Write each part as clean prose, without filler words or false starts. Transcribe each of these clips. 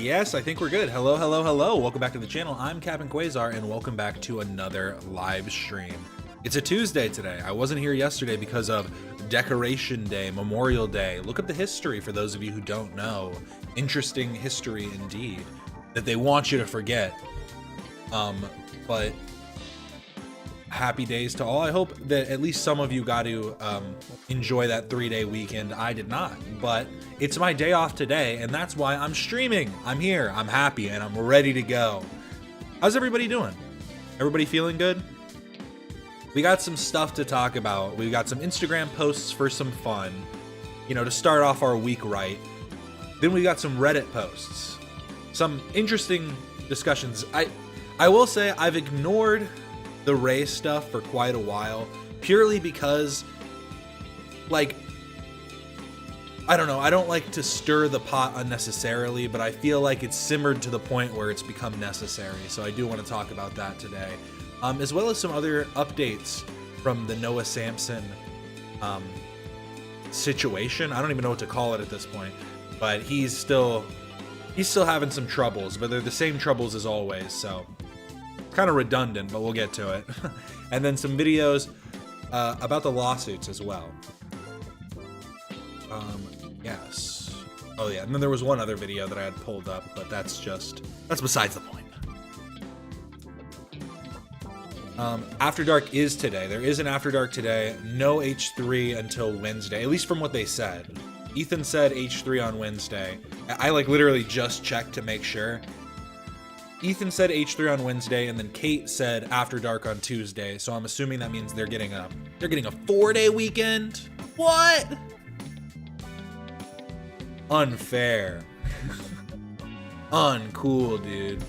Yes, I think we're good. Hello, hello, hello. Welcome back to the channel. I'm Captain Quasar, and welcome back to another live stream. It's a Tuesday today. I wasn't here yesterday because of Decoration Day, Memorial Day. Look up the history for those of you who don't know. Interesting history indeed, that they want you to forget. But happy days to all. I hope that at least some of you got to enjoy that 3-day weekend. I did not, but it's my day off today, and that's why I'm streaming. I'm here, I'm happy, and I'm ready to go. How's everybody doing? Everybody feeling good? We got some stuff to talk about. We got some Instagram posts for some fun, you know, to start off our week right. Then we got some Reddit posts, some interesting discussions. I will say I've ignored the Ray stuff for quite a while, purely because, like, I don't know, I don't like to stir the pot unnecessarily, but I feel like it's simmered to the point where it's become necessary, so I do want to talk about that today. As well as some other updates from the Noah Samsen situation. I don't even know what to call it at this point, but he's still having some troubles, but they're the same troubles as always, so kind of redundant, but we'll get to it. And then some videos about the lawsuits as well. Yes. Oh yeah, and then there was one other video that I had pulled up, but that's besides the point. After Dark is today. There is an After Dark today. No H3 until Wednesday, at least from what they said. Ethan said H3 on Wednesday. I like literally just checked to make sure. Ethan said H3 on Wednesday, and then Kate said After Dark on Tuesday. So I'm assuming that means they're getting a 4-day weekend. What? Unfair. Uncool, dude.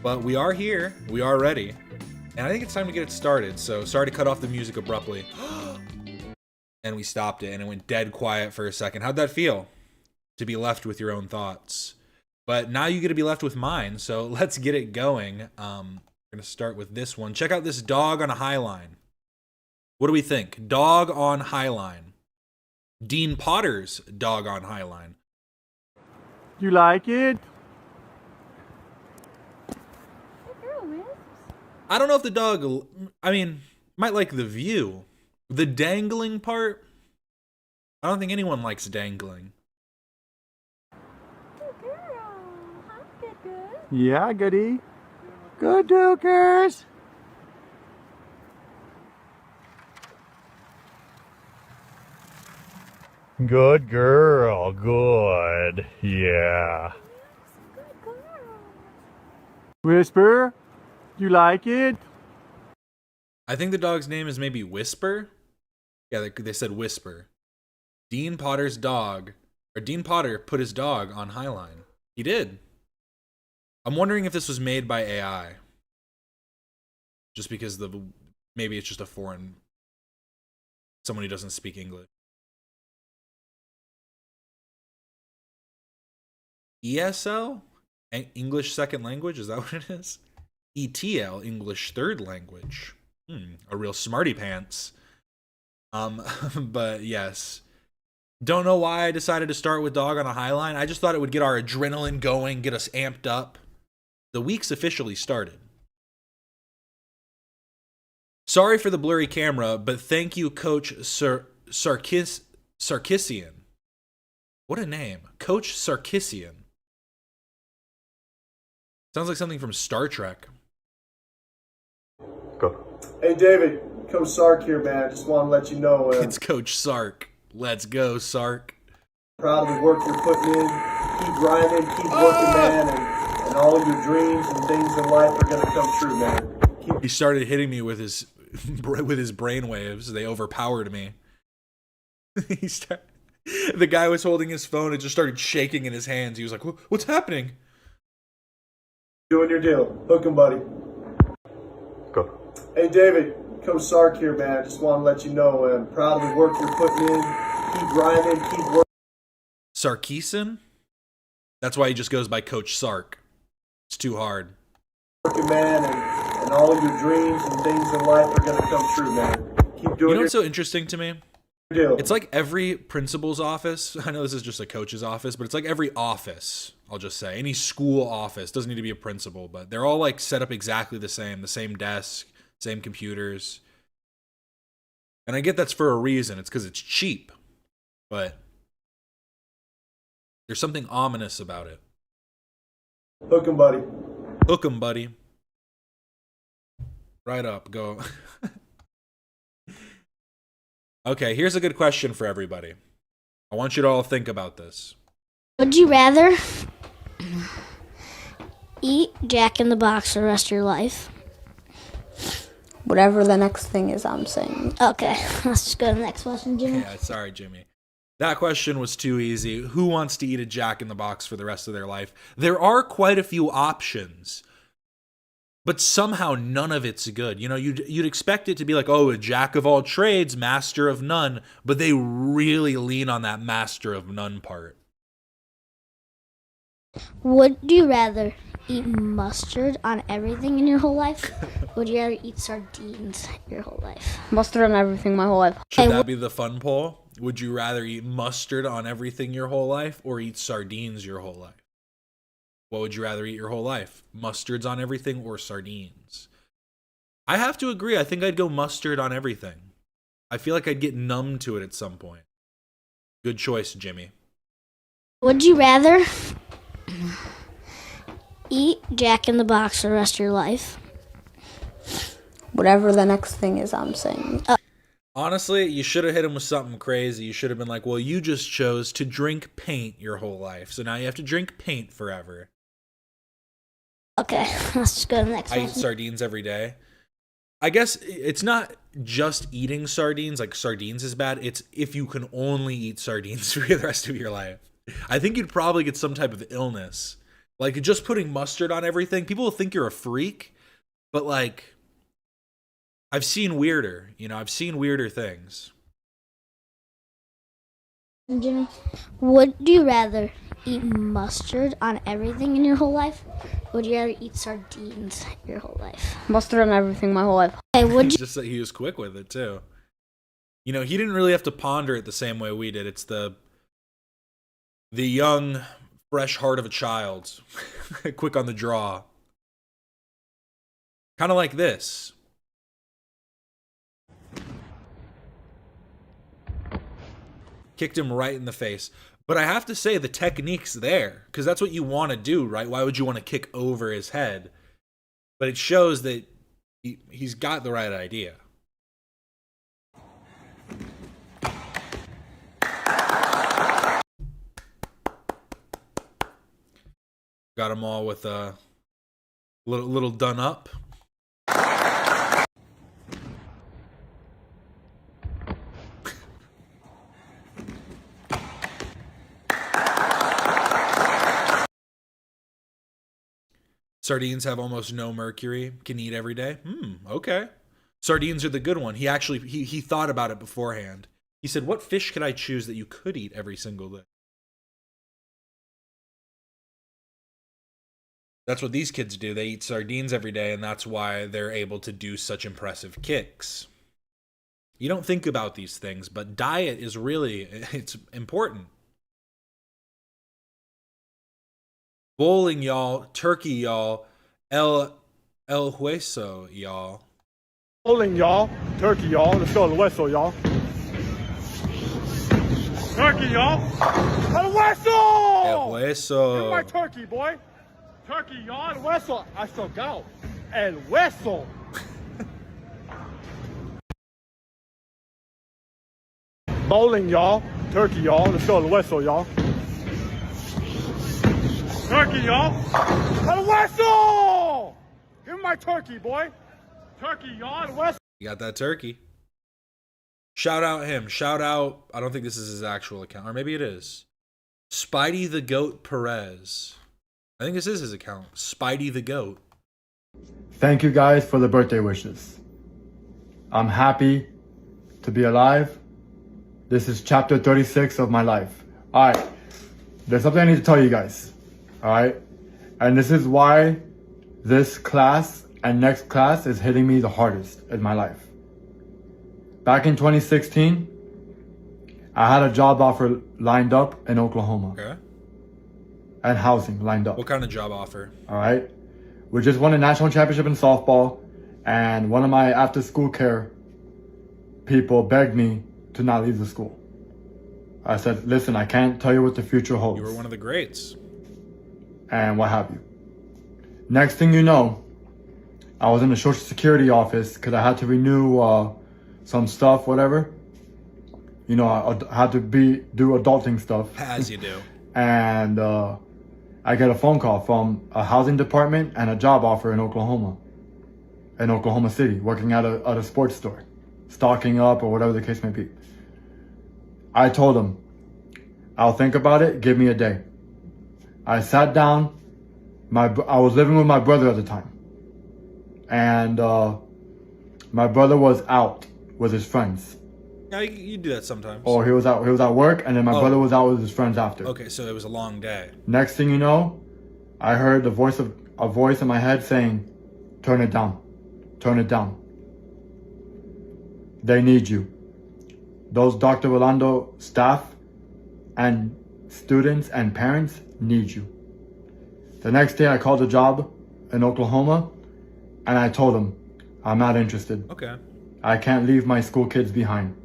But we are here. We are ready. And I think it's time to get it started. So sorry to cut off the music abruptly. And we stopped it, and it went dead quiet for a second. How'd that feel? To be left with your own thoughts. But now you get to be left with mine, so let's get it going. We're going to start with this one. Check out this dog on a highline. What do we think? Dog on highline. Dean Potter's dog on highline. You like it? I don't know if the dog, I mean, might like the view. The dangling part? I don't think anyone likes dangling. Yeah, goody. Good Dukers. Good girl. Good. Yeah. Whisper, you like it? I think the dog's name is maybe Whisper. Yeah, they said Whisper. Dean Potter's dog, or Dean Potter put his dog on highline. He did. I'm wondering if this was made by AI. Just because maybe it's just a foreign, someone who doesn't speak English. ESL? English second language? Is that what it is? ETL, English third language. A real smarty pants. But yes. Don't know why I decided to start with dog on a highline. I just thought it would get our adrenaline going, get us amped up. The week's officially started. Sorry for the blurry camera, but thank you, Coach Sarkisian. What a name. Coach Sarkisian. Sounds like something from Star Trek. Go. Hey, David. Coach Sark here, man. I just want to let you know. It's Coach Sark. Let's go, Sark. Proud of the work you're putting in. Keep grinding, keep working, man, and all of your dreams and things in life are going to come true, man. He started hitting me with his brain waves. They overpowered me. The guy was holding his phone and just started shaking in his hands. He was like, "What's happening?" Doing your deal. Hook 'em, buddy. Go. Hey, David. Coach Sark here, man. I just want to let you know I'm proud of the work you're putting in. Keep grinding, keep working. Sarkisian? That's why he just goes by Coach Sark. It's too hard. Working, man, and all of your dreams and things in life are going to come true, man. Keep doing You know what's so interesting to me? Deal. It's like every principal's office. I know this is just a coach's office, but it's like every office I'll just say. Any school office, doesn't need to be a principal, but they're all like set up exactly the same desk, same computers. And I get that's for a reason. It's because it's cheap, but there's something ominous about it. Hook 'em, buddy. Hook 'em, buddy. Right up, go. Okay, here's a good question for everybody. I want you to all think about this. Would you rather eat Jack in the Box for the rest of your life? Whatever the next thing is, I'm saying. Okay, let's just go to the next question, Jimmy. Yeah, sorry, Jimmy. That question was too easy. Who wants to eat a Jack in the Box for the rest of their life? There are quite a few options, but somehow none of it's good. You know, you'd expect it to be like, oh, a jack of all trades, master of none, but they really lean on that master of none part. Would you rather eat mustard on everything in your whole life? Or would you rather eat sardines your whole life? Mustard on everything my whole life. Should that be the fun poll? Would you rather eat mustard on everything your whole life or eat sardines your whole life? What would you rather eat your whole life? Mustards on everything or sardines? I have to agree. I think I'd go mustard on everything. I feel like I'd get numb to it at some point. Good choice, Jimmy. Would you rather eat Jack in the Box for the rest of your life? Whatever the next thing is, I'm saying. Honestly, you should have hit him with something crazy. You should have been like, well, you just chose to drink paint your whole life, so now you have to drink paint forever. Okay, let's just go to the next I one. eat sardines every day. I guess it's not just eating sardines, like sardines is bad. It's if you can only eat sardines for the rest of your life. I think you'd probably get some type of illness. Like just putting mustard on everything, people will think you're a freak, but like I've seen weirder, I've seen weirder things. Jimmy, would you rather eat mustard on everything in your whole life? Or would you rather eat sardines your whole life? Mustard on everything my whole life. Okay, would you? Just that he was quick with it too. He didn't really have to ponder it the same way we did. It's the young, fresh heart of a child, quick on the draw. Kind of like this. Kicked him right in the face. But I have to say the technique's there, because that's what you want to do, right? Why would you want to kick over his head? But it shows that he's got the right idea. Got them all with a little done up. Sardines have almost no mercury. Can eat every day. Okay. Sardines are the good one. He actually he thought about it beforehand. He said, "What fish could I choose that you could eat every single day?" That's what these kids do. They eat sardines every day, and that's why they're able to do such impressive kicks. You don't think about these things, but diet is it's important. Bowling, y'all. Turkey, y'all. El hueso, y'all. Bowling, y'all. Turkey, y'all. Let's go to Hueso, y'all. Turkey, y'all. El Hueso! El hueso. You're my turkey, boy. Turkey, y'all. El Hueso. I still go. El Hueso. Bowling, y'all. Turkey, y'all. Let's go to Hueso, y'all. Turkey, y'all. El Hueso! You're my turkey, boy. Turkey, y'all. El Hueso. You got that turkey. Shout out him. Shout out, I don't think this is his actual account, or maybe it is. SpideytheGOATPerez. I think this is his account. Spidey the Goat. Thank you guys for the birthday wishes. I'm happy to be alive. This is chapter 36 of my life. Alright, there's something I need to tell you guys. Alright, and this is why this class and next class is hitting me the hardest in my life. Back in 2016, I had a job offer lined up in Oklahoma. Okay. and housing lined up. What kind of job offer? All right. We just won a national championship in softball, and one of my after school care people begged me to not leave the school. I said, listen, I can't tell you what the future holds. You were one of the greats. And what have you. Next thing you know, I was in the Social Security office because I had to renew some stuff, whatever. You know, I had to do adulting stuff. As you do. And I get a phone call from a housing department and a job offer in Oklahoma City, working at a sports store, stocking up or whatever the case may be. I told him, I'll think about it, give me a day. I sat down, I was living with my brother at the time. And my brother was out with his friends. Yeah, you do that sometimes. Or he was at work, and then my brother was out with his friends after. Okay, so it was a long day. Next thing you know, I heard a voice in my head saying, turn it down. Turn it down. They need you. Those Dr. Rolando staff and students and parents need you. The next day I called a job in Oklahoma and I told them, I'm not interested. Okay. I can't leave my school kids behind.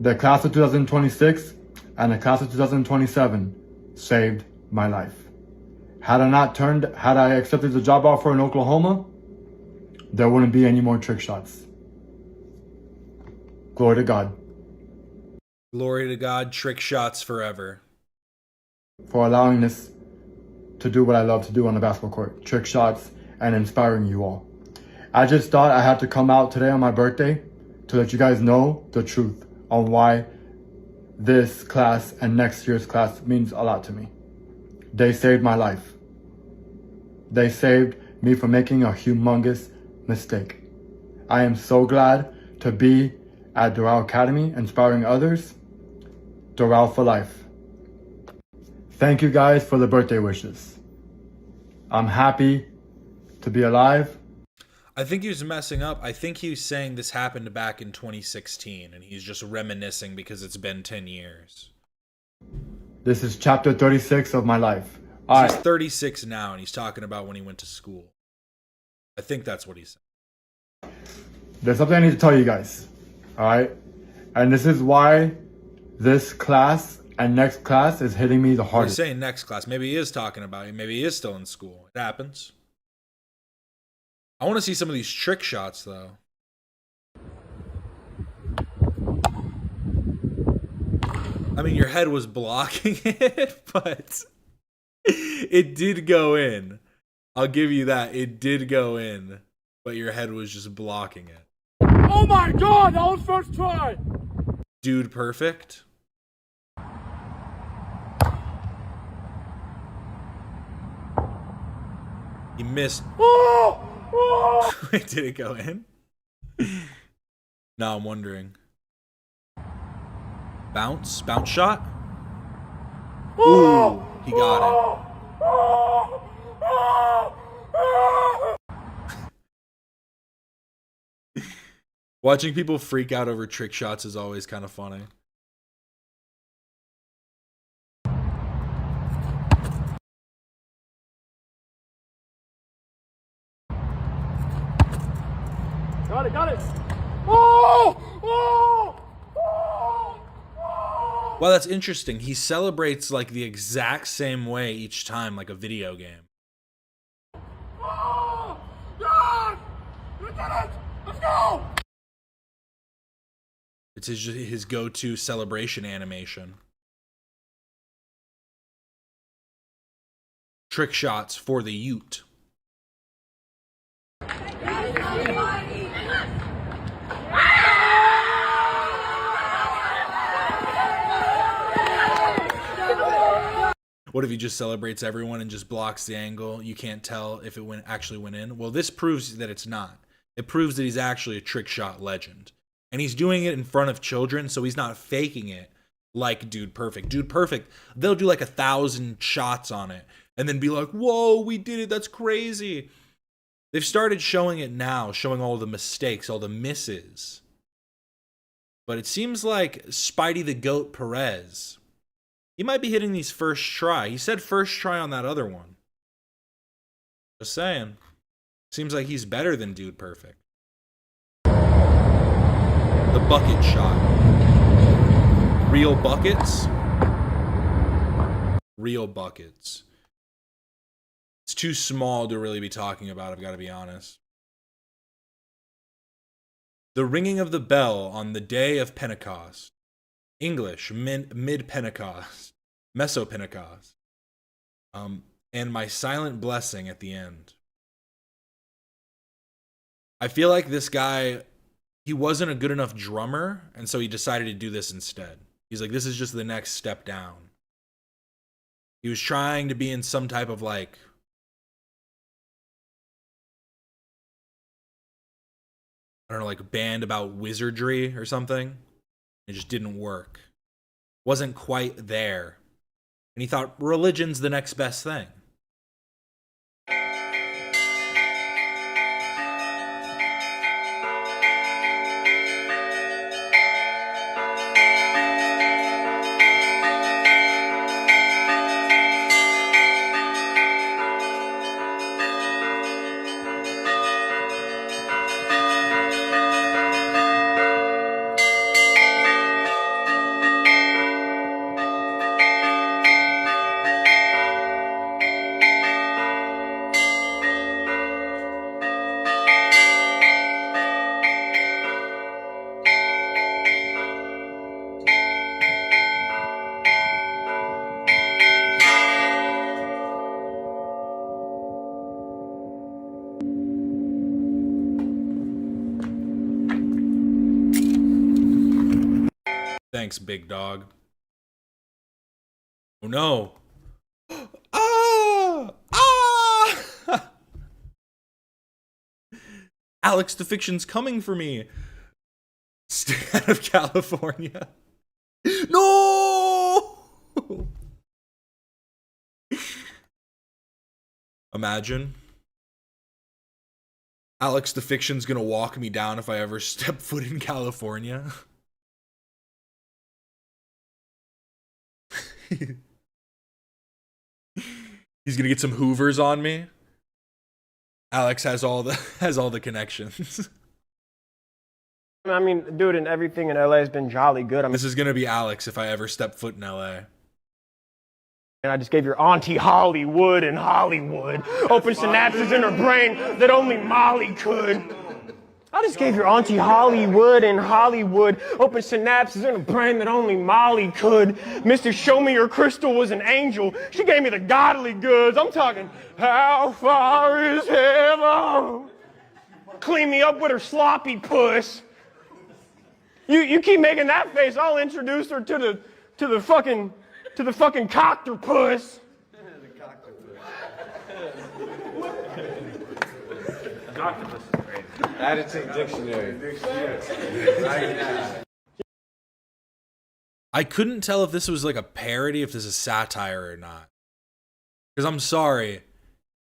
The class of 2026 and the class of 2027 saved my life. Had I accepted the job offer in Oklahoma, there wouldn't be any more trick shots. Glory to God. Glory to God, trick shots forever. For allowing this to do what I love to do on the basketball court. Trick shots and inspiring you all. I just thought I had to come out today on my birthday to let you guys know the truth on why this class and next year's class means a lot to me. They saved my life. They saved me from making a humongous mistake. I am so glad to be at Doral Academy, inspiring others. Doral for life. Thank you guys for the birthday wishes. I'm happy to be alive. I think he was messing up. I think he was saying this happened back in 2016, and he's just reminiscing because it's been 10 years. This is chapter 36 of my life. He's 36 now, and he's talking about when he went to school. I think that's what he's saying. There's something I need to tell you guys. All right? And this is why this class and next class is hitting me the hardest. He's saying next class. Maybe he is talking about it. Maybe he is still in school. It happens. I want to see some of these trick shots, though. I mean, your head was blocking it, but it did go in. I'll give you that. It did go in, but your head was just blocking it. Oh my God, that was first try. Dude, perfect. He missed. Oh! Oh! Wait, did it go in? Now I'm wondering. Bounce shot? Ooh, he got it. Watching people freak out over trick shots is always kind of funny. Got it. Oh! Oh! Oh! Oh! Well, that's interesting. He celebrates like the exact same way each time, like a video game. Oh! Yes! You did it! Let's go! It's his go-to celebration animation. Trick shots for the Ute. What if he just celebrates everyone and just blocks the angle? You can't tell if it actually went in. Well, this proves that it's not. It proves that he's actually a trick shot legend. And he's doing it in front of children, so he's not faking it like Dude Perfect. Dude Perfect, they'll do like 1,000 shots on it and then be like, whoa, we did it, that's crazy. They've started showing it now, showing all the mistakes, all the misses. But it seems like SpideytheGOATPerez He might be hitting these first try. He said first try on that other one. Just saying. Seems like he's better than Dude Perfect. The bucket shot. Real buckets. Real buckets. It's too small to really be talking about, I've got to be honest. The ringing of the bell on the day of Pentecost. English, mid-Pentecost. Meso-Pentecost. And my silent blessing at the end. I feel like this guy, he wasn't a good enough drummer, and so he decided to do this instead. He's like, this is just the next step down. He was trying to be in some type of like, I don't know, like a band about wizardry or something. It just didn't work. Wasn't quite there. And he thought religion's the next best thing. Thanks, big dog. Oh no. Ah! Ah! Alex the Fiction's coming for me. Stay out of California. No! Imagine. Alex the Fiction's gonna walk me down if I ever step foot in California. He's gonna get some Hoovers on me. Alex has all the connections. I mean, dude, and everything in LA has been jolly good. I mean, This is gonna be Alex if I ever step foot in LA. and I just gave your auntie Hollywood in Hollywood. Open synapses in her brain that only Molly could. I just gave your auntie Hollywood in Hollywood. Open synapses in her brain that only Molly could. Mr. Show Me Your Crystal was an angel. She gave me the godly goods. I'm talking, how far is heaven? Clean me up with her sloppy puss. You keep making that face, I'll introduce her to the fucking cocktopus. Add it to the dictionary. I couldn't tell if this was like a parody, if this is satire or not. Because I'm sorry,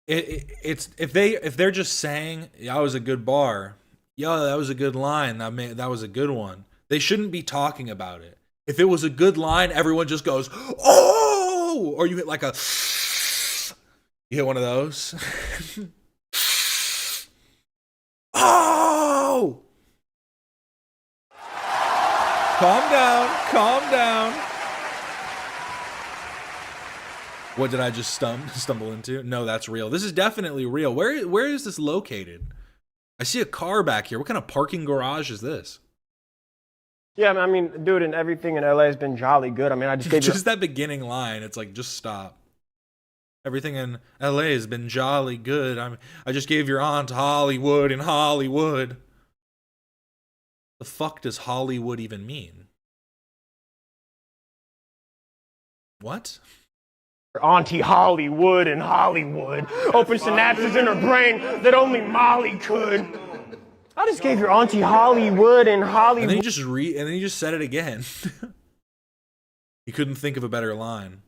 it's if they're just saying, "Yeah, that was a good bar," "Yeah, that was a good line," that was a good one. They shouldn't be talking about it. If it was a good line, everyone just goes, "Oh!" Or you hit like a, you hit one of those. Oh! Calm down, calm down. What did I just stumble into? No, that's real. This is definitely real. Where is this located? I see a car back here. What kind of parking garage is this? Yeah, I mean, dude, and everything in LA has been jolly good. I mean, I just gave Just that beginning line. It's like, just stop. Everything in LA has been jolly good. I just gave your aunt Hollywood in Hollywood. The fuck does Hollywood even mean? What? Auntie Hollywood in Hollywood. Open synapses in her brain that only Molly could. I just gave your auntie Hollywood in Hollywood. And then he just said it again. He couldn't think of a better line.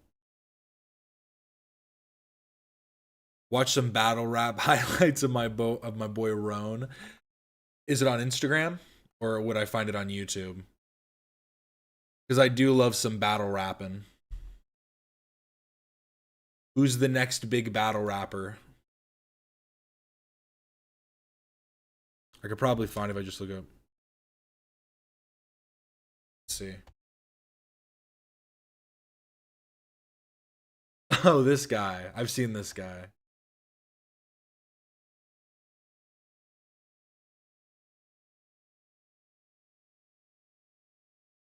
Watch some battle rap highlights of my boy Roan. Is it on Instagram or would I find it on YouTube? Because I do love some battle rapping. Who's the next big battle rapper? I could probably find if I just look up. Let's see. Oh, this guy. I've seen this guy.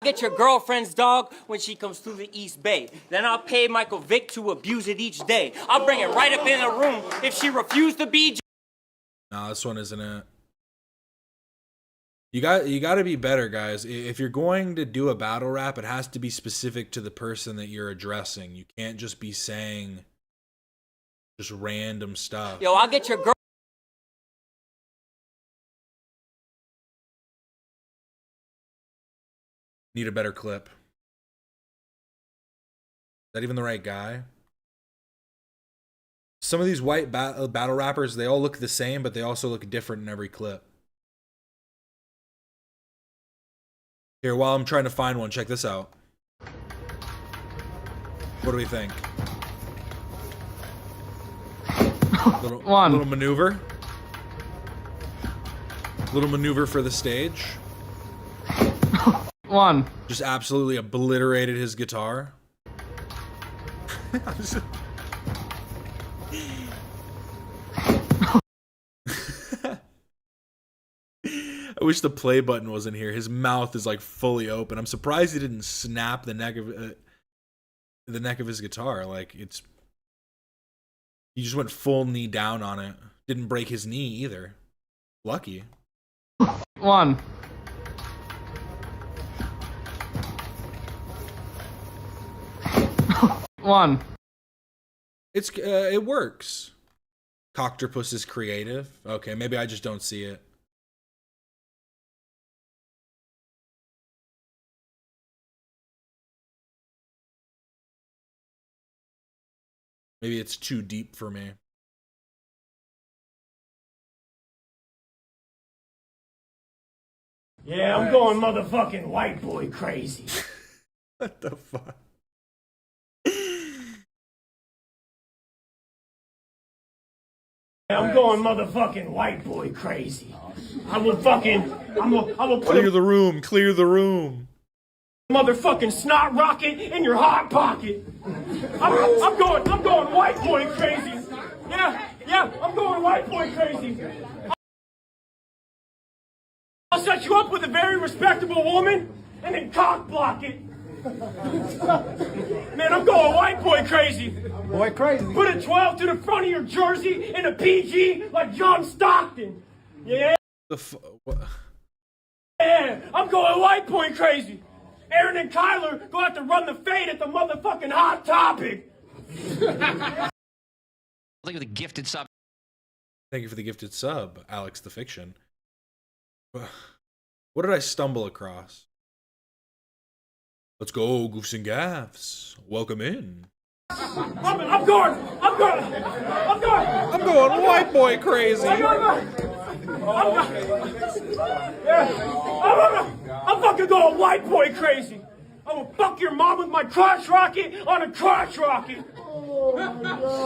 Get your girlfriend's dog when she comes through the East Bay. Then I'll pay Michael Vick to abuse it each day. I'll bring it right up in the room if she refused to be. No, this one isn't it. You got to be better, guys. If you're going to do a battle rap, it has to be specific to the person that you're addressing. You can't just be saying just random stuff. Yo, I'll get your girl. Need a better clip. Is that even the right guy? Some of these white battle rappers, they all look the same, but they also look different in every clip. Here, while I'm trying to find one, check this out. What do we think? Little maneuver. Little maneuver for the stage. Just absolutely obliterated his guitar. I wish the play button wasn't here. His mouth is like fully open. I'm surprised he didn't snap the neck of his guitar. Like it's, he just went full knee down on it. Didn't break his knee either. Lucky. It works. Coctopus is creative. Okay, maybe I just don't see it. Maybe it's too deep for me. Yeah, I'm going motherfucking white boy crazy. What the fuck? I'm going motherfucking white boy crazy. I will put Clear the room, clear the room. motherfucking snot rocket in your hot pocket. I'm going white boy crazy. Yeah, I'm going white boy crazy. I'll set you up with a very respectable woman and then cock block it. Man, I'm going white boy crazy. Boy, crazy. Put a 12 to the front of your jersey in a PG like John Stockton. Yeah. Yeah, I'm going white boy crazy. Aaron and Kyler go have to run the fade at the motherfucking Hot Topic. Thank you for the gifted sub. Thank you for the gifted sub, Alex the Fiction. What did I stumble across? Let's go, Goofs and Gaffs. Welcome in. I'm going white boy crazy. I'm fucking going white boy crazy. I will fuck your mom with my crotch rocket on a crotch rocket.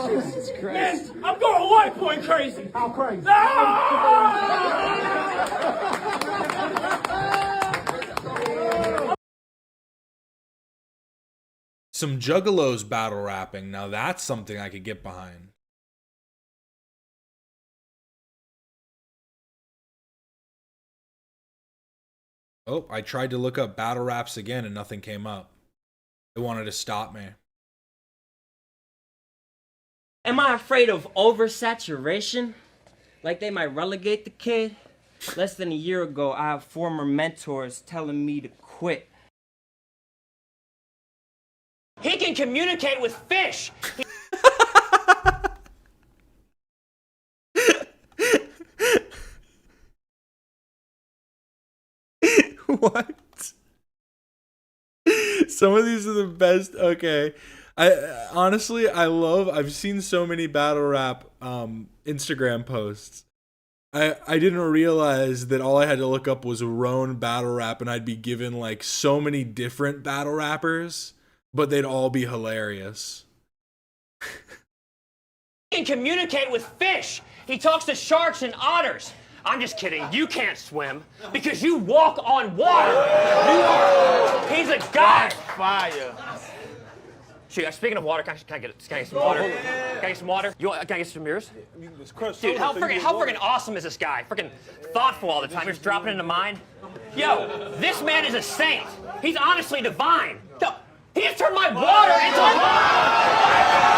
Jesus Christ. Man, I'm going white boy crazy. How crazy? Some Juggalos battle rapping. Now that's something I could get behind. Oh, I tried to look up battle raps again and nothing came up. They wanted to stop me. Am I afraid of oversaturation? Like they might relegate the kid? Less than a year ago, I have former mentors telling me to quit. He can communicate with fish. What? Some of these are the best. Okay. Honestly, I've seen so many battle rap Instagram posts. I didn't realize that all I had to look up was Roan battle rap and I'd be given like so many different battle rappers, but they'd all be hilarious. can communicate with fish. He talks to sharks and otters. I'm just kidding. You can't swim because you walk on water. He's a god. Fire. Shoot, speaking of water, can I get some water? Can I get some water? Can I get some beers? Dude, how freaking awesome is this guy? Freaking thoughtful all the time. He's dropping into mine. Yo, this man is a saint. He's honestly divine. Yo, he has turned my water into wine.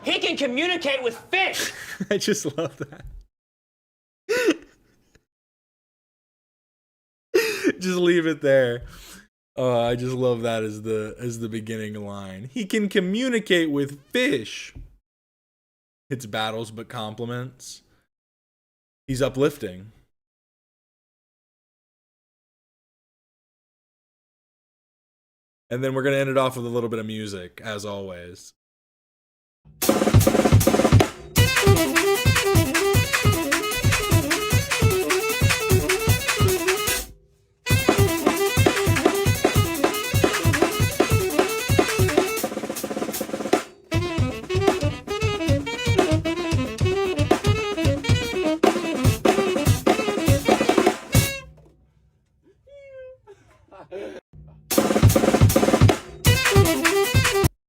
He can communicate with fish. I just love that. Just leave it there. Oh, I just love that as the beginning line. He can communicate with fish. It's battles but compliments. He's uplifting. And then we're going to end it off with a little bit of music, as always.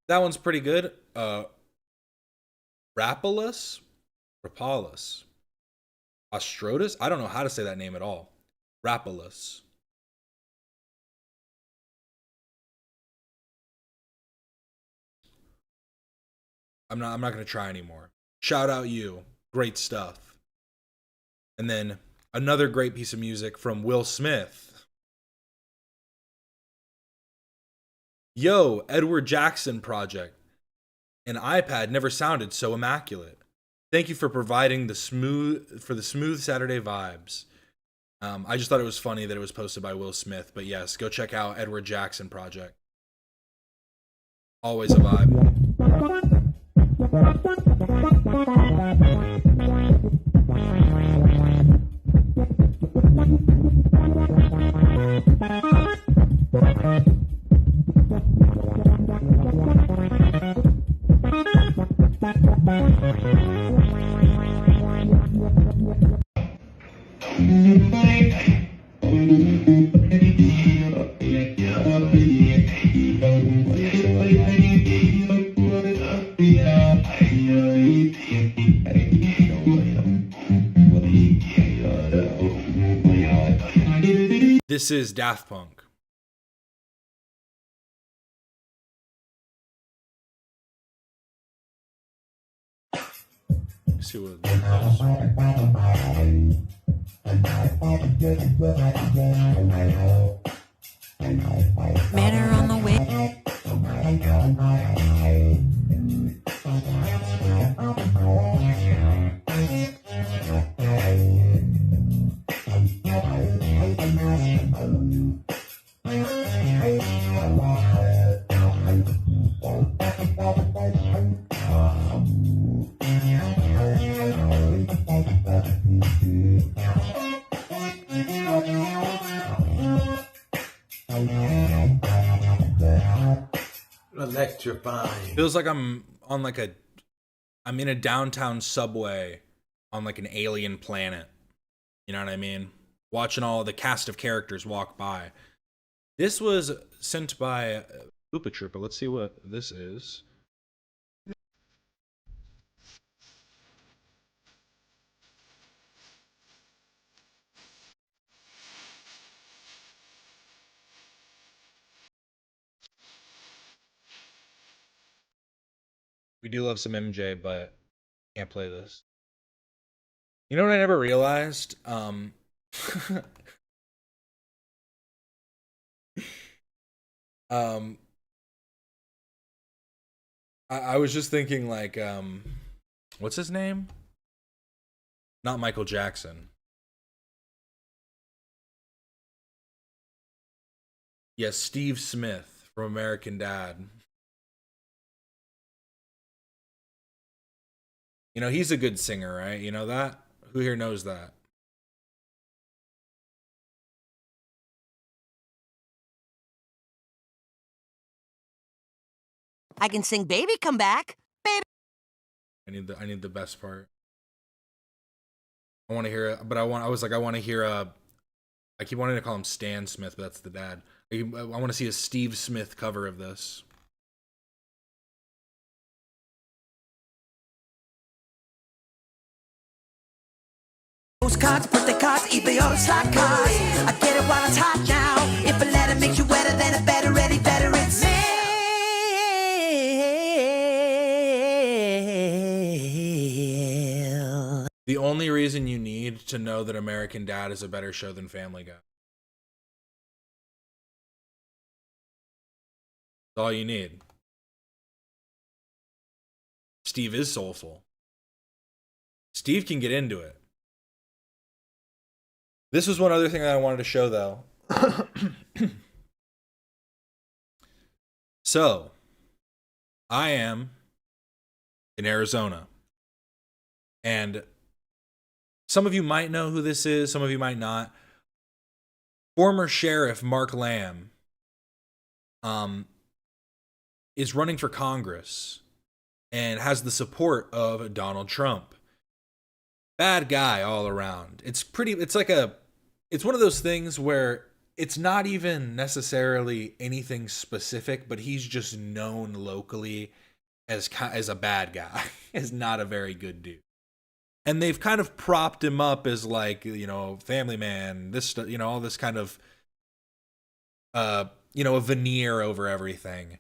That one's pretty good. Rapalus? Ostrotus? I don't know how to say that name at all. Rapalus. I'm not gonna try anymore. Shout out you. Great stuff. And then another great piece of music from Will Smith. Yo, Edward Jackson Project. An iPad never sounded so immaculate. Thank you for providing the smooth Saturday vibes. I just thought it was funny that it was posted by Will Smith, but yes, go check out Edward Jackson Project. Always a vibe. This is Daft Punk. Let's see what it does. Manor on the way. Electrifying. Feels like I'm in a downtown subway on like an alien planet. You know what I mean? Watching all the cast of characters walk by. This was sent by Oopa Troopa. Let's see what this is. We do love some MJ, but can't play this. You know what I never realized? I was just thinking like, what's his name? Not Michael Jackson. Yes, Steve Smith from American Dad. You know, he's a good singer, right? You know that? Who here knows that? I can sing Baby Come Back. Baby. I need the best part. I want to hear it, but I want to hear I keep wanting to call him Stan Smith, but that's the dad. I want to see a Steve Smith cover of this. Postcards, birthday cards, eBay or slot cards. I get it while it's hot now. If a letter makes you wetter, then it better, ready, better, it's mail. The only reason you need to know that American Dad is a better show than Family Guy. That's all you need. Steve is soulful. Steve can get into it. This was one other thing that I wanted to show, though. So, I am in Arizona. And some of you might know who this is, some of you might not. Former Sheriff Mark Lamb is running for Congress and has the support of Donald Trump. Bad guy all around. It's one of those things where it's not even necessarily anything specific, but he's just known locally as a bad guy, as not a very good dude. And they've kind of propped him up as like, you know, family man, this, you know, all this kind of, you know, a veneer over everything.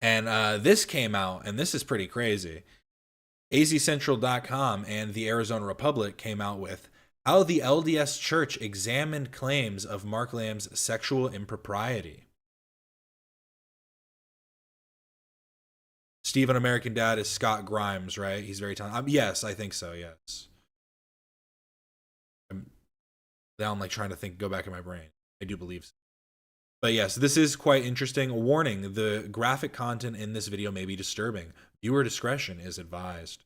And this came out, and this is pretty crazy. azcentral.com and the Arizona Republic came out with how the LDS Church examined claims of Mark Lamb's sexual impropriety. Steve on American Dad is Scott Grimes, right? He's very talented. Yes, I think so, yes. Now I'm like trying to go back in my brain. I do believe so. But yes, this is quite interesting. A warning, the graphic content in this video may be disturbing. Viewer discretion is advised.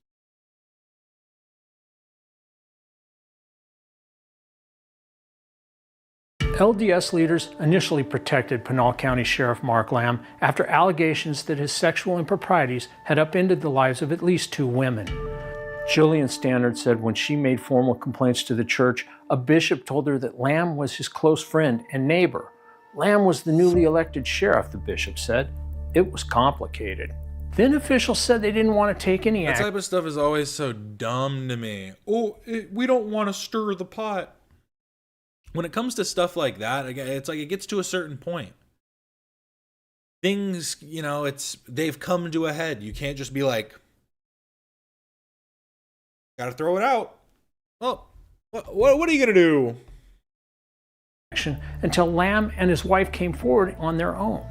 LDS leaders initially protected Pinal County Sheriff Mark Lamb after allegations that his sexual improprieties had upended the lives of at least 2 women. Jillian Stannard said when she made formal complaints to the church, a bishop told her that Lamb was his close friend and neighbor. Lamb was the newly elected sheriff, the bishop said. It was complicated. Then officials said they didn't want to take any action. That type of stuff is always so dumb to me. Oh, we don't want to stir the pot. When it comes to stuff like that, it's like it gets to a certain point. Things, you know, they've come to a head. You can't just be like, gotta throw it out. Oh, what are you gonna do? Until Lamb and his wife came forward on their own.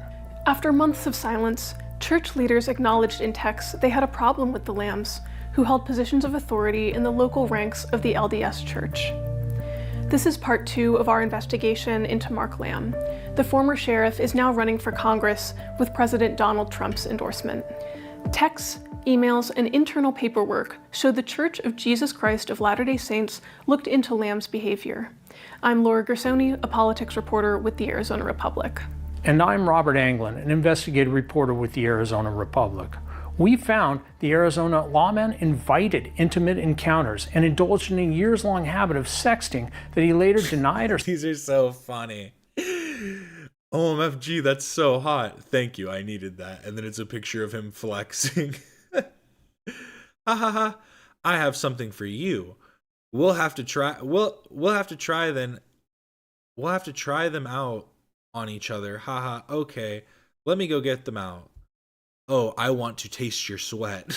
After months of silence, church leaders acknowledged in text they had a problem with the Lambs, who held positions of authority in the local ranks of the LDS Church. This is part 2 of our investigation into Mark Lamb. The former sheriff is now running for Congress with President Donald Trump's endorsement. Texts, emails, and internal paperwork show the Church of Jesus Christ of Latter-day Saints looked into Lamb's behavior. I'm Laura Gersoni, a politics reporter with the Arizona Republic. And I'm Robert Anglin, an investigative reporter with the Arizona Republic. We found the Arizona lawman invited intimate encounters and indulged in a years-long habit of sexting that he later denied. These are so funny. OMFG, that's so hot. Thank you, I needed that. And then it's a picture of him flexing. Ha ha ha. I have something for you. We'll have to try them out on each other. Haha. Okay. Let me go get them out. Oh, I want to taste your sweat.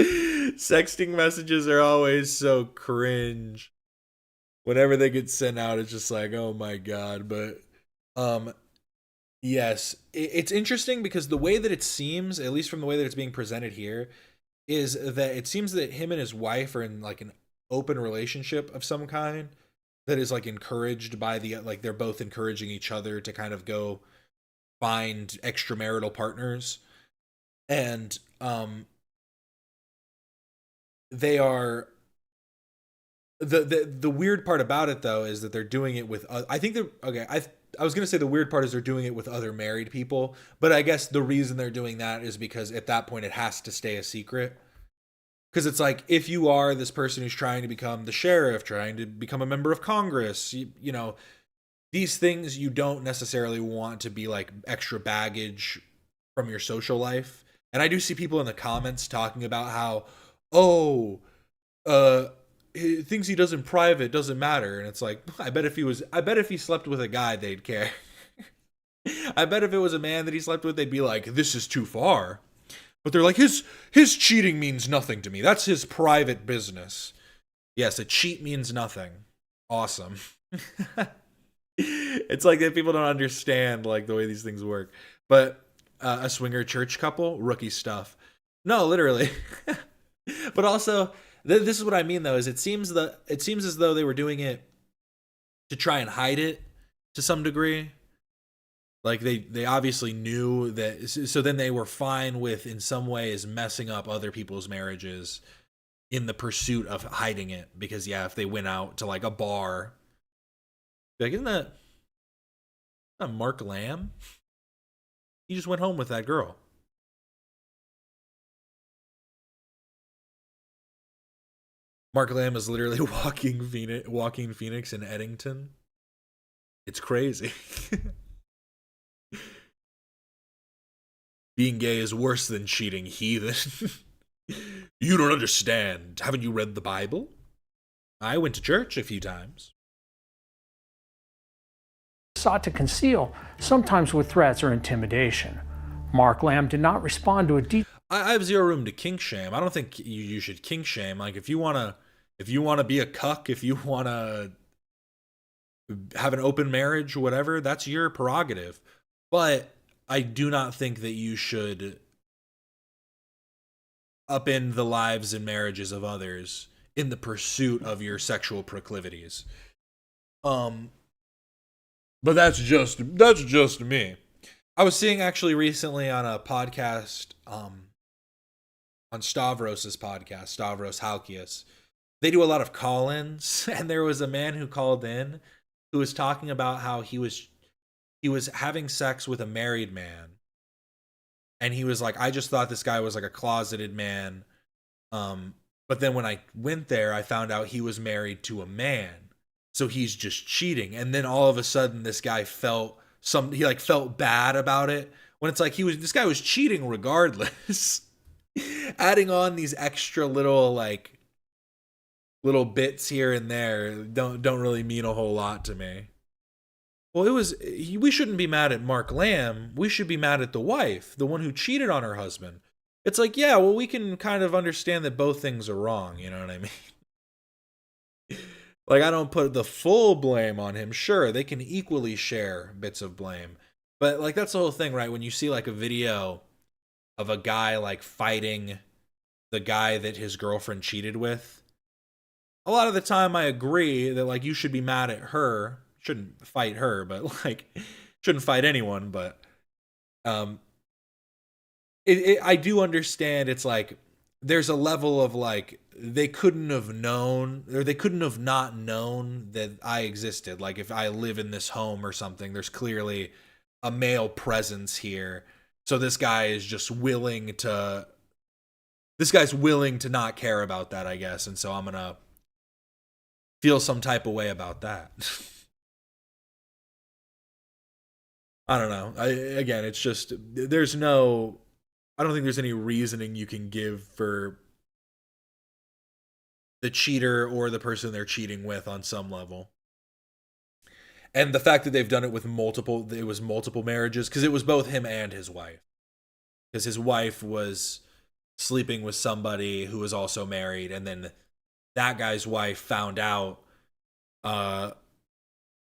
Sexting messages are always so cringe. Whenever they get sent out, it's just like, oh my God. But yes, it's interesting because the way that it seems, at least from the way that it's being presented here, is that it seems that him and his wife are in like an open relationship of some kind that is like encouraged by they're both encouraging each other to kind of go find extramarital partners. And they are the weird part about it though is that they're doing it with I think they're okay. I was gonna say the weird part is they're doing it with other married people, but I guess the reason they're doing that is because at that point it has to stay a secret. Because it's like, if you are this person who's trying to become the sheriff, trying to become a member of Congress, you know, these things you don't necessarily want to be like extra baggage from your social life. And I do see people in the comments talking about how, things he does in private doesn't matter. And it's like, I bet if he slept with a guy, they'd care. I bet if it was a man that he slept with, they'd be like, this is too far. But they're like, his cheating means nothing to me. That's his private business. Yes, a cheat means nothing. Awesome. It's like that people don't understand like the way these things work. But a swinger church couple, rookie stuff. No, literally. But also, this is what I mean though, is it seems as though they were doing it to try and hide it to some degree. Like they obviously knew that, so then they were fine with in some ways messing up other people's marriages in the pursuit of hiding it. Because yeah, if they went out to like a bar, like, isn't that Mark Lamb? He just went home with that girl. Mark Lamb is literally walking Phoenix in Eddington. It's crazy. Being gay is worse than cheating, heathen. You don't understand. Haven't you read the Bible? I went to church a few times. Sought to conceal, sometimes with threats or intimidation. Mark Lamb did not respond to a I have zero room to kink shame. I don't think you should kink shame. Like if you wanna be a cuck, if you wanna have an open marriage, whatever, that's your prerogative. But I do not think that you should upend the lives and marriages of others in the pursuit of your sexual proclivities. But that's just me. I was seeing actually recently on a podcast, on Stavros's podcast, Stavros Halkias. They do a lot of call-ins, and there was a man who called in who was talking about how he was having sex with a married man. And he was like, I just thought this guy was like a closeted man. But then when I went there, I found out he was married to a man. So he's just cheating. And then all of a sudden this guy felt bad about it. When it's like this guy was cheating regardless. Adding on these extra little bits here and there don't really mean a whole lot to me. Well, we shouldn't be mad at Mark Lamb. We should be mad at the wife, the one who cheated on her husband. It's like, yeah, well, we can kind of understand that both things are wrong. You know what I mean? Like, I don't put the full blame on him. Sure, they can equally share bits of blame. But, like, that's the whole thing, right? When you see, like, a video of a guy, like, fighting the guy that his girlfriend cheated with, a lot of the time I agree that, like, you should be mad at her. Shouldn't fight her, but like shouldn't fight anyone. But I do understand. It's like there's a level of like they couldn't have known, or they couldn't have not known that I existed. Like if I live in this home or something, there's clearly a male presence here. So this guy is just willing to. This guy's willing to not care about that, I guess, and so I'm gonna feel some type of way about that. I don't know. Again, it's just, I don't think there's any reasoning you can give for the cheater or the person they're cheating with on some level. And the fact that they've done it with multiple marriages, because it was both him and his wife. Because his wife was sleeping with somebody who was also married, and then that guy's wife found out,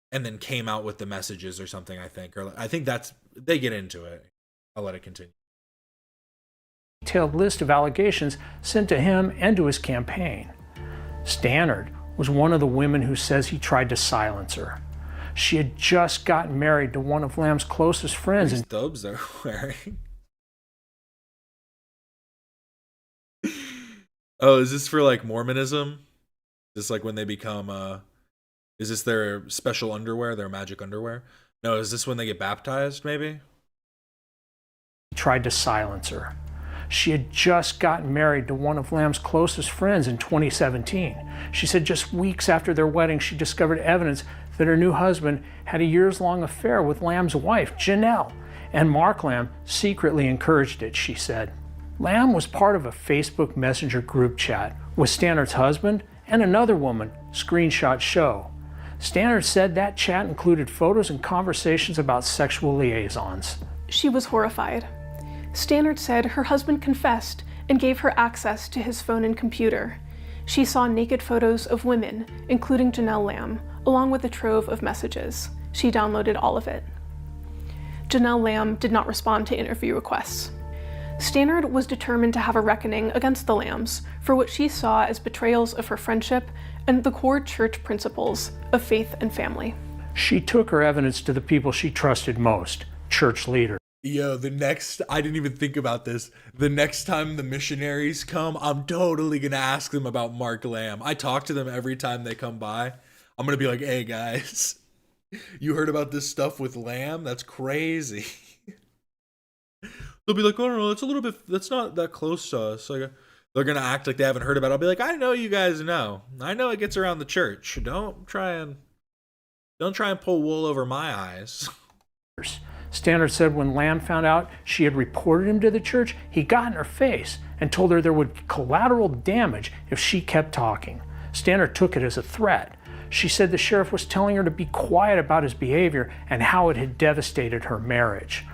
and then came out with the messages or something, I think. Or I think they get into it. I'll let it continue. Detailed list of allegations sent to him and to his campaign. Stannard was one of the women who says he tried to silence her. She had just gotten married to one of Lamb's closest friends. These dubs they're wearing. Oh, is this for like Mormonism? Is this like when they become is this their special underwear, their magic underwear? No, is this when they get baptized, maybe? Tried to silence her. She had just gotten married to one of Lamb's closest friends in 2017. She said just weeks after their wedding, she discovered evidence that her new husband had a years-long affair with Lamb's wife, Janelle, and Mark Lamb secretly encouraged it, she said. Lamb was part of a Facebook Messenger group chat with Stannard's husband and another woman, screenshots show. Stannard said that chat included photos and conversations about sexual liaisons. She was horrified. Stannard said her husband confessed and gave her access to his phone and computer. She saw naked photos of women, including Janelle Lamb, along with a trove of messages. She downloaded all of it. Janelle Lamb did not respond to interview requests. Stannard was determined to have a reckoning against the Lambs for what she saw as betrayals of her friendship and the core church principles of faith and family. She took her evidence to the people she trusted most, church leaders. Yo, I didn't even think about this. The next time the missionaries come, I'm totally gonna ask them about Mark Lamb. I talk to them every time they come by. I'm gonna be like, hey guys, you heard about this stuff with Lamb? That's crazy. They'll be like, oh no, that's not that close to us. Like, they're gonna act like they haven't heard about it. I'll be like, I know you guys know. I know it gets around the church. Don't try and pull wool over my eyes. Stannard said when Lamb found out she had reported him to the church, he got in her face and told her there would be collateral damage if she kept talking. Stannard took it as a threat. She said the sheriff was telling her to be quiet about his behavior and how it had devastated her marriage.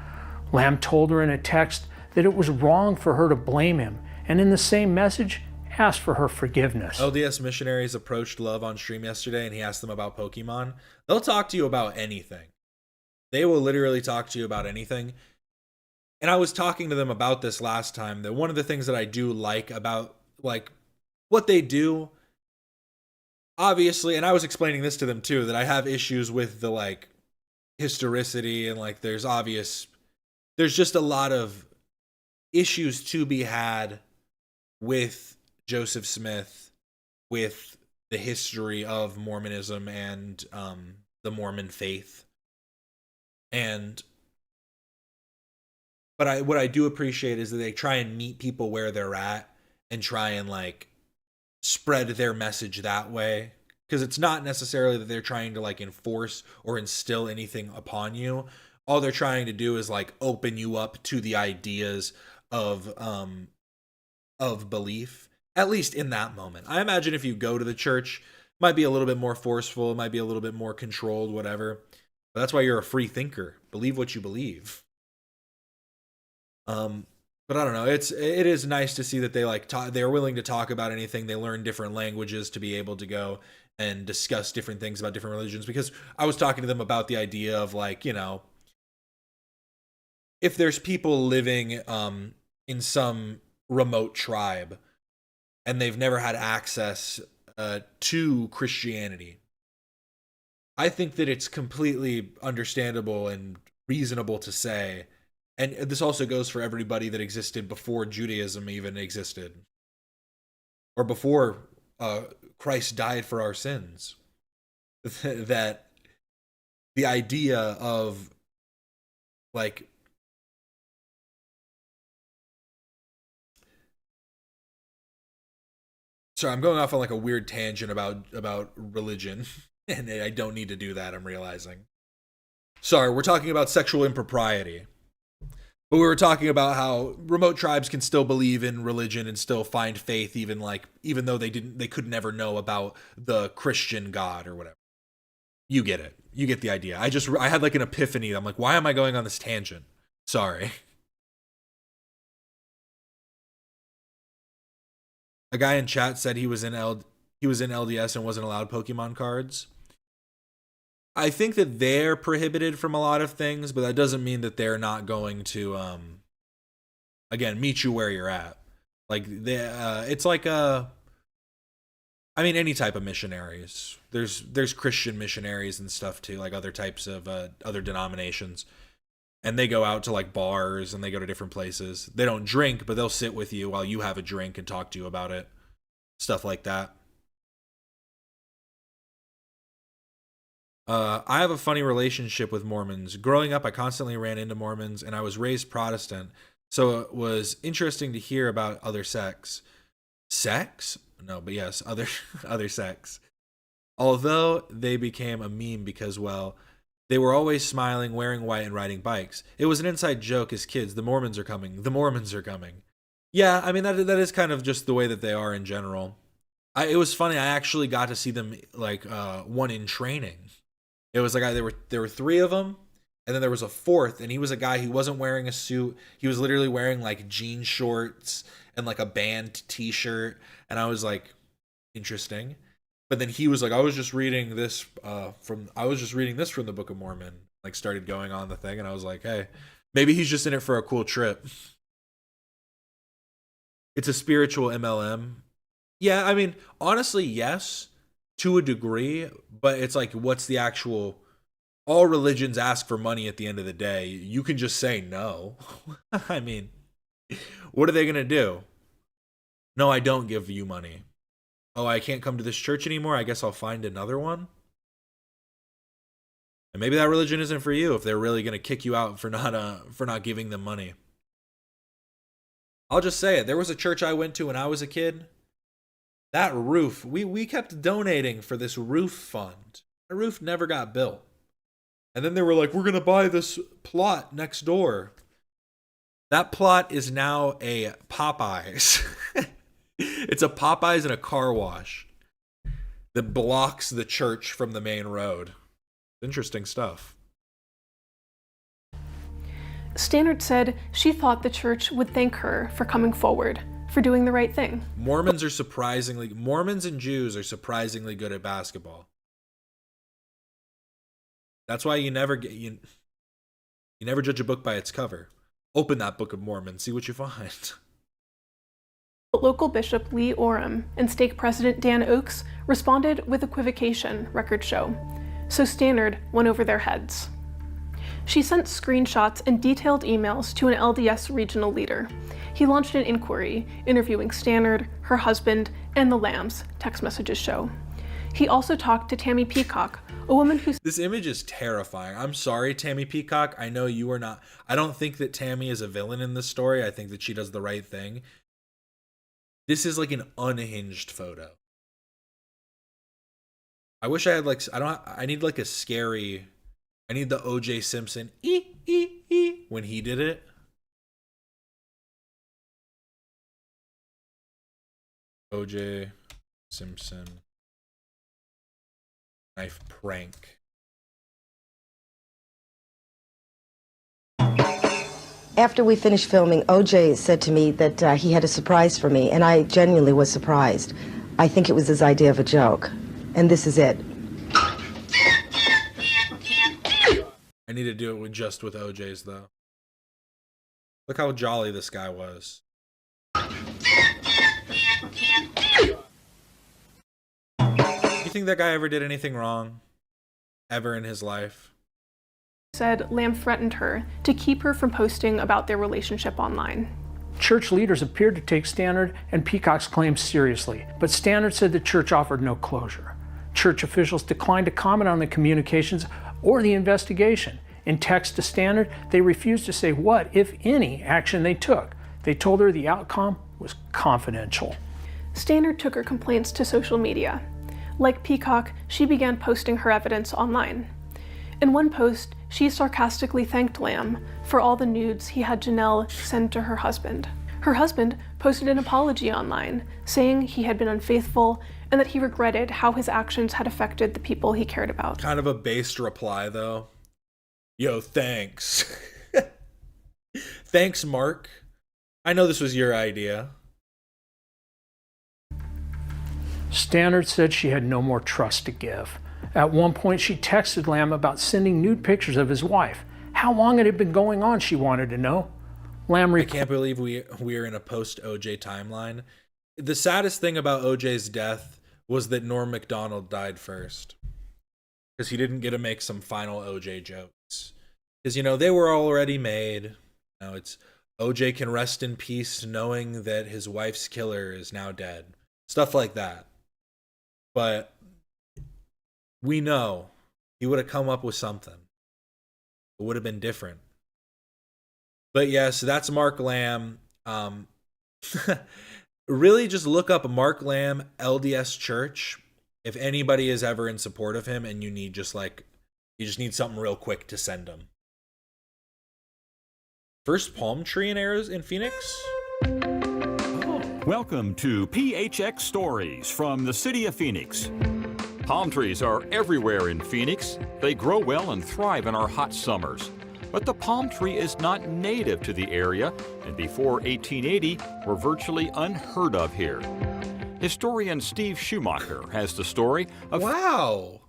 Lamb told her in a text that it was wrong for her to blame him, and in the same message, asked for her forgiveness. LDS missionaries approached Love on stream yesterday, and he asked them about Pokemon. They'll talk to you about anything. They will literally talk to you about anything. And I was talking to them about this last time, that one of the things that I do like about like what they do, obviously, and I was explaining this to them too, that I have issues with the like historicity and like there's just a lot of issues to be had with Joseph Smith, with the history of Mormonism and the Mormon faith. But what I do appreciate is that they try and meet people where they're at and try and like spread their message that way. Because it's not necessarily that they're trying to like enforce or instill anything upon you. All they're trying to do is like open you up to the ideas of belief, at least in that moment. I imagine if you go to the church, it might be a little bit more forceful, it might be a little bit more controlled, whatever. But that's why you're a free thinker. Believe what you believe. But I don't know. It is nice to see that they like they're willing to talk about anything. They learn different languages to be able to go and discuss different things about different religions. Because I was talking to them about the idea of like, you know, if there's people living in some remote tribe and they've never had access to Christianity, I think that it's completely understandable and reasonable to say, and this also goes for everybody that existed before Judaism even existed, or before Christ died for our sins, that the idea of like sorry, I'm going off on like a weird tangent about religion. And I don't need to do that, I'm realizing. Sorry, we're talking about sexual impropriety. But we were talking about how remote tribes can still believe in religion and still find faith even though they could never know about the Christian God or whatever. You get it. You get the idea. I had like an epiphany. I'm like, why am I going on this tangent? Sorry. A guy in chat said he was in LDS and wasn't allowed Pokemon cards. I think that they're prohibited from a lot of things, but that doesn't mean that they're not going to, again, meet you where you're at. Like, it's like any type of missionaries. There's Christian missionaries and stuff too, like other types of other denominations. And they go out to like bars and they go to different places. They don't drink, but they'll sit with you while you have a drink and talk to you about it. stuff like that. I have a funny relationship with Mormons. Growing up, I constantly ran into Mormons, and I was raised Protestant, so it was interesting to hear about other sects. Sex? No, but yes, other sects. Although they became a meme because, well, they were always smiling, wearing white, and riding bikes. It was an inside joke as kids. The Mormons are coming. The Mormons are coming. Yeah, I mean, that is kind of just the way that they are in general. It was funny. I actually got to see them, like, one in training. It was like there were three of them, and then there was a fourth, and he was a guy who wasn't wearing a suit. He was literally wearing like jean shorts and like a band t-shirt, and I was like, interesting. But then he was like, I was just reading this from the Book of Mormon. Like, started going on the thing, and I was like, hey, maybe he's just in it for a cool trip. It's a spiritual MLM. Yeah, I mean, honestly, yes, to a degree, but it's like, what's the actual... All religions ask for money at the end of the day. You can just say no. I mean, what are they going to do? No, I don't give you money. Oh, I can't come to this church anymore? I guess I'll find another one? And maybe that religion isn't for you if they're really going to kick you out for not giving them money. I'll just say it. There was a church I went to when I was a kid. That roof, we kept donating for this roof fund. The roof never got built. And then they were like, we're going to buy this plot next door. That plot is now a Popeyes. It's a Popeyes and a car wash that blocks the church from the main road. Interesting stuff. Stannard said she thought the church would thank her for coming forward, for doing the right thing. Mormons and Jews are surprisingly good at basketball. That's why you never judge a book by its cover. Open that Book of Mormon, see what you find. Local Bishop Lee Orem and stake President Dan Oakes responded with equivocation, records show. So Stannard went over their heads. She sent screenshots and detailed emails to an LDS regional leader. He launched an inquiry, interviewing Stannard, her husband, and the Lambs, text messages show. He also talked to Tammy Peacock, a woman who... This image is terrifying. I'm sorry, Tammy Peacock. I know you are not... I don't think that Tammy is a villain in this story. I think that she does the right thing. This is like an unhinged photo. I wish I had like... I need like a scary... I need the O.J. Simpson when he did it. O.J. Simpson knife prank. After we finished filming, OJ said to me that he had a surprise for me, and I genuinely was surprised. I think it was his idea of a joke, and this is it. I need to do it with OJ's though. Look how jolly this guy was. You think that guy ever did anything wrong? Ever in his life? Said Lamb threatened her to keep her from posting about their relationship online. Church leaders appeared to take Stannard and Peacock's claims seriously, but Stannard said the church offered no closure. Church officials declined to comment on the communications or the investigation. In text to Stannard, they refused to say what, if any, action they took. They told her the outcome was confidential. Stannard took her complaints to social media. Like Peacock, she began posting her evidence online. In one post, she sarcastically thanked Lamb for all the nudes he had Janelle send to her husband. Her husband posted an apology online, saying he had been unfaithful and that he regretted how his actions had affected the people he cared about. Kind of a based reply, though. Yo, thanks. Thanks, Mark. I know this was your idea. Stannard said she had no more trust to give. At one point, she texted Lamb about sending nude pictures of his wife. How long it had been going on, she wanted to know. Lamb I can't believe we're in a post-OJ timeline. The saddest thing about OJ's death was that Norm Macdonald died first. Because he didn't get to make some final OJ jokes. Because, you know, they were already made. Now it's OJ can rest in peace knowing that his wife's killer is now dead. Stuff like that. But we know he would have come up with something. It would have been different. But yes, that's Mark Lamb. Really just look up Mark Lamb LDS Church if anybody is ever in support of him and you need just need something real quick to send him. First palm tree in Phoenix? Welcome to PHX Stories from the city of Phoenix. Palm trees are everywhere in Phoenix. They grow well and thrive in our hot summers. But the palm tree is not native to the area, and before 1880 were virtually unheard of here. Historian Steve Schumacher has the story of... Wow!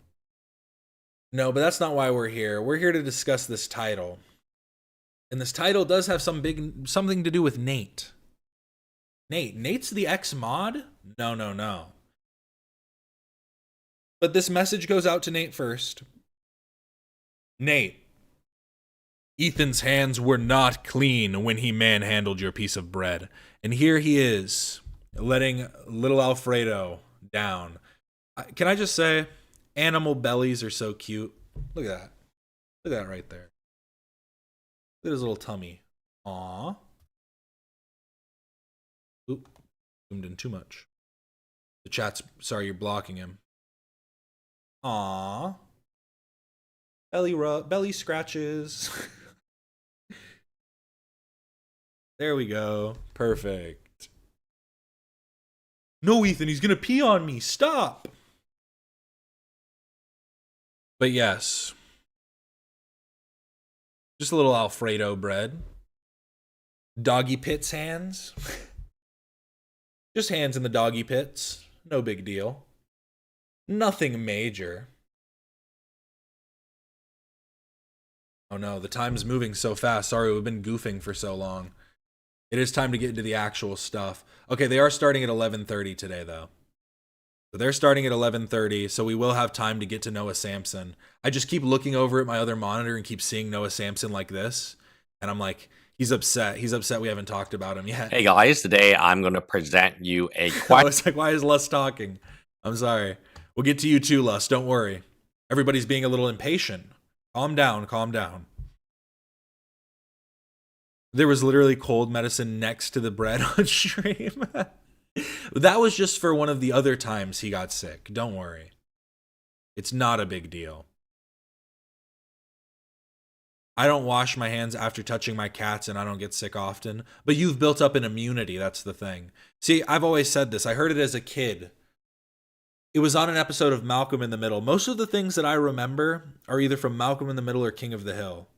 No, but that's not why we're here. We're here to discuss this title. And this title does have something to do with Nate. Nate's the ex-mod? No. But this message goes out to Nate first. Nate, Ethan's hands were not clean when he manhandled your piece of bread. And here he is, letting little Alfredo down. Can I just say, animal bellies are so cute. Look at that. Look at that right there. Look at his little tummy. Aww. Oop. Zoomed in too much. The chat's sorry you're blocking him. Aww. Belly scratches. There we go. Perfect. No, Ethan, he's gonna pee on me. Stop. But yes. Just a little Alfredo bread. Doggy pits hands. Just hands in the doggy pits. No big deal. Nothing major. Oh no, the time's moving so fast. Sorry, we've been goofing for so long. It is time to get into the actual stuff. Okay, they are starting at 11:30 today, though. So they're starting at 11:30, so we will have time to get to Noah Samsen. I just keep looking over at my other monitor and keep seeing Noah Samsen like this, and I'm like, he's upset. He's upset we haven't talked about him yet. Hey guys, today I'm going to present you a I question. was like, why is Lust talking? I'm sorry. We'll get to you too, Lust. Don't worry. Everybody's being a little impatient. Calm down, calm down. There was literally cold medicine next to the bread on stream. That was just for one of the other times he got sick. Don't worry. It's not a big deal. I don't wash my hands after touching my cats and I don't get sick often. But you've built up an immunity, that's the thing. See, I've always said this. I heard it as a kid. It was on an episode of Malcolm in the Middle. Most of the things that I remember are either from Malcolm in the Middle or King of the Hill.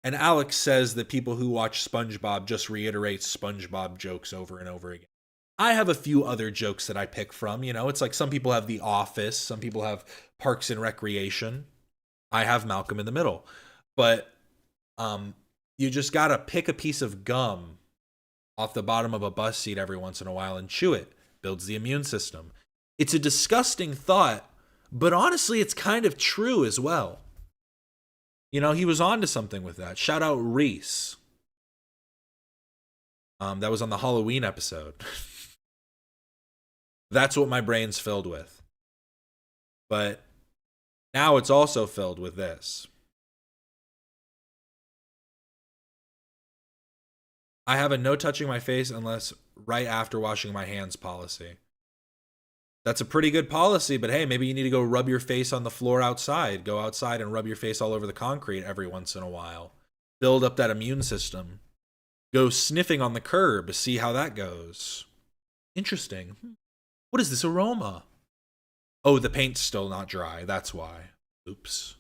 And Alex says that people who watch SpongeBob just reiterate SpongeBob jokes over and over again. I have a few other jokes that I pick from, you know, it's like some people have The Office, some people have Parks and Recreation. I have Malcolm in the Middle. But you just gotta pick a piece of gum off the bottom of a bus seat every once in a while and chew it. Builds the immune system. It's a disgusting thought, but honestly, it's kind of true as well. You know, he was on to something with that. Shout out Reese. That was on the Halloween episode. That's what my brain's filled with. But now it's also filled with this. I have a no touching my face unless right after washing my hands policy. That's a pretty good policy, but hey, maybe you need to go rub your face on the floor outside. Go outside and rub your face all over the concrete every once in a while. Build up that immune system. Go sniffing on the curb, see how that goes. Interesting. What is this aroma? Oh, the paint's still not dry. That's why. Oops.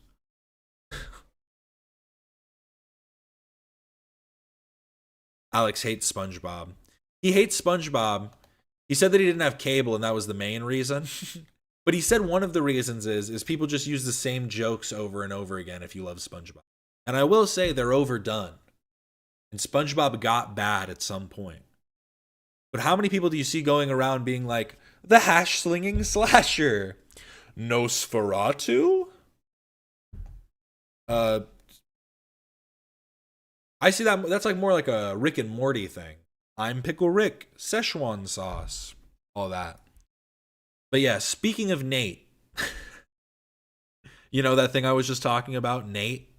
Alex hates SpongeBob. He hates SpongeBob. He said that he didn't have cable and that was the main reason. But he said one of the reasons is people just use the same jokes over and over again if you love SpongeBob. And I will say they're overdone. And SpongeBob got bad at some point. But how many people do you see going around being like, the hash-slinging slasher? Nosferatu? I see that's like more like a Rick and Morty thing. I'm Pickle Rick, Szechuan sauce, all that. But yeah, speaking of Nate, you know that thing I was just talking about, Nate?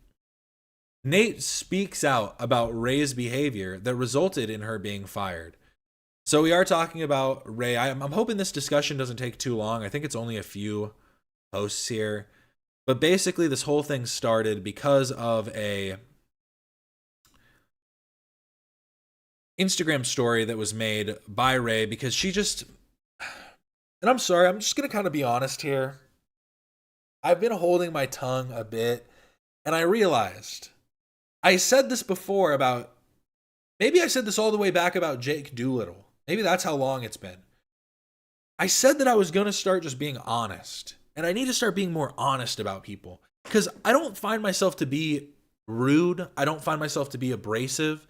Nate speaks out about Ray's behavior that resulted in her being fired. So we are talking about Ray. I'm hoping this discussion doesn't take too long. I think it's only a few posts here. But basically, this whole thing started because of a Instagram story that was made by Ray, because she just, and I'm sorry, I'm just going to kind of be honest here. I've been holding my tongue a bit, and I realized I said this before about, maybe I said this all the way back about Jake Doolittle. Maybe that's how long it's been. I said that I was going to start just being honest, and I need to start being more honest about people, because I don't find myself to be rude. I don't find myself to be abrasive.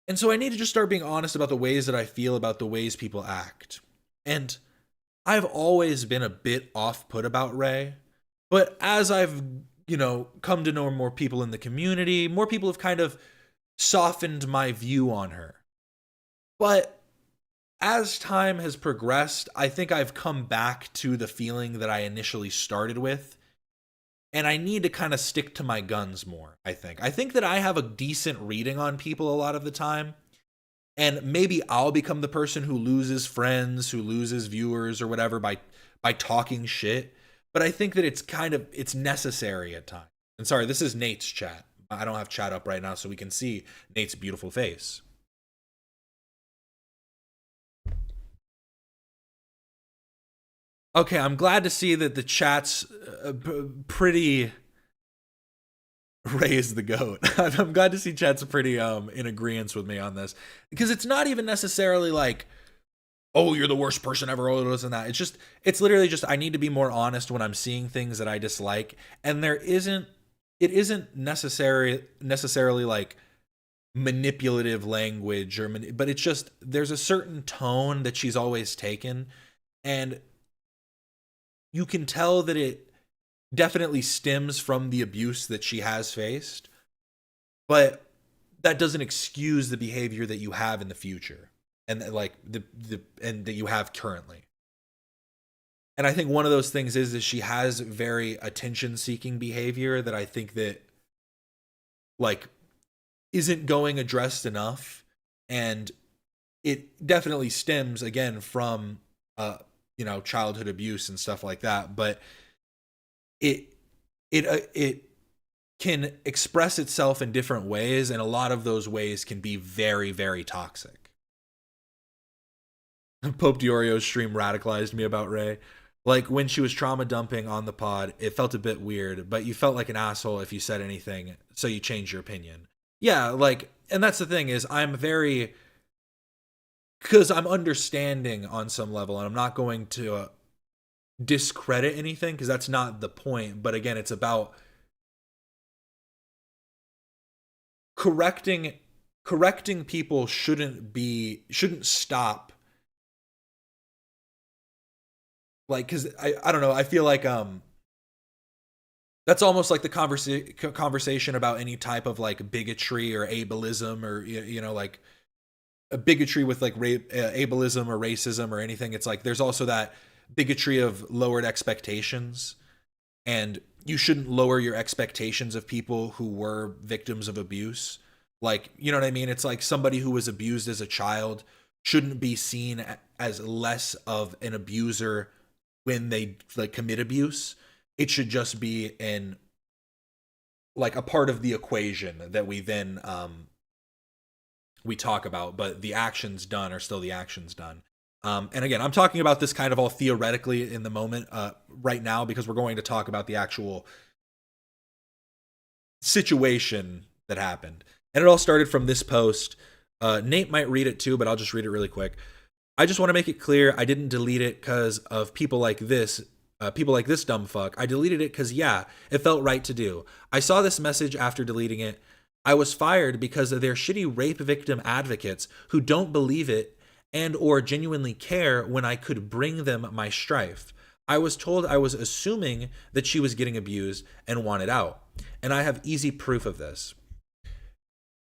And so I need to just start being honest about the ways that I feel about the ways people act. And I've always been a bit off-put about Ray, but as I've, come to know more people in the community, more people have kind of softened my view on her. But as time has progressed, I think I've come back to the feeling that I initially started with. And I need to kind of stick to my guns more, I think. I think that I have a decent reading on people a lot of the time. And maybe I'll become the person who loses friends, who loses viewers or whatever by talking shit. But I think that it's necessary at times. And sorry, this is Nate's chat. I don't have chat up right now so we can see Nate's beautiful face. Okay, I'm glad to see that the chat's pretty Ray is the GOAT. I'm glad to see chat's pretty in agreement with me on this, because it's not even necessarily like, oh, you're the worst person ever, or this and that. It's literally just, I need to be more honest when I'm seeing things that I dislike, and it isn't necessarily like manipulative language but it's just, there's a certain tone that she's always taken, and you can tell that it definitely stems from the abuse that she has faced, but that doesn't excuse the behavior that you have in the future, and like and that you have currently. And I think one of those things is she has very attention-seeking behavior that I think that like isn't going addressed enough, and it definitely stems again from childhood abuse and stuff like that, but it can express itself in different ways, and a lot of those ways can be very, very toxic. Pope Diorio's stream radicalized me about Ray. Like, when she was trauma dumping on the pod, it felt a bit weird, but you felt like an asshole if you said anything, so you changed your opinion. Yeah, like, and that's the thing is, because I'm understanding on some level, and I'm not going to discredit anything, because that's not the point. But again, it's about correcting people shouldn't stop. Like, because I don't know, I feel like that's almost like the conversation about any type of like bigotry or ableism, or like a bigotry with like ableism or racism or anything. It's like there's also that bigotry of lowered expectations, and you shouldn't lower your expectations of people who were victims of abuse. Like, you know what I mean? It's like somebody who was abused as a child shouldn't be seen as less of an abuser when they like commit abuse. It should just be like a part of the equation that we then we talk about, but the actions done are still the actions done. And again, I'm talking about this kind of all theoretically in the moment right now, because we're going to talk about the actual situation that happened. And it all started from this post. Nate might read it too, but I'll just read it really quick. I just want to make it clear I didn't delete it because of people like this dumb fuck. I deleted it because, yeah, it felt right to do. I saw this message after deleting it. I was fired because of their shitty rape victim advocates who don't believe it and or genuinely care when I could bring them my strife. I was told I was assuming that she was getting abused and wanted out. And I have easy proof of this.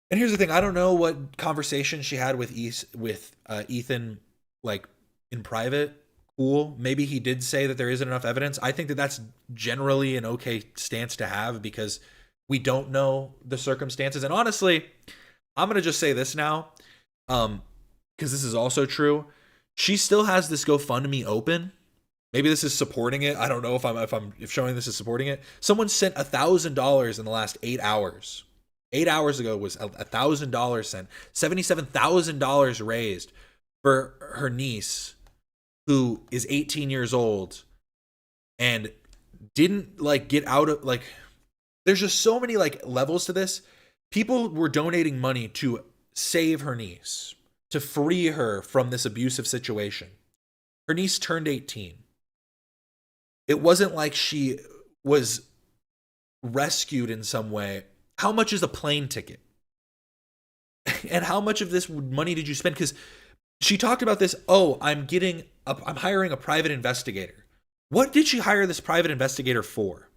And here's the thing. I don't know what conversation she had with Ethan, like in private. cool. Maybe he did say that there isn't enough evidence. I think that that's generally an okay stance to have because we don't know the circumstances. And honestly, I'm going to just say this now, because this is also true. She still has this GoFundMe open. Maybe this is supporting it. I don't know if showing this is supporting it. Someone sent $1,000 in the last 8 hours. 8 hours ago was $1,000 sent. $77,000 raised for her niece, who is 18 years old and didn't like get out of like. There's just so many like levels to this. People were donating money to save her niece, to free her from this abusive situation. Her niece turned 18. It wasn't like she was rescued in some way. How much is a plane ticket? And how much of this money did you spend? Because she talked about this. Oh, I'm hiring a private investigator. What did she hire this private investigator for?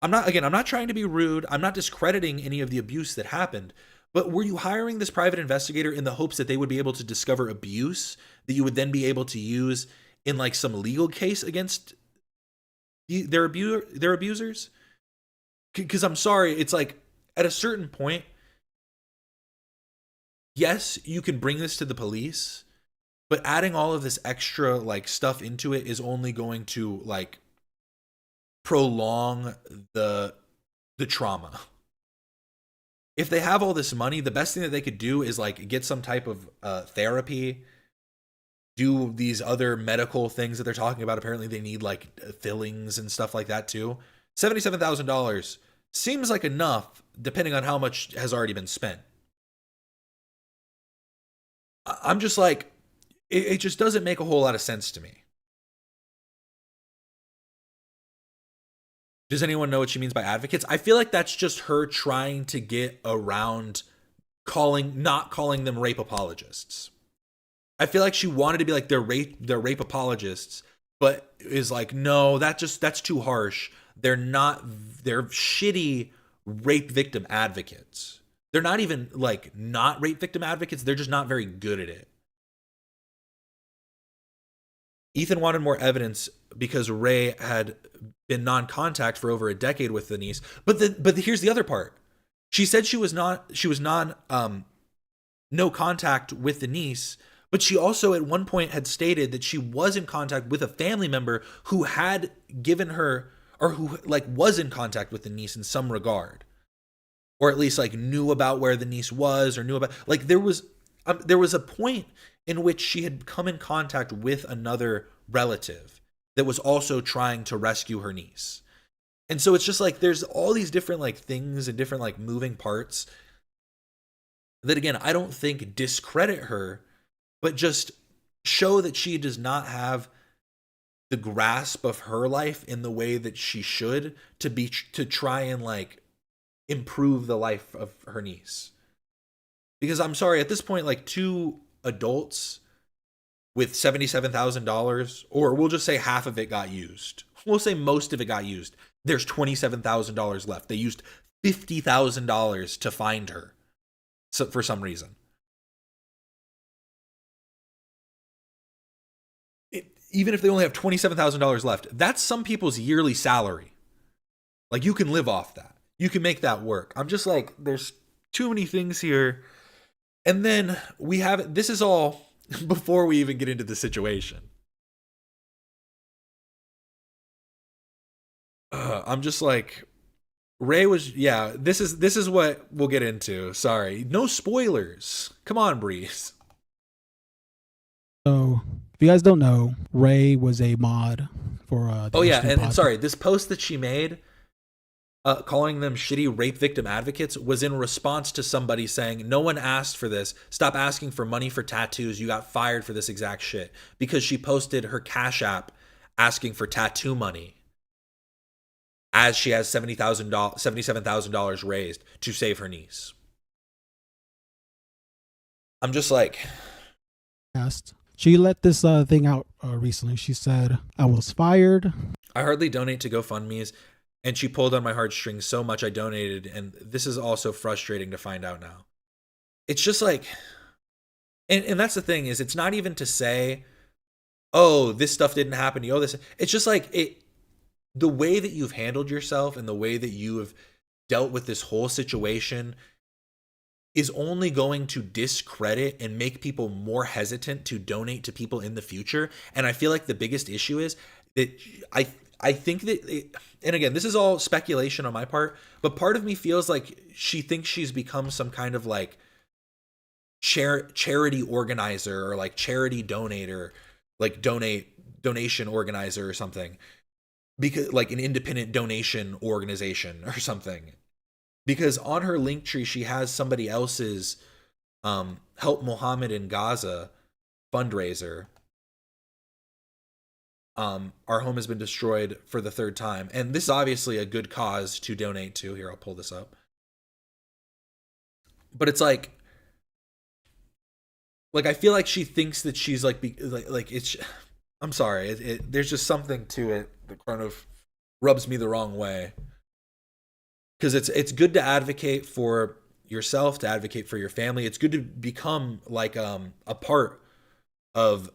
I'm not trying to be rude. I'm not discrediting any of the abuse that happened. But were you hiring this private investigator in the hopes that they would be able to discover abuse that you would then be able to use in like some legal case against their abusers? Because I'm sorry, it's like at a certain point, yes, you can bring this to the police, but adding all of this extra like stuff into it is only going to like prolong the trauma. If they have all this money, the best thing that they could do is like get some type of therapy, do these other medical things that they're talking about. Apparently they need like fillings and stuff like that too. $77,000 seems like enough depending on how much has already been spent. I'm just like, it just doesn't make a whole lot of sense to me. Does anyone know what she means by advocates? I feel like that's just her trying to get around not calling them rape apologists. I feel like she wanted to be like they're rape apologists, but is like, no, that's too harsh. They're shitty rape victim advocates. They're not even like not rape victim advocates. They're just not very good at it. Ethan wanted more evidence because Ray had been non-contact for over a decade with the niece. But here's the other part. She said she was no contact with the niece, but she also at one point had stated that she was in contact with a family member who had given her, or who like was in contact with the niece in some regard, or at least like knew about where the niece was, or knew about, like there was a point in which she had come in contact with another relative that was also trying to rescue her niece. And so it's just like there's all these different like things and different like moving parts that, again, I don't think discredit her, but just show that she does not have the grasp of her life in the way that she should to try and like improve the life of her niece. Because I'm sorry, at this point, like two adults with $77,000, or we'll just say half of it got used. We'll say most of it got used. There's $27,000 left. They used $50,000 to find her for some reason. Even if they only have $27,000 left, that's some people's yearly salary. Like, you can live off that. You can make that work. I'm just like, there's too many things here. And then we have, this is all before we even get into the situation. I'm just like, Ray was, yeah, this is what we'll get into. Sorry. No spoilers. Come on, Breeze. So, if you guys don't know, Ray was a mod for oh yeah, and sorry, this post that she made calling them shitty rape victim advocates was in response to somebody saying, no one asked for this. Stop asking for money for tattoos. You got fired for this exact shit. Because she posted her Cash App asking for tattoo money as she has $77,000 raised to save her niece. I'm just like... She let this thing out recently. She said, I was fired. I hardly donate to GoFundMe's, and she pulled on my heartstrings so much I donated, and this is also frustrating to find out now. It's just like, and that's the thing, is it's not even to say oh, this stuff didn't happen to you. Oh, this. It's just like the way that you've handled yourself and the way that you have dealt with this whole situation is only going to discredit and make people more hesitant to donate to people in the future. And I feel like the biggest issue is that I think that, and again, this is all speculation on my part, but part of me feels like she thinks she's become some kind of like charity organizer or like charity donator, like donation organizer or something, because like an independent donation organization or something. Because on her link tree, she has somebody else's Help Muhammad in Gaza fundraiser. Our home has been destroyed for the 3rd time. And this is obviously a good cause to donate to. Here, I'll pull this up. But it's like I feel like she thinks that she's like it's, I'm sorry. There's just something to it that kind of rubs me the wrong way. Because it's good to advocate for yourself, to advocate for your family. It's good to become like a part of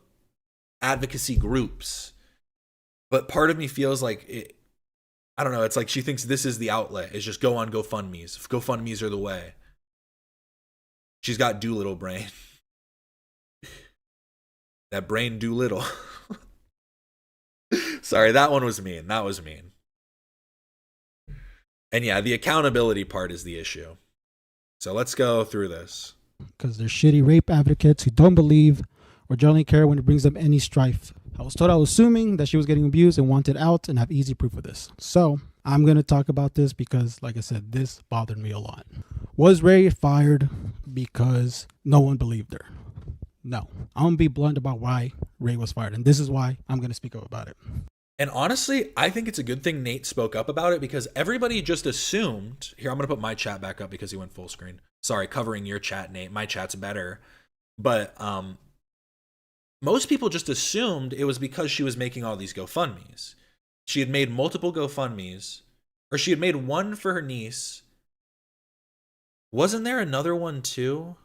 advocacy groups. But part of me feels like I don't know. It's like she thinks this is the outlet. It's just go on GoFundMe's. GoFundMe's are the way. She's got Doolittle brain. That brain do little. Sorry, that one was mean. That was mean. And yeah, the accountability part is the issue. So let's go through this. Because they're shitty rape advocates who don't believe or generally care when it brings them any strife. I was told I was assuming that she was getting abused and wanted out and have easy proof of this. So I'm going to talk about this because, like I said, this bothered me a lot. Was Ray fired because no one believed her? No. I'm going to be blunt about why Ray was fired. And this is why I'm going to speak up about it. And honestly, I think it's a good thing Nate spoke up about it because everybody just assumed. Here, I'm going to put my chat back up because he went full screen. Sorry, covering your chat, Nate. My chat's better. But most people just assumed it was because she was making all these GoFundMes. She had made multiple GoFundMes, or she had made one for her niece. Wasn't there another one too?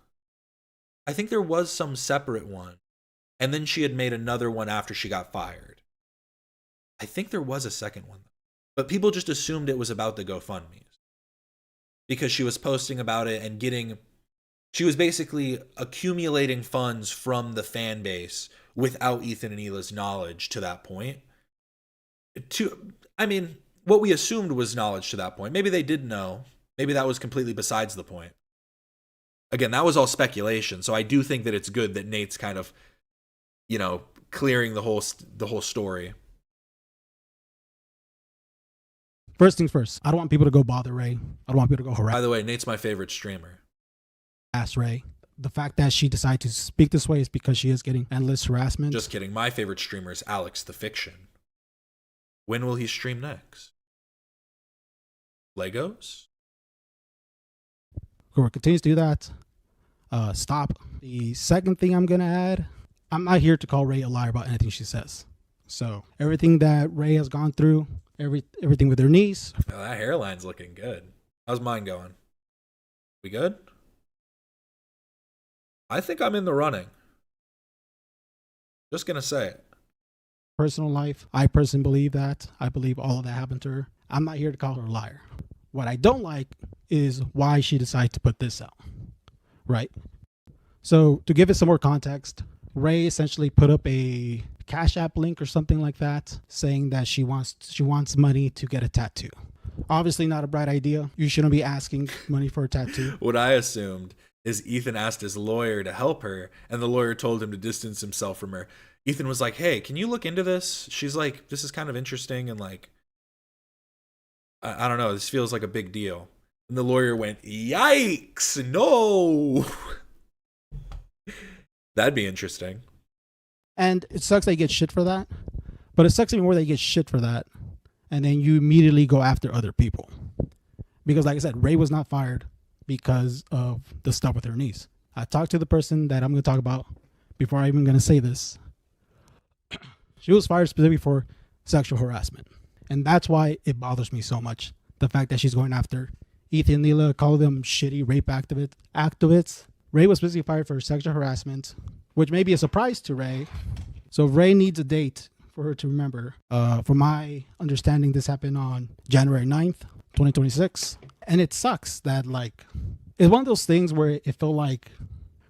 I think there was some separate one. And then she had made another one after she got fired. I think there was a second one. But people just assumed it was about the GoFundMes. Because she was posting about it and she was basically accumulating funds from the fan base without Ethan and Hila's knowledge to that point. I mean, what we assumed was knowledge to that point. Maybe they did know. Maybe that was completely besides the point. Again, that was all speculation. So I do think that it's good that Nate's kind of, clearing the whole story. First things first, I don't want people to go bother Ray. I don't want people to go harass. By the way, Nate's my favorite streamer. Ray. The fact that she decided to speak this way is because she is getting endless harassment. Just kidding. My favorite streamer is Alex the Fiction. When will he stream next? Legos? Whoever continues to do that, stop. The second thing I'm going to add, I'm not here to call Ray a liar about anything she says. So everything that Ray has gone through, everything with her niece. Oh, that hairline's looking good. How's mine going? We good? I think I'm in the running. Just gonna say it. Personal life, I personally believe that. I believe all of that happened to her. I'm not here to call her a liar. What I don't like is why she decided to put this out. Right? So to give it some more context, Ray essentially put up a Cash App link or something like that, saying that she wants money to get a tattoo. Obviously not a bright idea. You shouldn't be asking money for a tattoo. What I assumed is Ethan asked his lawyer to help her, and the lawyer told him to distance himself from her. Ethan was like, hey, can you look into this? She's like, this is kind of interesting, and like, I don't know, this feels like a big deal. And the lawyer went, yikes, no. That'd be interesting. And it sucks that you get shit for that, but it sucks even more that you get shit for that, and then you immediately go after other people. Because like I said, Ray was not fired because of the stuff with her niece. I talked to the person that I'm going to talk about before I'm even going to say this. She was fired specifically for sexual harassment. And that's why it bothers me so much. The fact that she's going after Ethan and Neela, call them shitty rape activists. Ray was specifically fired for sexual harassment, which may be a surprise to Ray, So Ray needs a date for her to remember. From my understanding, this happened on January 9th, 2026. And it sucks that, like, it's one of those things where it felt like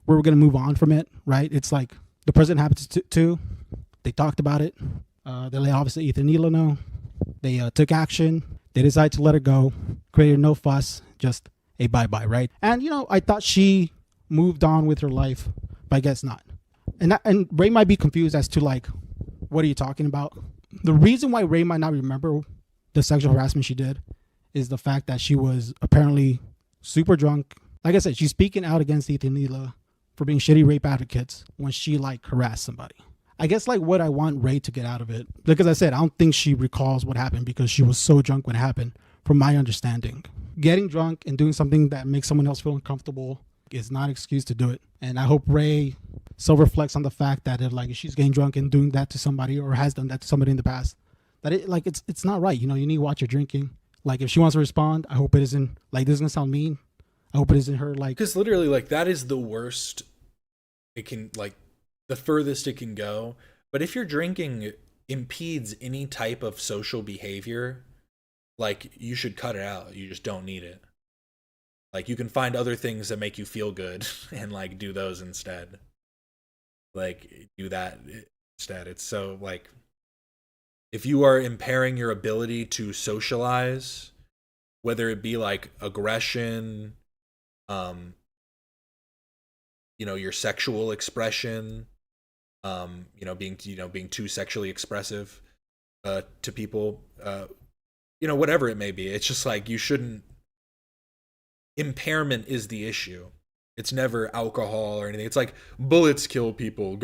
we were going to move on from it, right? It's like the president happened to. They talked about it. They let obviously H3AD know. They took action. They decided to let her go. Created no fuss. Just a bye-bye, right? And, you know, I thought she moved on with her life, but I guess not. And Ray might be confused as to, like, what are you talking about? The reason why Ray might not remember the sexual harassment she did is the fact that she was apparently super drunk. Like I said, she's speaking out against H3AD for being shitty rape advocates when she, like, harassed somebody. I guess, like, what I want Ray to get out of it, because I said, I don't think she recalls what happened because she was so drunk when it happened, from my understanding. Getting drunk and doing something that makes someone else feel uncomfortable is not an excuse to do it. And I hope Ray self-reflects on the fact that if she's getting drunk and doing that to somebody or has done that to somebody in the past, that it's not right. You know, you need to watch your drinking. Like, if she wants to respond, I hope it isn't, like, this is gonna sound mean. I hope it isn't her, like, because literally, like, that is the worst it can, like, the furthest it can go. But if your drinking impedes any type of social behavior, like, you should cut it out. You just don't need it. Like, you can find other things that make you feel good and, like, do those instead. Like, do that instead. It's so, like, if you are impairing your ability to socialize, whether it be, like, aggression, you know, your sexual expression, you know, being too sexually expressive to people, you know, whatever it may be. It's just like, you shouldn't. Impairment is the issue. It's never alcohol or anything. It's like, bullets kill people.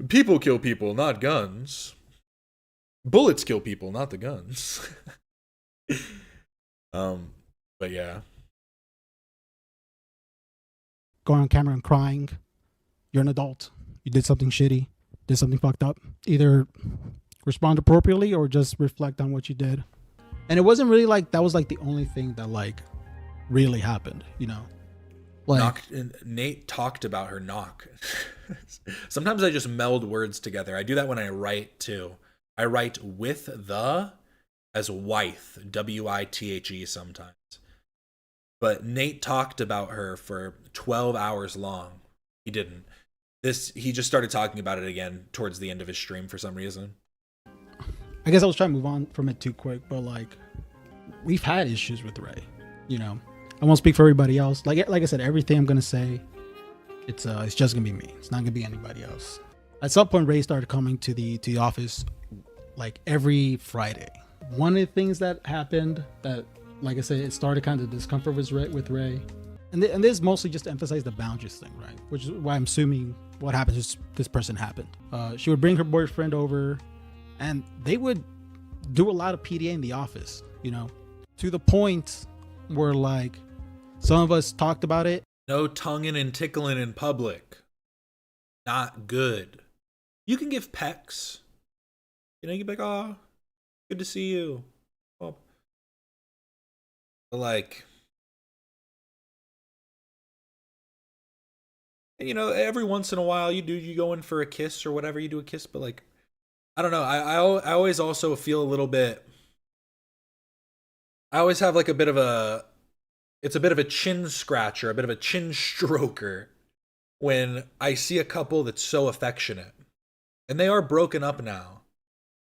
People kill people, not guns. Bullets kill people, not the guns. But yeah. going on camera and crying. You're an adult. You did something shitty, did something fucked up. Either respond appropriately or just reflect on what you did. And it wasn't really like that was like the only thing that like really happened, you know. Like Nate talked about her knock. Sometimes I just meld words together. I do that when I write too. I write with the as withe, W-I-T-H-E sometimes. But Nate talked about her for 12 hours long. He didn't. He just started talking about it again towards the end of his stream for some reason. I guess I was trying to move on from it too quick, but like we've had issues with Ray, you know. I won't speak for everybody else. Like I said, everything I'm gonna say, it's just gonna be me. It's not gonna be anybody else. At some point, Ray started coming to the office like every Friday. One of the things that happened that, like I said, it started kind of discomfort with Ray, and this mostly just to emphasize the boundaries thing, right? Which is why I'm assuming what happened is this person happened. She would bring her boyfriend over, and they would do a lot of PDA in the office, you know, to the point where like some of us talked about it. No tonguing and tickling in public. Not good. You can give pecks. You know, you can be like, oh, good to see you. Oh. But like, you know, every once in a while you go in for a kiss or whatever, you do a kiss, but like, I don't know. I always also feel a little bit, I always have like it's a bit of a chin scratcher, a bit of a chin stroker when I see a couple that's so affectionate. And they are broken up now.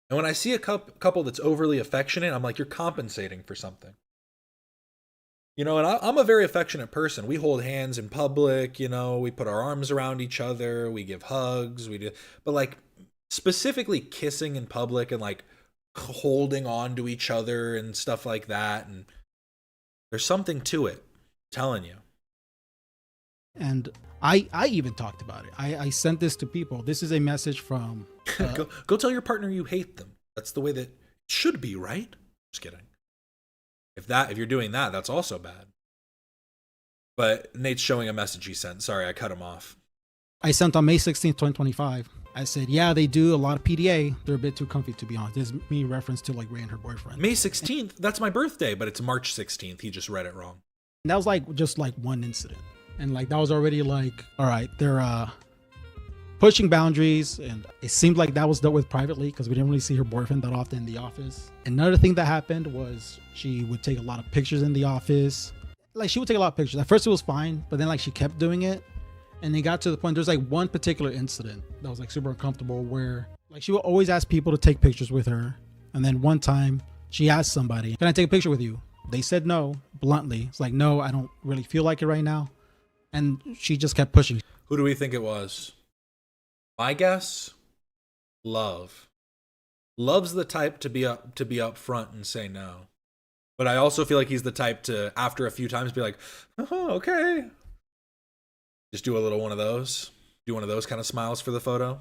And when I see a couple that's overly affectionate, I'm like, you're compensating for something. You know, and I'm a very affectionate person. We hold hands in public, you know, we put our arms around each other, we give hugs, we do. But like specifically kissing in public and like holding on to each other and stuff like that, and there's something to it, I'm telling you. And I even talked about it. I sent this to people. This is a message from go tell your partner you hate them. That's the way that it should be, right? Just kidding. If you're doing that, that's also bad. But Nate's showing a message he sent. Sorry, I cut him off. I sent on May 16th, 2025. I said, yeah, they do a lot of PDA. They're a bit too comfy, to be honest. This is me reference to like Ray and her boyfriend. May 16th? That's my birthday, but it's March 16th. He just read it wrong. And that was like just like one incident. And like that was already like, all right, they're pushing boundaries, and it seemed like that was dealt with privately because we didn't really see her boyfriend that often in the office. Another thing that happened was she would take a lot of pictures in the office. Like, she would take a lot of pictures. At first it was fine, but then like she kept doing it, and it got to the point, there's like one particular incident that was like super uncomfortable where like she would always ask people to take pictures with her. And then one time she asked somebody, can I take a picture with you? They said no, bluntly. It's like, no, I don't really feel like it right now. And she just kept pushing. Who do we think it was? My guess, Love. Love's the type to be up front and say no. But I also feel like he's the type to, after a few times, be like, oh, okay. Just do a little one of those. Do one of those kind of smiles for the photo.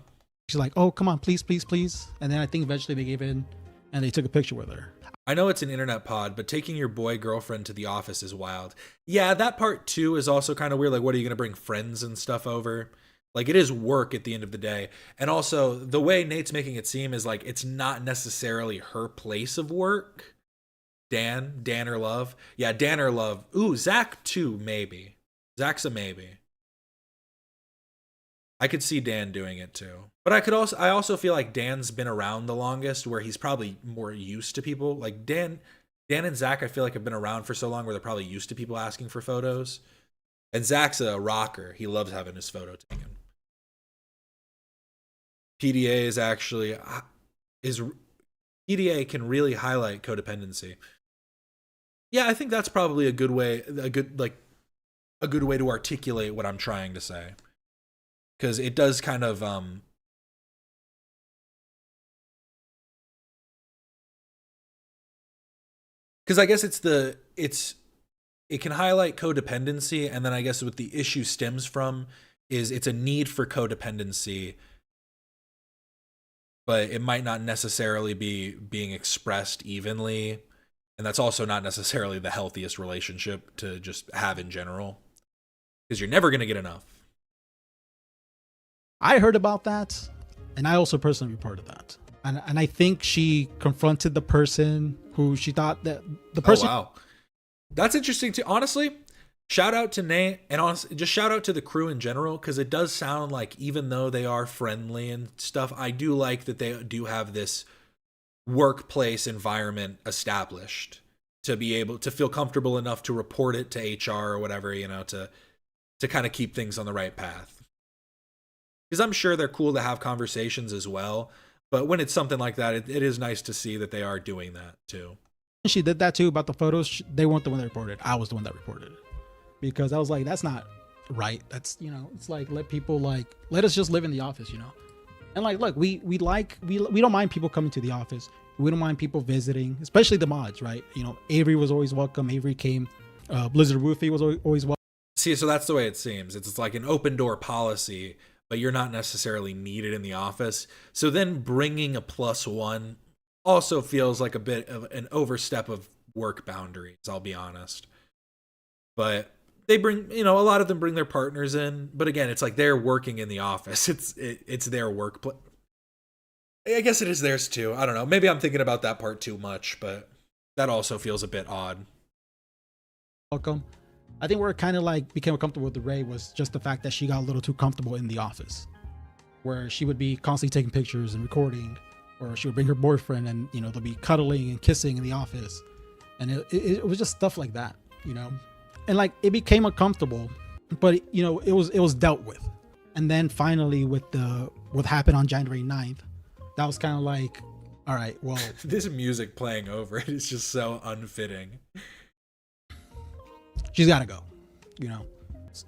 She's like, oh, come on, please, please, please. And then I think eventually they gave in and they took a picture with her. I know it's an internet pod, but taking your boy girlfriend to the office is wild. Yeah, that part too is also kind of weird. Like, what are you going to bring friends and stuff over? Like, it is work at the end of the day. And also, the way Nate's making it seem is like it's not necessarily her place of work. Dan or Love? Yeah, Dan or Love. Ooh, Zach too, maybe. Zach's a maybe. I could see Dan doing it too. But I also feel like Dan's been around the longest, where he's probably more used to people. Like Dan and Zach, I feel like have been around for so long where they're probably used to people asking for photos. And Zach's a rocker. He loves having his photo taken. PDA PDA can really highlight codependency. Yeah, I think that's probably a good way to articulate what I'm trying to say. Because it does kind of because I guess it can highlight codependency, and then I guess what the issue stems from is it's a need for codependency, but it might not necessarily be being expressed evenly, and that's also not necessarily the healthiest relationship to just have in general, because you're never going to get enough. I heard about that, and I also personally reported that. And I think she confronted the person who she thought that the person. Oh, wow. That's interesting too. Honestly, shout out to Nate, and honestly, just shout out to the crew in general, because it does sound like even though they are friendly and stuff, I do like that they do have this workplace environment established to be able to feel comfortable enough to report it to HR or whatever, you know, to kind of keep things on the right path. Because I'm sure they're cool to have conversations as well. But when it's something like that, it is nice to see that they are doing that too. She did that too about the photos. They weren't the one that reported. I was the one that reported it. Because I was like, that's not right. That's, you know, it's like, let us just live in the office, you know? And like, look, we don't mind people coming to the office. We don't mind people visiting, especially the mods, right? You know, Avery was always welcome. Avery came. Blizzard Woofy was always welcome. See, so that's the way it seems. It's like an open door policy, but you're not necessarily needed in the office. So then bringing a +1 also feels like a bit of an overstep of work boundaries, I'll be honest. But they bring, you know, a lot of them bring their partners in. But again, it's like they're working in the office. It's their workplace. I guess it is theirs too. I don't know. Maybe I'm thinking about that part too much, but that also feels a bit odd. Welcome. I think where it kind of like became comfortable with the Ray was just the fact that she got a little too comfortable in the office, where she would be constantly taking pictures and recording, or she would bring her boyfriend and, you know, they'll be cuddling and kissing in the office. And it was just stuff like that, you know, and like it became uncomfortable, but you know, it was dealt with. And then finally with what happened on January 9th, that was kind of like, all right, well, this music playing over it is just so unfitting. She's got to go, you know?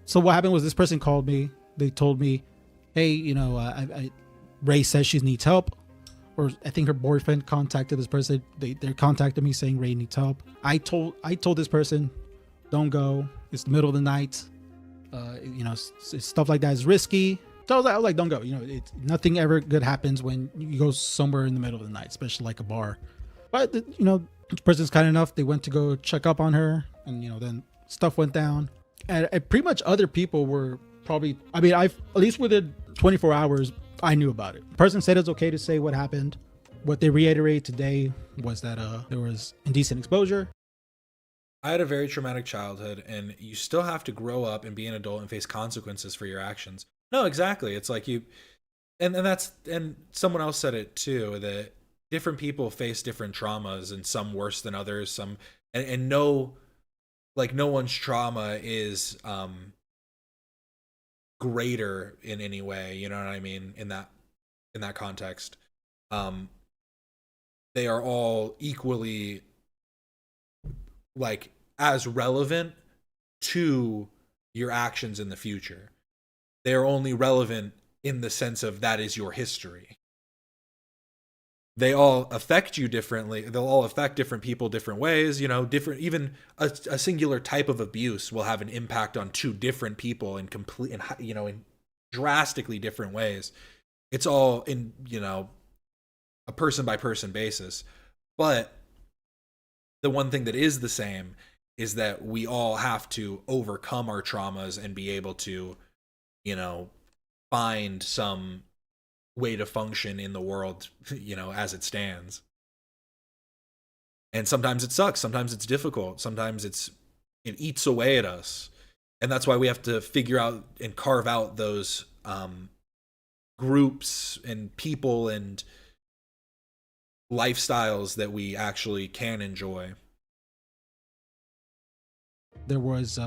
So what happened was this person called me. They told me, hey, you know, Ray says she needs help. Or I think her boyfriend contacted this person. They contacted me saying Ray needs help. I told this person, don't go. It's the middle of the night. You know, stuff like that is risky. So I was like, don't go. You know, nothing ever good happens when you go somewhere in the middle of the night, especially like a bar. But, you know, this person's kind enough. They went to go check up on her. And, you know, then stuff went down, and pretty much other people were probably, I mean, at least within 24 hours, I knew about it. The person said it's okay to say what happened. What they reiterated today was that there was indecent exposure. I had a very traumatic childhood, and you still have to grow up and be an adult and face consequences for your actions. No, exactly. It's like and someone else said it too, that different people face different traumas, and some worse than others, some, and no, like, no one's trauma is greater in any way, you know what I mean, in that context. They are all equally, like, as relevant to your actions in the future. They are only relevant in the sense of that is your history. They all affect you differently. They'll all affect different people different ways, you know, different, even a singular type of abuse will have an impact on two different people in you know, in drastically different ways. It's all in, you know, a person by person basis. But the one thing that is the same is that we all have to overcome our traumas and be able to, you know, find some way to function in the world, you know, as it stands. And sometimes it sucks, sometimes it's difficult, sometimes it eats away at us. And that's why we have to figure out and carve out those groups and people and lifestyles that we actually can enjoy. There was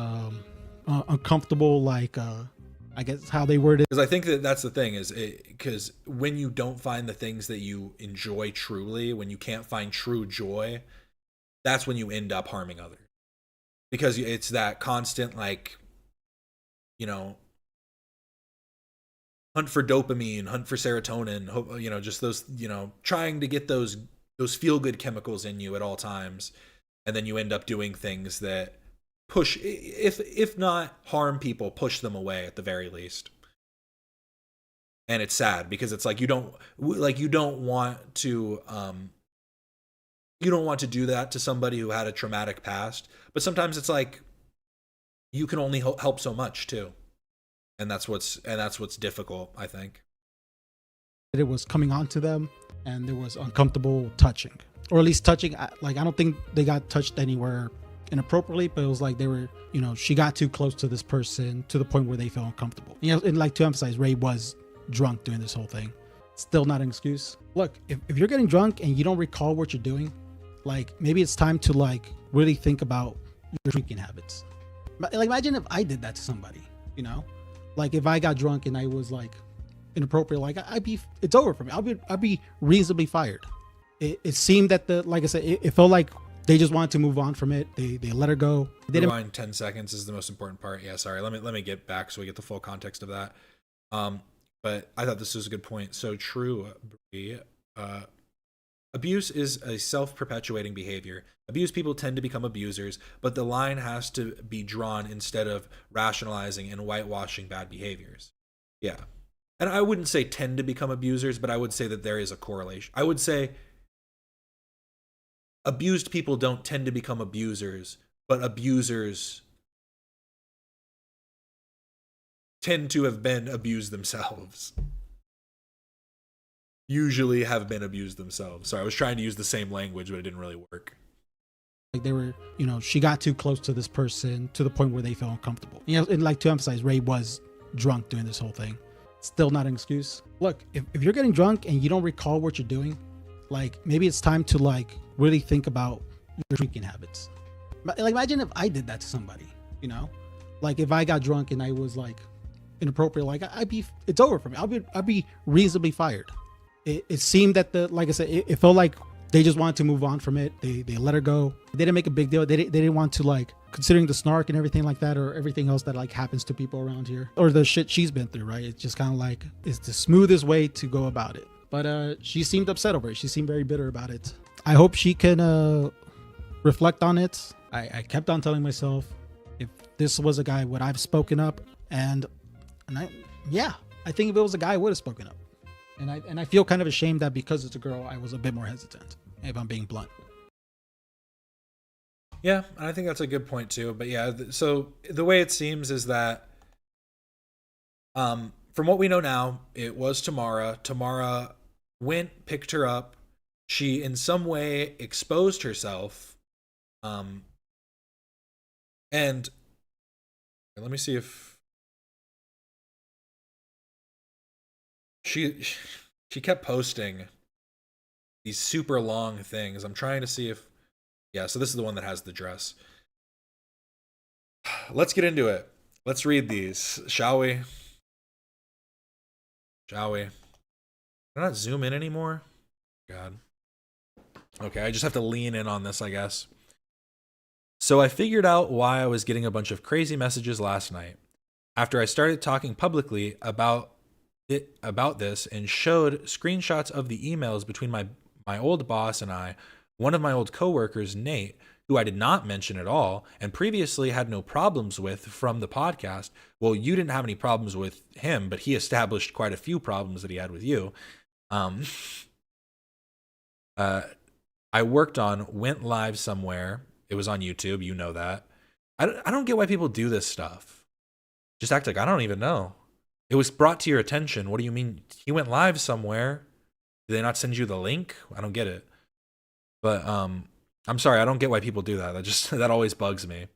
uncomfortable, like, I guess how they worded. Because I think that's the thing, is because when you don't find the things that you enjoy truly, when you can't find true joy, that's when you end up harming others. Because it's that constant, like, you know, hunt for dopamine, hunt for serotonin, you know, just those, you know, trying to get those feel-good chemicals in you at all times. And then you end up doing things that push, if not harm people, push them away at the very least. And it's sad because it's like you don't want to do that to somebody who had a traumatic past, but sometimes it's like you can only help so much too. And that's what's difficult, I think. It was coming on to them, and there was uncomfortable touching, or at least touching. Like, I don't think they got touched anywhere inappropriately, but it was like they were, you know, she got too close to this person to the point where they felt uncomfortable. You know, and like, to emphasize, Ray was drunk during this whole thing. Still not an excuse. Look, if you're getting drunk and you don't recall what you're doing, like, maybe it's time to, like, really think about your drinking habits. Like, imagine if I did that to somebody, you know, like, if I got drunk and I was, like, inappropriate, like, it's over for me. I'd be reasonably fired. It seemed that like I said, it felt like they just wanted to move on from it. They let her go. Rewind 10 seconds is the most important part. Yeah, sorry. Let me get back so we get the full context of that. But I thought this was a good point. So true, Brie. Abuse is a self-perpetuating behavior. Abused people tend to become abusers, but the line has to be drawn instead of rationalizing and whitewashing bad behaviors. Yeah. And I wouldn't say tend to become abusers, but I would say that there is a correlation. I would say abused people don't tend to become abusers, but abusers tend to have been abused themselves. Usually have been abused themselves. Sorry, I was trying to use the same language, but it didn't really work. Like, they were, you know, she got too close to this person to the point where they felt uncomfortable. You know, and like, to emphasize, Ray was drunk during this whole thing. Still not an excuse. Look, if you're getting drunk and you don't recall what you're doing, like, maybe it's time to, like, really think about your drinking habits. Like, imagine if I did that to somebody, you know, like, if I got drunk and I was, like, inappropriate, like, it's over for me. I'd be reasonably fired. It seemed that like I said, it felt like they just wanted to move on from it. They let her go. They didn't make a big deal. They didn't want to, like, considering the snark and everything like that, or everything else that, like, happens to people around here, or the shit she's been through, right? It's just kind of like, it's the smoothest way to go about it. But she seemed upset over it. She seemed very bitter about it. I hope she can reflect on it. I kept on telling myself, if this was a guy, would I've spoken up? And I think if it was a guy, I would have spoken up. And I feel kind of ashamed that because it's a girl, I was a bit more hesitant, if I'm being blunt. Yeah, I think that's a good point too. But yeah, so the way it seems is that, from what we know now, it was Tamara. Tamara went, picked her up. She in some way exposed herself. And let me see if she kept posting these super long things. I'm trying to see if, yeah, so this is the one that has the dress. Let's get into it. Let's read these, shall we? Shall we? Can I not zoom in anymore? God. Okay, I just have to lean in on this, I guess. So I figured out why I was getting a bunch of crazy messages last night. After I started talking publicly about this and showed screenshots of the emails between my old boss and I, one of my old coworkers, Nate, who I did not mention at all and previously had no problems with from the podcast. Well, you didn't have any problems with him, but he established quite a few problems that he had with you. I worked on went live somewhere. It was on YouTube. You know that. I don't get why people do this stuff. Just act like I don't even know. It was brought to your attention. What do you mean? He went live somewhere. Did they not send you the link? I don't get it. But I'm sorry. I don't get why people do that. That always bugs me.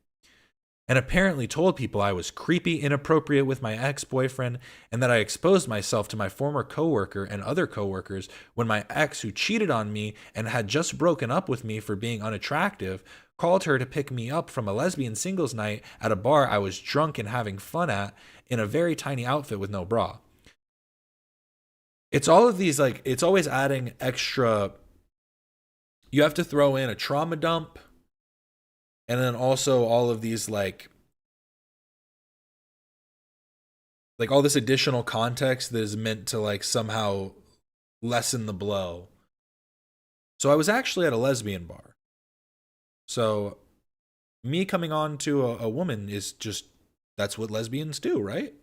And apparently told people I was creepy, inappropriate with my ex-boyfriend, and that I exposed myself to my former coworker and other coworkers when my ex, who cheated on me and had just broken up with me for being unattractive, called her to pick me up from a lesbian singles night at a bar I was drunk and having fun at in a very tiny outfit with no bra. It's all of these, like, it's always adding extra. You have to throw in a trauma dump. And then also all of these like all this additional context that is meant to like somehow lessen the blow. So I was actually at a lesbian bar. So me coming on to a woman is just, that's what lesbians do, right?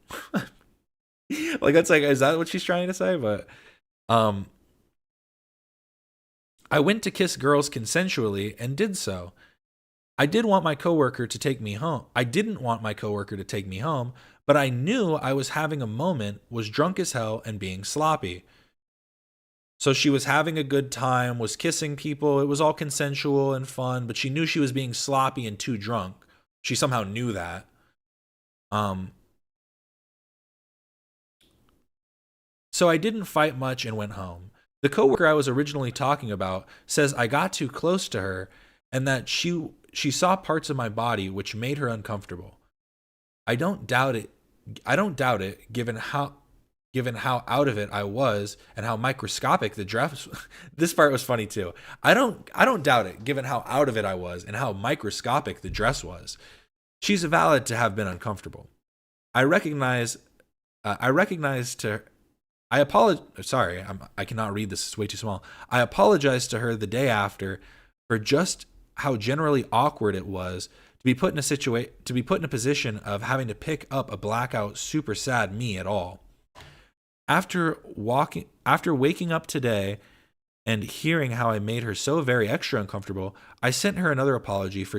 Like, that's like, is that what she's trying to say? But I went to kiss girls consensually and did so. I didn't want my coworker to take me home, but I knew I was having a moment, was drunk as hell, and being sloppy. So she was having a good time, was kissing people. It was all consensual and fun, but she knew she was being sloppy and too drunk. She somehow knew that. So I didn't fight much and went home. The coworker I was originally talking about says I got too close to her and that she saw parts of my body which made her uncomfortable. I don't doubt it given how out of it I was and how microscopic the dress. This part was funny too. I don't doubt it given how out of it I was and how microscopic the dress was. She's valid to have been uncomfortable. I cannot read this, it's way too small. I apologized to her the day after for just how generally awkward it was to be put in a position of having to pick up a blackout super sad me at all. After waking up today and hearing how I made her so very extra uncomfortable, I sent her another apology for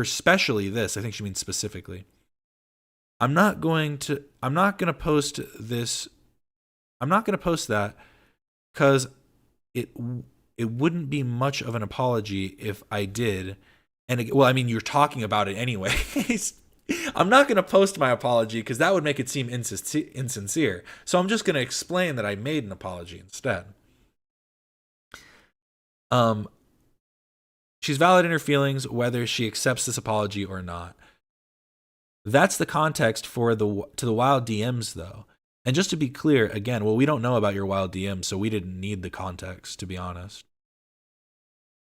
specially this. I think she means specifically. I'm not going to post that because it wouldn't be much of an apology if I did. And you're talking about it anyway. I'm not going to post my apology because that would make it seem insincere. So I'm just going to explain that I made an apology instead. She's valid in her feelings, whether she accepts this apology or not. That's the context to the wild DMs, though. And just to be clear, again, we don't know about your wild DMs, so we didn't need the context, to be honest.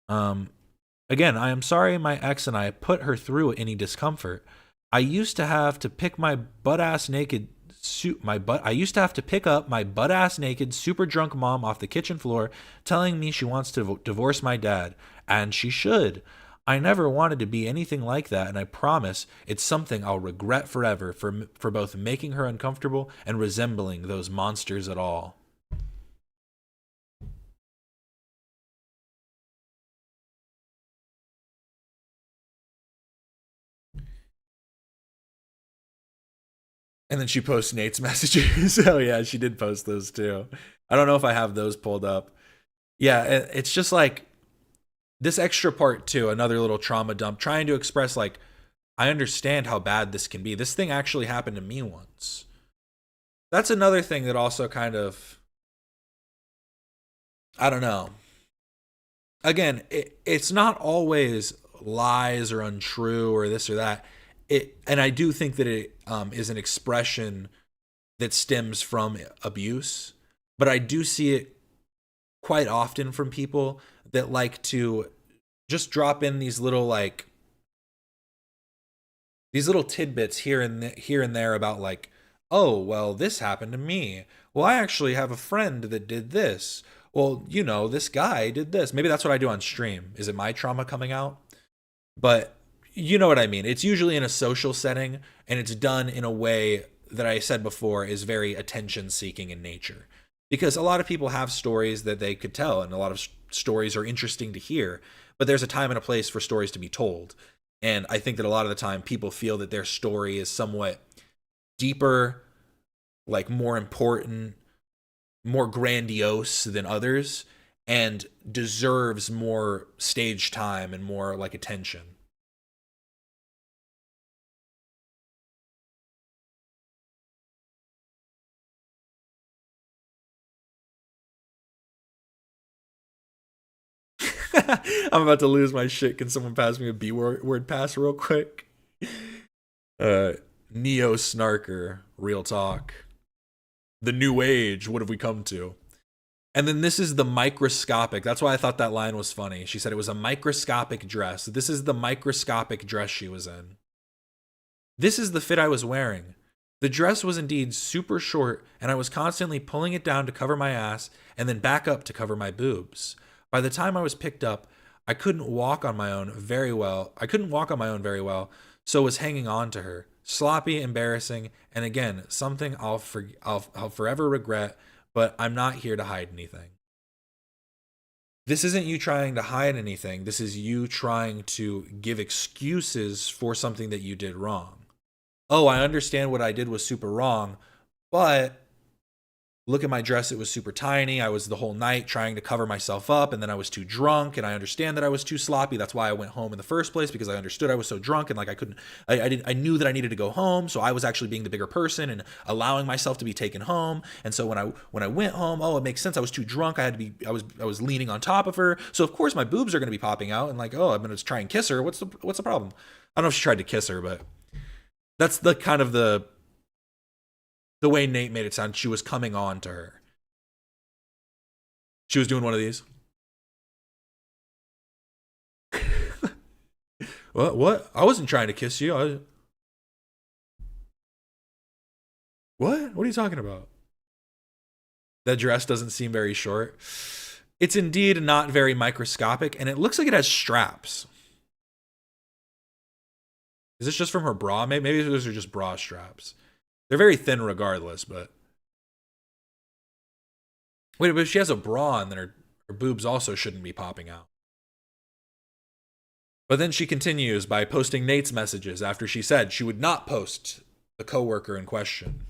Again, I am sorry my ex and I put her through any discomfort. I used to have to pick my butt-ass naked super drunk mom off the kitchen floor, telling me she wants to divorce my dad, and she should. I never wanted to be anything like that, and I promise it's something I'll regret forever for both making her uncomfortable and resembling those monsters at all. And then she posts Nate's messages. Oh yeah, she did post those too. I don't know if I have those pulled up. Yeah, it's just like this extra part too, another little trauma dump, trying to express like, I understand how bad this can be. This thing actually happened to me once. That's another thing that also kind of, I don't know. Again, it's not always lies or untrue or this or that. And I do think that it is an expression that stems from abuse, but I do see it quite often from people that like to just drop in these little tidbits here and there about like, oh, well, this happened to me. Well, I actually have a friend that did this. Well, you know, this guy did this. Maybe that's what I do on stream. Is it my trauma coming out? But you know what I mean. It's usually in a social setting, and it's done in a way that I said before is very attention-seeking in nature. Because a lot of people have stories that they could tell, and a lot of stories are interesting to hear, but there's a time and a place for stories to be told. And I think that a lot of the time people feel that their story is somewhat deeper, like more important, more grandiose than others, and deserves more stage time and more like attention. I'm about to lose my shit. Can someone pass me a B-word pass real quick? Neo-Snarker, real talk. The new age, what have we come to? And then this is the microscopic. That's why I thought that line was funny. She said it was a microscopic dress. This is the microscopic dress she was in. This is the fit I was wearing. The dress was indeed super short, and I was constantly pulling it down to cover my ass and then back up to cover my boobs. By the time I was picked up, I couldn't walk on my own very well, so was hanging on to her. Sloppy, embarrassing, and again, something I'll forever regret, but I'm not here to hide anything. This isn't you trying to hide anything. This is you trying to give excuses for something that you did wrong. Oh, I understand what I did was super wrong, but look at my dress, it was super tiny. I was the whole night trying to cover myself up, and then I was too drunk, and I understand that I was too sloppy. That's why I went home in the first place, because I understood I was so drunk, and like I knew that I needed to go home, so I was actually being the bigger person and allowing myself to be taken home. And so when I went home, oh, it makes sense. I was too drunk. I was leaning on top of her, so of course my boobs are going to be popping out, and like, oh, I'm going to try and kiss her. What's the problem? I don't know if she tried to kiss her, but that's the kind of the way Nate made it sound. She was coming on to her. She was doing one of these. What? I wasn't trying to kiss you. What? What are you talking about? That dress doesn't seem very short. It's indeed not very microscopic, and it looks like it has straps. Is this just from her bra? Maybe those are just bra straps. They're very thin regardless, but... Wait, but if she has a bra on, then her boobs also shouldn't be popping out. But then she continues by posting Nate's messages after she said she would not post the coworker in question.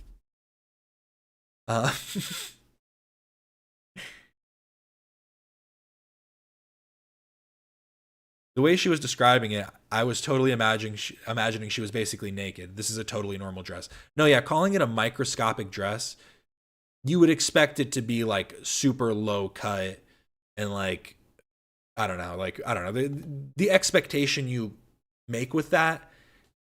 The way she was describing it, I was totally imagining she was basically naked. This is a totally normal dress. No, yeah, calling it a microscopic dress, you would expect it to be like super low cut and like, I don't know. The expectation you make with that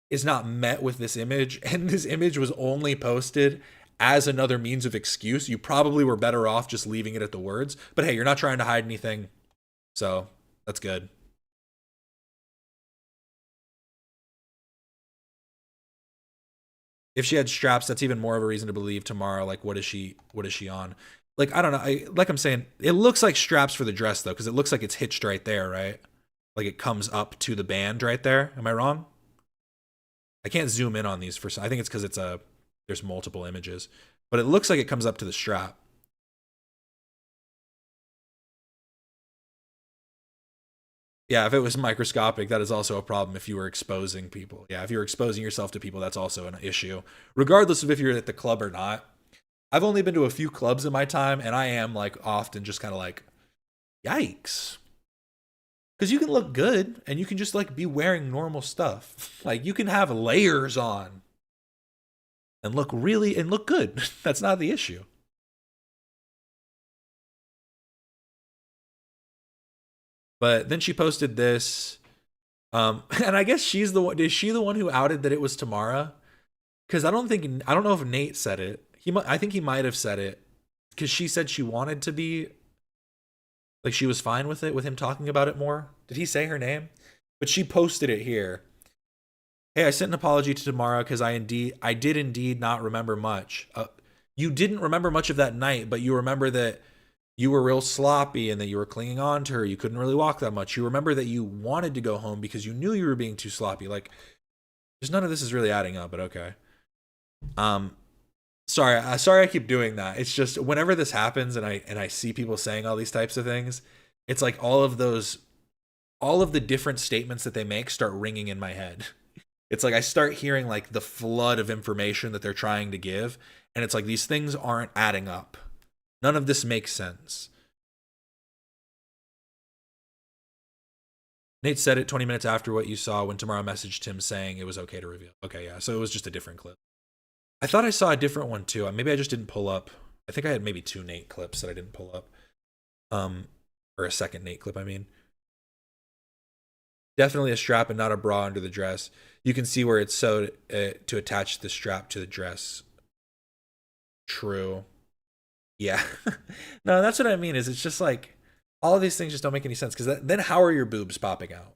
is not met with this image. And this image was only posted as another means of excuse. You probably were better off just leaving it at the words. But hey, you're not trying to hide anything. So that's good. If she had straps, that's even more of a reason to believe Tamara. Like, what is she on? Like, I don't know. Like I'm saying, it looks like straps for the dress, though, because it looks like it's hitched right there, right? Like, it comes up to the band right there. Am I wrong? I can't zoom in on these for some. I think it's because there's multiple images. But it looks like it comes up to the strap. Yeah, if it was microscopic, that is also a problem if you were exposing people. Yeah, if you're exposing yourself to people, that's also an issue. Regardless of if you're at the club or not. I've only been to a few clubs in my time, and I am like often just kind of like, yikes. Because you can look good, and you can just like be wearing normal stuff. Like, you can have layers on. and look good. That's not the issue. But then she posted this, and I guess she's the one. Is she the one who outed that it was Tamara? Because I don't know if Nate said it. I think he might have said it, because she said she wanted to be, like, she was fine with it, with him talking about it more. Did he say her name? But she posted it here. Hey, I sent an apology to Tamara because I did indeed not remember much. You didn't remember much of that night, but you remember that you were real sloppy and that you were clinging on to her. You couldn't really walk that much. You remember that you wanted to go home because you knew you were being too sloppy. Like, there's none of this is really adding up, but okay. Sorry I keep doing that. It's just whenever this happens and I see people saying all these types of things, it's like all of the different statements that they make start ringing in my head. It's like I start hearing like the flood of information that they're trying to give, and it's like these things aren't adding up. None of this makes sense. Nate said it 20 minutes after what you saw when Tamara messaged him saying it was okay to reveal. Okay, yeah, so it was just a different clip. I thought I saw a different one too. Maybe I just didn't pull up. I think I had maybe 2 Nate clips that I didn't pull up. Or a second Nate clip, I mean. Definitely a strap and not a bra under the dress. You can see where it's sewed to attach the strap to the dress. True. Yeah. No, that's what I mean, is it's just like, all of these things just don't make any sense, because then how are your boobs popping out?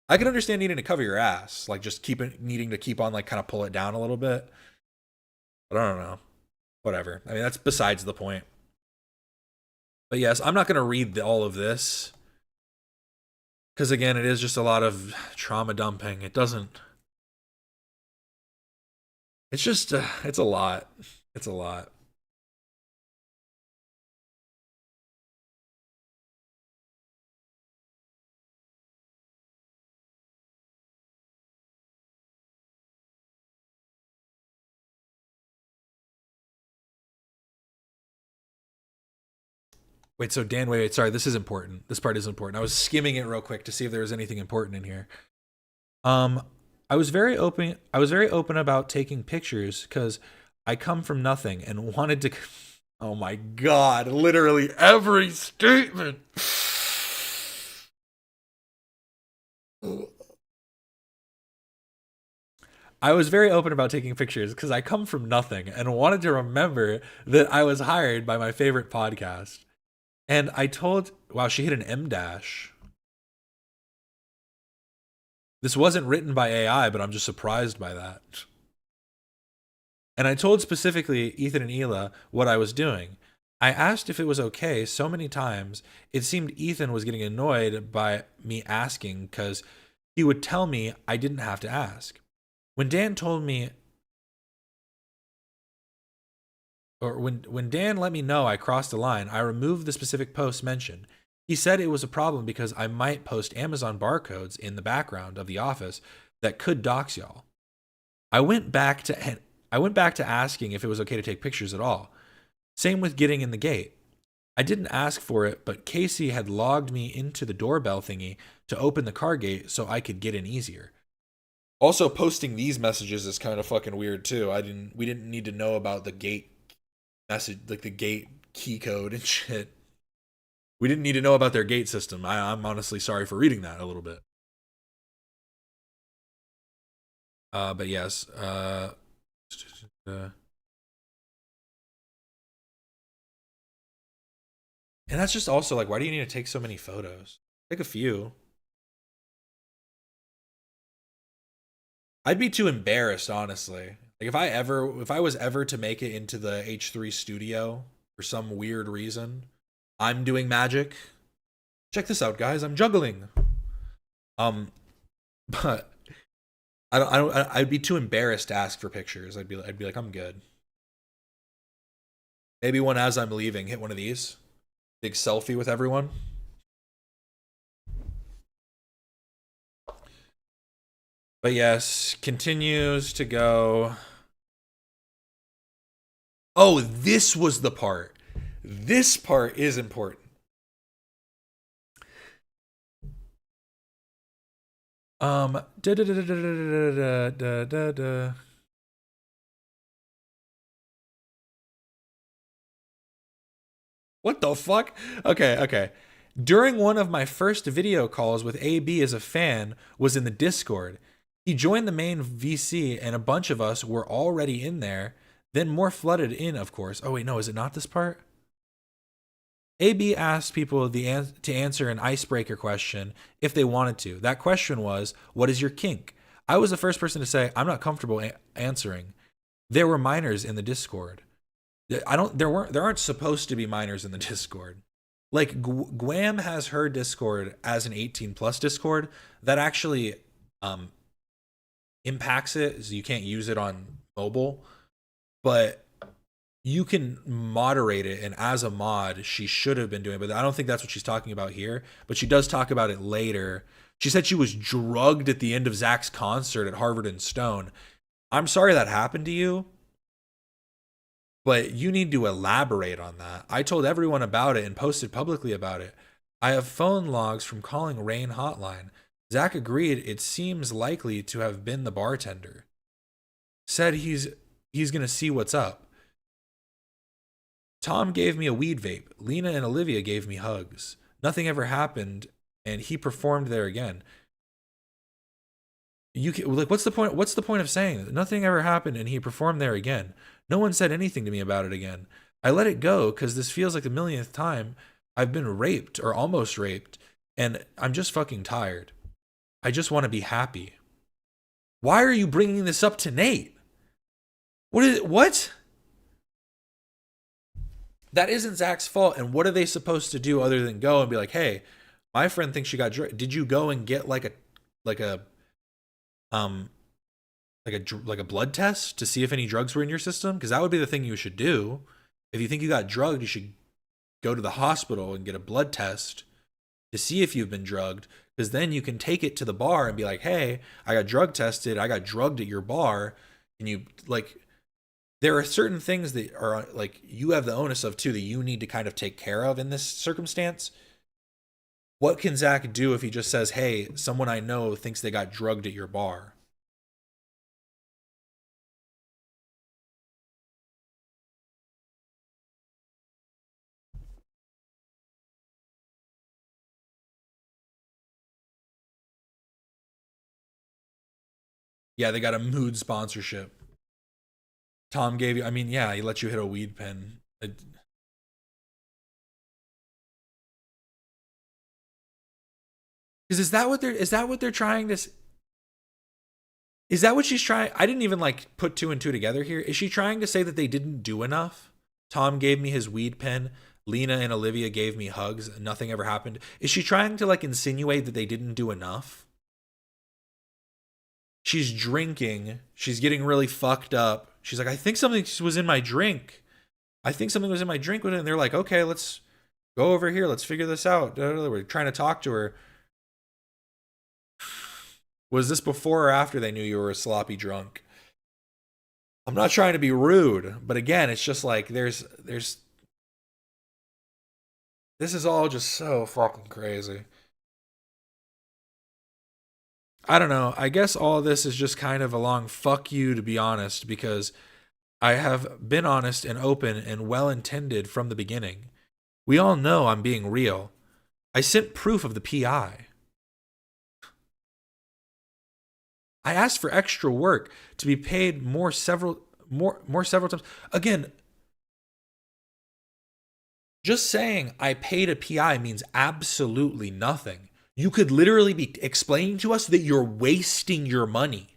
I can understand needing to cover your ass, like just needing to keep on, like, kind of pull it down a little bit. But I don't know. Whatever. I mean, that's besides the point. But yes, I'm not going to read all of this, because again, it is just a lot of trauma dumping. It doesn't... It's just, it's a lot. It's a lot. Wait, so Dan, wait, sorry, this is important. This part is important. I was skimming it real quick to see if there was anything important in here. I was very open about taking pictures because I come from nothing and wanted to... Oh my God, literally every statement. I was very open about taking pictures because I come from nothing and wanted to remember that I was hired by my favorite podcast. And I told... Wow, she hit an M dash. This wasn't written by AI, but I'm just surprised by that. And I told specifically Ethan and Hila what I was doing. I asked if it was okay so many times, it seemed Ethan was getting annoyed by me asking because he would tell me I didn't have to ask. When Dan told me... Or when Dan let me know I crossed the line, I removed the specific post mentioned. He said it was a problem because I might post Amazon barcodes in the background of the office that could dox y'all. I went back to asking if it was okay to take pictures at all. Same with getting in the gate. I didn't ask for it, but Casey had logged me into the doorbell thingy to open the car gate so I could get in easier. Also, posting these messages is kind of fucking weird too. We didn't need to know about the gate message, like the gate key code and shit. We didn't need to know about their gate system. I'm honestly sorry for reading that a little bit. But yes. And that's just also like, why do you need to take so many photos? Take a few. I'd be too embarrassed, honestly. Like if I was ever to make it into the H3 studio for some weird reason, I'm doing magic. Check this out, guys. I'm juggling. But I'd be too embarrassed to ask for pictures. I'd be like, I'm good. Maybe one as I'm leaving, hit one of these. Big selfie with everyone. But yes, continues to go. Oh, this was the part. This part is important. What the fuck? Okay. During one of my first video calls with AB as a fan was in the Discord. He joined the main VC and a bunch of us were already in there. Then more flooded in, of course. Oh wait, no, is it not this part? AB asked people to answer an icebreaker question if they wanted to. That question was, what is your kink? I was the first person to say, I'm not comfortable answering. There were minors in the Discord. There aren't supposed to be minors in the Discord. Like Gwam has her Discord as an 18+ Discord that actually impacts it, so you can't use it on mobile, but you can moderate it, and as a mod she should have been doing it, but I don't think that's what she's talking about here, but she does talk about it later. She said she was drugged at the end of Zach's concert at Harvard and Stone. I'm sorry that happened to you, but you need to elaborate on that. I told everyone about it and posted publicly about it. I have phone logs from calling Rain Hotline. Zach agreed it seems likely to have been the bartender. Said he's going to see what's up. Tom gave me a weed vape. Lena and Olivia gave me hugs. Nothing ever happened, and he performed there again. You can, like, what's the point? What's the point of saying that? Nothing ever happened, and he performed there again? No one said anything to me about it again. I let it go because this feels like the millionth time I've been raped or almost raped, and I'm just fucking tired. I just want to be happy. Why are you bringing this up to Nate? What? That isn't Zach's fault. And what are they supposed to do other than go and be like, hey, my friend thinks she got drugged. Did you go and get like a blood test to see if any drugs were in your system? Because that would be the thing you should do. If you think you got drugged, you should go to the hospital and get a blood test to see if you've been drugged, because then you can take it to the bar and be like, hey, I got drug tested, I got drugged at your bar. And you, like, there are certain things that are like you have the onus of too that you need to kind of take care of in this circumstance. What can Zach do if he just says, hey, someone I know thinks they got drugged at your bar? Yeah, they got a mood sponsorship. Tom gave you, I mean, yeah, he let you hit a weed pen. Is that what they're trying to, is that what she's trying? I didn't even like put two and two together here. Is she trying to say that they didn't do enough? Tom gave me his weed pen. Lena and Olivia gave me hugs. Nothing ever happened. Is she trying to like insinuate that they didn't do enough? She's drinking. She's getting really fucked up. She's like, I think something was in my drink. I think something was in my drink with it. And they're like, okay, let's go over here. Let's figure this out. We're trying to talk to her. Was this before or after they knew you were a sloppy drunk? I'm not trying to be rude, but again, it's just like there's this is all just so fucking crazy. I don't know. I guess all of this is just kind of a long fuck you, to be honest, because I have been honest and open and well-intended from the beginning. We all know I'm being real. I sent proof of the PI. I asked for extra work to be paid more several times. Again, just saying I paid a PI means absolutely nothing. You could literally be explaining to us that you're wasting your money.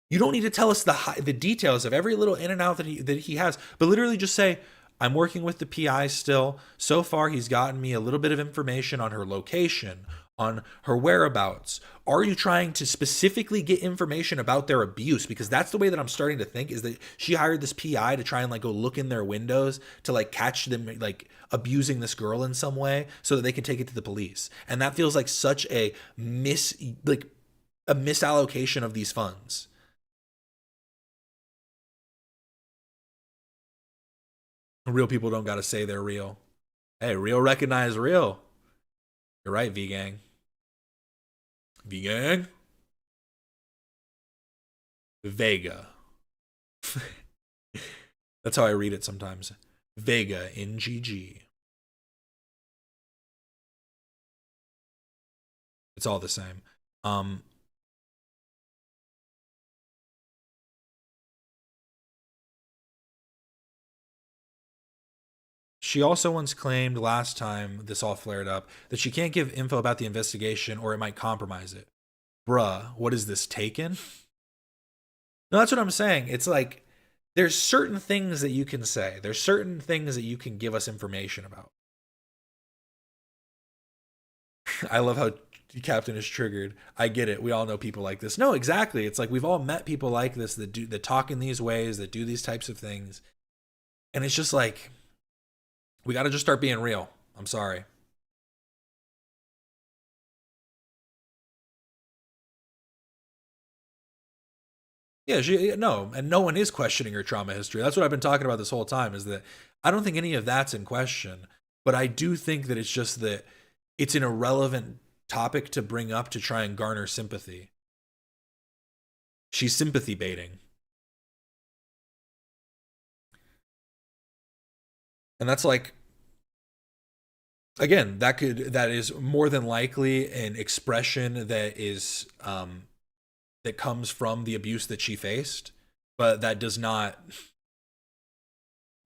You don't need to tell us the details of every little in and out that he has, but literally just say, I'm working with the PI still. So far, he's gotten me a little bit of information on her location, on her whereabouts. Are you trying to specifically get information about their abuse? Because that's the way that I'm starting to think, is that she hired this PI to try and like go look in their windows to like catch them like abusing this girl in some way so that they can take it to the police. And that feels like such a misallocation of these funds. Real people don't got to say they're real. Hey, real recognize real. You're right, V-Gang. V-Gang? Vega. That's how I read it sometimes. Vega in GG. It's all the same. She also once claimed last time this all flared up that she can't give info about the investigation or it might compromise it. Bruh, what is this, Taken? No, that's what I'm saying. It's like, there's certain things that you can say. There's certain things that you can give us information about. I love how Captain is triggered. I get it. We all know people like this. No, exactly. It's like we've all met people like this that talk in these ways, that do these types of things. And it's just like, we got to just start being real. I'm sorry. Yeah, and no one is questioning her trauma history. That's what I've been talking about this whole time, is that I don't think any of that's in question, but I do think that it's just that it's an irrelevant topic to bring up to try and garner sympathy. She's sympathy baiting. And that's like, again, that is more than likely an expression that is that comes from the abuse that she faced, but that does not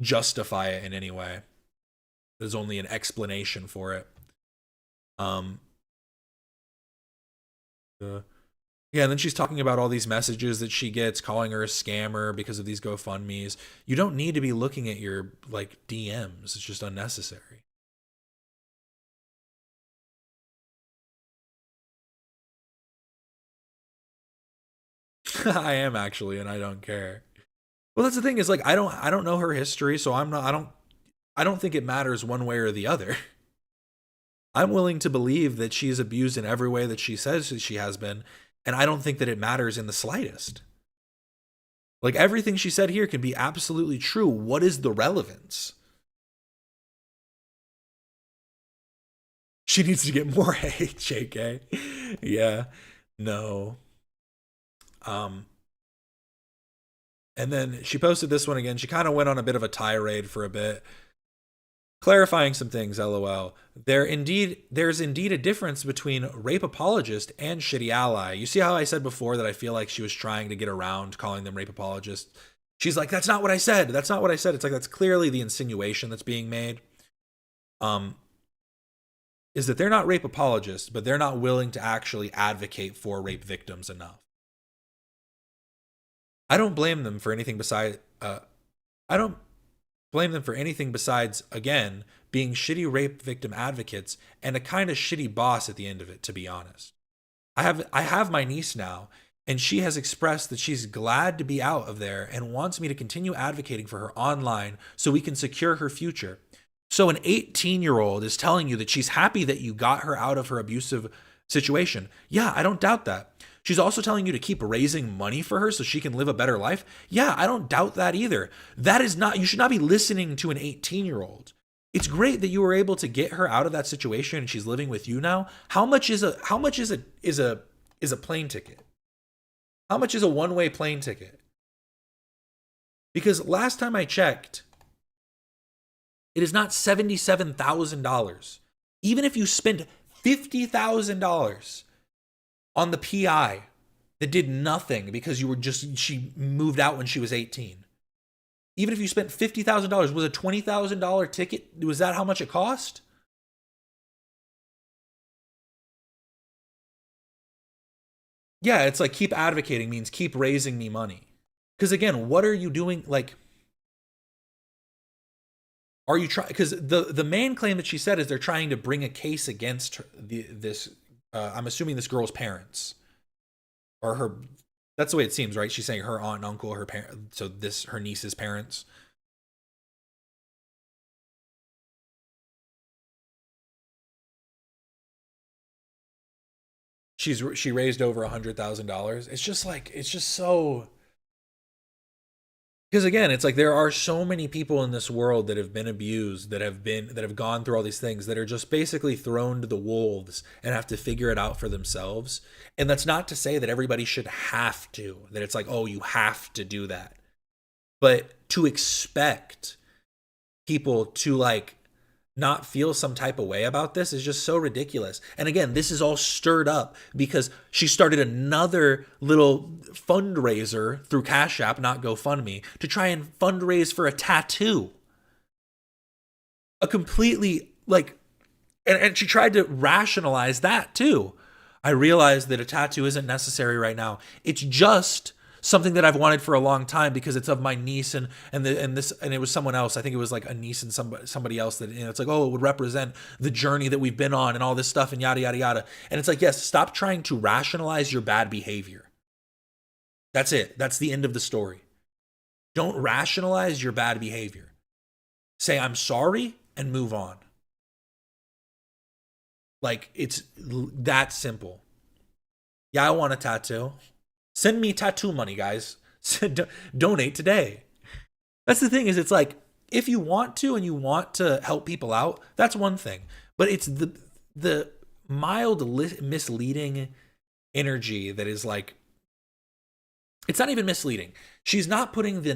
justify it in any way. There's only an explanation for it. Yeah, and then she's talking about all these messages that she gets, calling her a scammer because of these GoFundMes. You don't need to be looking at your like DMs. It's just unnecessary. I am actually, and I don't care. Well, that's the thing, is like I don't know her history, so I don't think it matters one way or the other. I'm willing to believe that she's abused in every way that she says that she has been, and I don't think that it matters in the slightest. Like, everything she said here can be absolutely true. What is the relevance? She needs to get more hate, JK. Yeah, no. And then she posted this one again. She kind of went on a bit of a tirade for a bit, clarifying some things, LOL. There's indeed a difference between rape apologist and shitty ally. You see how I said before that I feel like she was trying to get around calling them rape apologists? She's like, that's not what I said. That's not what I said. It's like, that's clearly the insinuation that's being made. Is that they're not rape apologists, but they're not willing to actually advocate for rape victims enough. I don't blame them for anything besides, again, being shitty rape victim advocates and a kind of shitty boss at the end of it, to be honest. I have my niece now, and she has expressed that she's glad to be out of there and wants me to continue advocating for her online so we can secure her future. So an 18-year-old is telling you that she's happy that you got her out of her abusive situation. Yeah, I don't doubt that. She's also telling you to keep raising money for her so she can live a better life. Yeah, I don't doubt that either. That is not, you should not be listening to an 18-year-old. It's great that you were able to get her out of that situation and she's living with you now. How much is a plane ticket? How much is a one-way plane ticket? Because last time I checked, it is not $77,000. Even if you spend $50,000 on the PI that did nothing because she moved out when she was 18. Even if you spent $50,000, was a $20,000 ticket, was that how much it cost? Yeah, it's like keep advocating means keep raising me money. Because again, what are you doing? Like, are you trying? Because the main claim that she said is they're trying to bring a case against her, I'm assuming this girl's parents, or her. That's the way it seems, right? She's saying her aunt and uncle, her parent. So her niece's parents. She raised over $100,000. It's just so. Because again, it's like there are so many people in this world that have been abused, that have gone through all these things, that are just basically thrown to the wolves and have to figure it out for themselves. And that's not to say that everybody should have to, that it's like, oh, you have to do that. But to expect people to like not feel some type of way about this is just so ridiculous. And again, this is all stirred up because she started another little fundraiser through Cash App, not GoFundMe, to try and fundraise for a tattoo. A completely like, and she tried to rationalize that too. I realized that a tattoo isn't necessary right now. It's just something that I've wanted for a long time because it's of my niece and it was someone else. I think it was like a niece and somebody else that, you know, it's like, oh, it would represent the journey that we've been on and all this stuff and yada, yada, yada. And it's like, yes, stop trying to rationalize your bad behavior. That's it. That's the end of the story. Don't rationalize your bad behavior. Say, I'm sorry and move on. Like, it's that simple. Yeah, I want a tattoo. Send me tattoo money, guys. Donate today. That's the thing, is it's like, if you want to and you want to help people out, that's one thing. But it's the mild misleading energy that is like, it's not even misleading. She's not putting the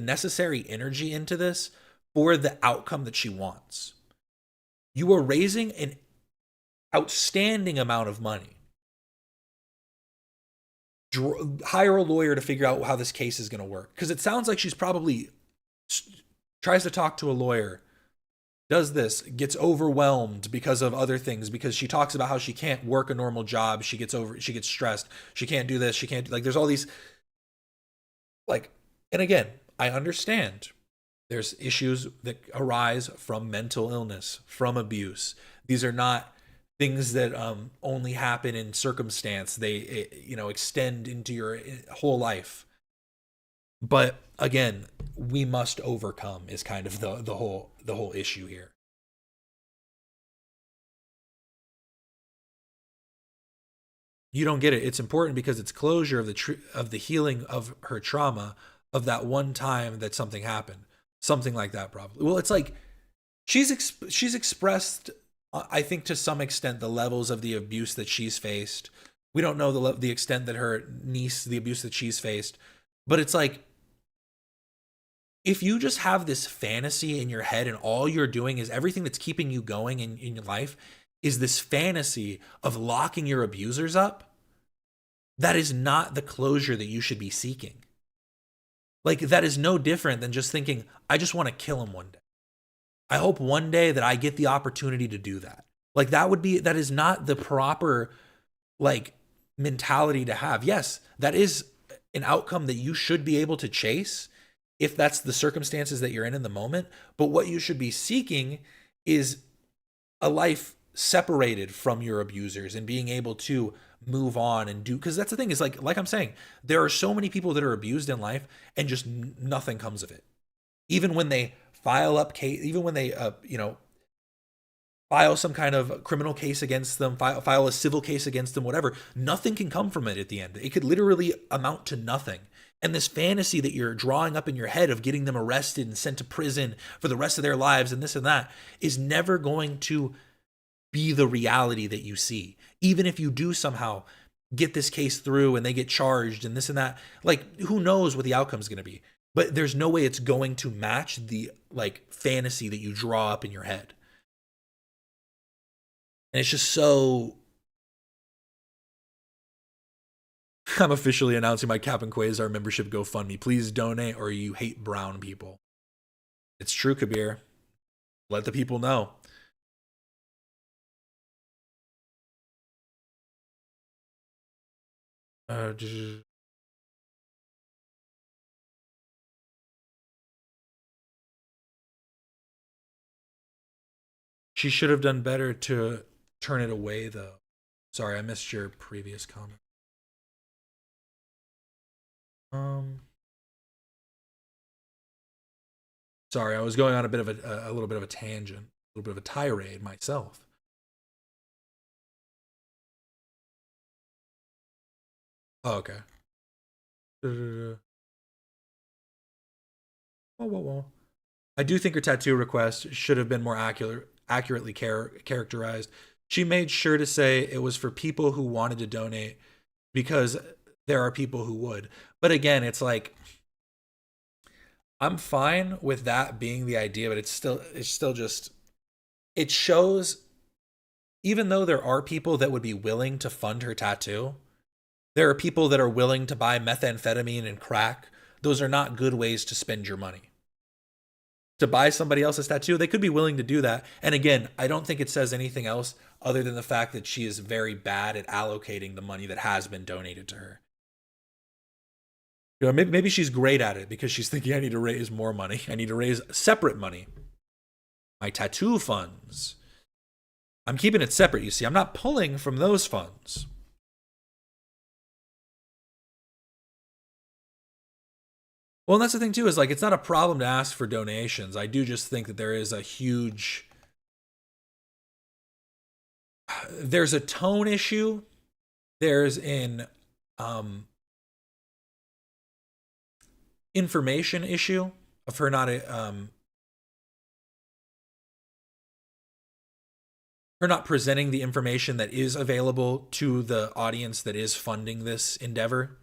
necessary energy into this for the outcome that she wants. You are raising an outstanding amount of money. Hire a lawyer to figure out how this case is going to work. Because it sounds like she's probably tries to talk to a lawyer, does this, gets overwhelmed because of other things, because she talks about how she can't work a normal job. She gets stressed. She can't do this. She can't, like, there's all these, like, and again, I understand there's issues that arise from mental illness, from abuse. These are not things that only happen in circumstance. They, you know, extend into your whole life. But again, we must overcome is kind of the whole issue here. You don't get it. It's important because it's closure of the healing of her trauma of that one time that something happened. Something like that, probably. Well, it's like she's expressed, I think, to some extent, the levels of the abuse that she's faced. We don't know the extent that her niece, the abuse that she's faced. But it's like, if you just have this fantasy in your head and all you're doing is everything that's keeping you going in your life is this fantasy of locking your abusers up, that is not the closure that you should be seeking. Like, that is no different than just thinking, I just want to kill him one day. I hope one day that I get the opportunity to do that. Like, that is not the proper, like, mentality to have. Yes, that is an outcome that you should be able to chase if that's the circumstances that you're in the moment. But what you should be seeking is a life separated from your abusers and being able to move on and do, because that's the thing, is like I'm saying, there are so many people that are abused in life and just nothing comes of it. Even when they file up case, even when they file some kind of criminal case against them, file a civil case against them, whatever, nothing can come from it at the end. It could literally amount to nothing. And this fantasy that you're drawing up in your head of getting them arrested and sent to prison for the rest of their lives and this and that is never going to be the reality that you see. Even if you do somehow get this case through and they get charged and this and that, like, who knows what the outcome is going to be. But there's no way it's going to match the, like, fantasy that you draw up in your head. And it's just so... I'm officially announcing my Cap and Quasar membership GoFundMe. Please donate, or you hate brown people. It's true, Kabir. Let the people know. She should have done better to turn it away, though. Sorry, I missed your previous comment. Sorry, I was going on a little bit of a tangent, a little bit of a tirade myself. Oh, okay. Whoa. I do think her tattoo request should have been more accurately characterized. She made sure to say it was for people who wanted to donate because there are people who would. But again, it's like, I'm fine with that being the idea, but it's still just, it shows, even though there are people that would be willing to fund her tattoo, there are people that are willing to buy methamphetamine and crack. Those are not good ways to spend your money. To buy somebody else's tattoo, they could be willing to do that. And again, I don't think it says anything else other than the fact that she is very bad at allocating the money that has been donated to her. You know, maybe she's great at it because she's thinking, I need to raise more money. I need to raise separate money. My tattoo funds. I'm keeping it separate, you see. I'm not pulling from those funds. Well, and that's the thing too, is like, it's not a problem to ask for donations. I do just think that there is a huge, there's a tone issue. There's an information issue of her not presenting the information that is available to the audience that is funding this endeavor.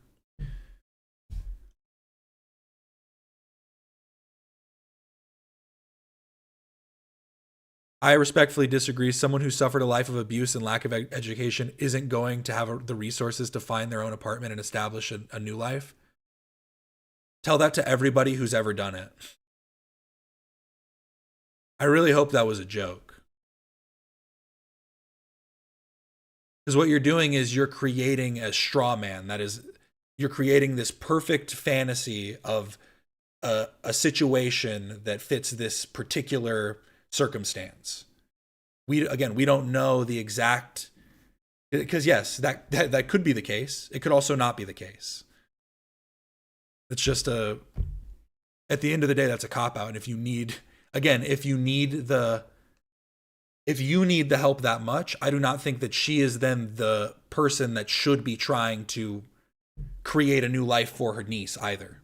I respectfully disagree. Someone who suffered a life of abuse and lack of education isn't going to have the resources to find their own apartment and establish a new life. Tell that to everybody who's ever done it. I really hope that was a joke. Because what you're doing is you're creating a straw man. That is, you're creating this perfect fantasy of a situation that fits this particular circumstance. We don't know the exact, because yes, that could be the case. It could also not be the case. It's just at the end of the day, that's a cop-out. And if you need the help that much, I do not think that she is then the person that should be trying to create a new life for her niece either.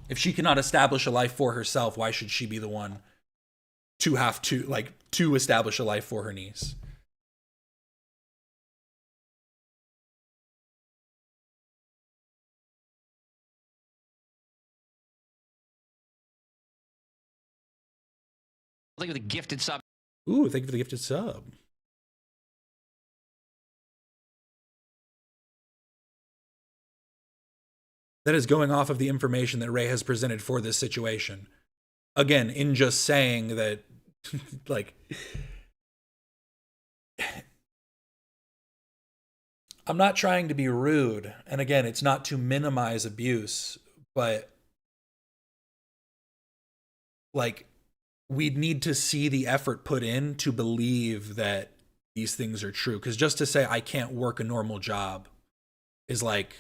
If she cannot establish a life for herself, why should she be the one to have to establish a life for her niece? Thank you for the gifted sub. Ooh, thank you for the gifted sub. That is going off of the information that Ray has presented for this situation. Again, in just saying that, like, I'm not trying to be rude. And again, it's not to minimize abuse, but like, we need to see the effort put in to believe that these things are true. Because just to say I can't work a normal job is like,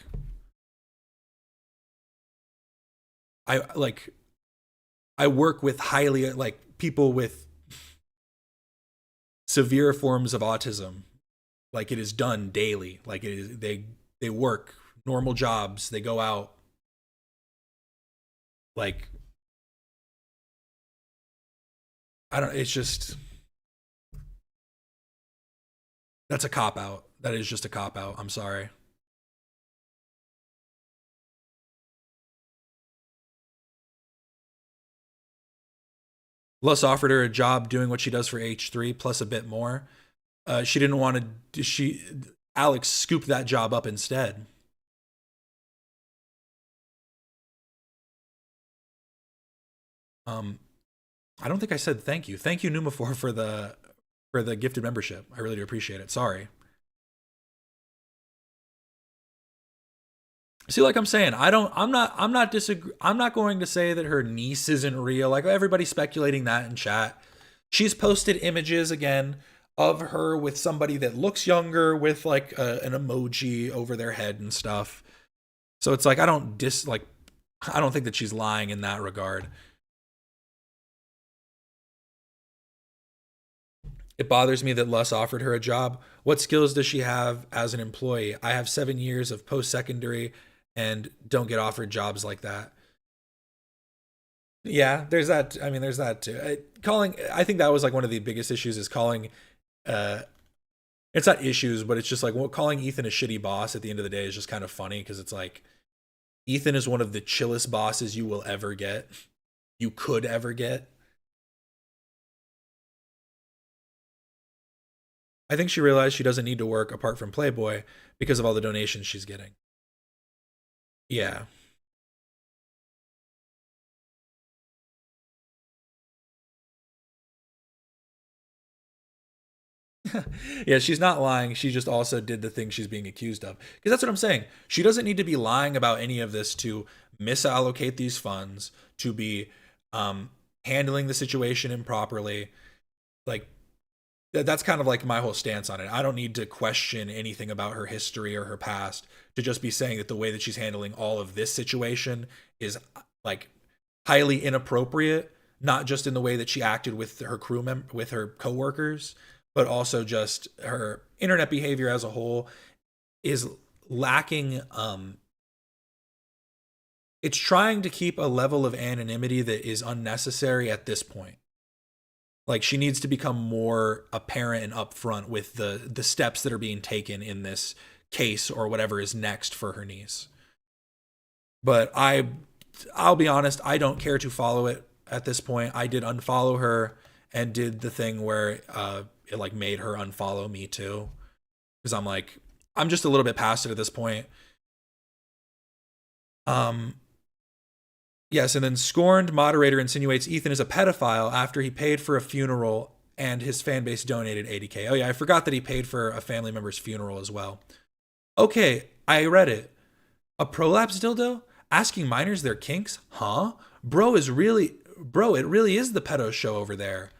I work with people with severe forms of autism. Like, it is done daily. Like, it is, they work normal jobs. They go out. Like, it's just, that's a cop-out. That is just a cop-out. I'm sorry. Les offered her a job doing what she does for H3 plus a bit more. She didn't want to, Alex scooped that job up instead. I don't think I said thank you. Thank you, Numafor, for the gifted membership. I really do appreciate it. Sorry. See, like I'm saying, I'm not going to say that her niece isn't real. Like, everybody's speculating that in chat. She's posted images again of her with somebody that looks younger with like an emoji over their head and stuff. So it's like, I don't think that she's lying in that regard. It bothers me that Les offered her a job. What skills does she have as an employee? I have 7 years of post-secondary and don't get offered jobs like that. Yeah, there's that. I mean, there's that too. I think that was like one of the biggest issues is calling, it's not issues, but it's just like, well, calling Ethan a shitty boss at the end of the day is just kind of funny because it's like, Ethan is one of the chillest bosses you will ever get. You could ever get. I think she realized she doesn't need to work apart from Playboy because of all the donations she's getting. Yeah. Yeah, she's not lying. She just also did the thing she's being accused of. Because that's what I'm saying. She doesn't need to be lying about any of this to misallocate these funds, to be handling the situation improperly. Like, that's kind of like my whole stance on it. I don't need to question anything about her history or her past to just be saying that the way that she's handling all of this situation is like highly inappropriate, not just in the way that she acted with her with her coworkers, but also just her internet behavior as a whole is lacking. It's trying to keep a level of anonymity that is unnecessary at this point. Like, she needs to become more apparent and upfront with the steps that are being taken in this case or whatever is next for her niece. But I'll be honest, I don't care to follow it at this point. I did unfollow her and did the thing where it like made her unfollow me too. Because I'm just a little bit past it at this point. Yes, and then Scorned Moderator insinuates Ethan is a pedophile after he paid for a funeral and his fan base donated 80K. Oh yeah, I forgot that he paid for a family member's funeral as well. Okay, I read it. A prolapse dildo? Asking minors their kinks? Huh? Bro, it really is the pedo show over there.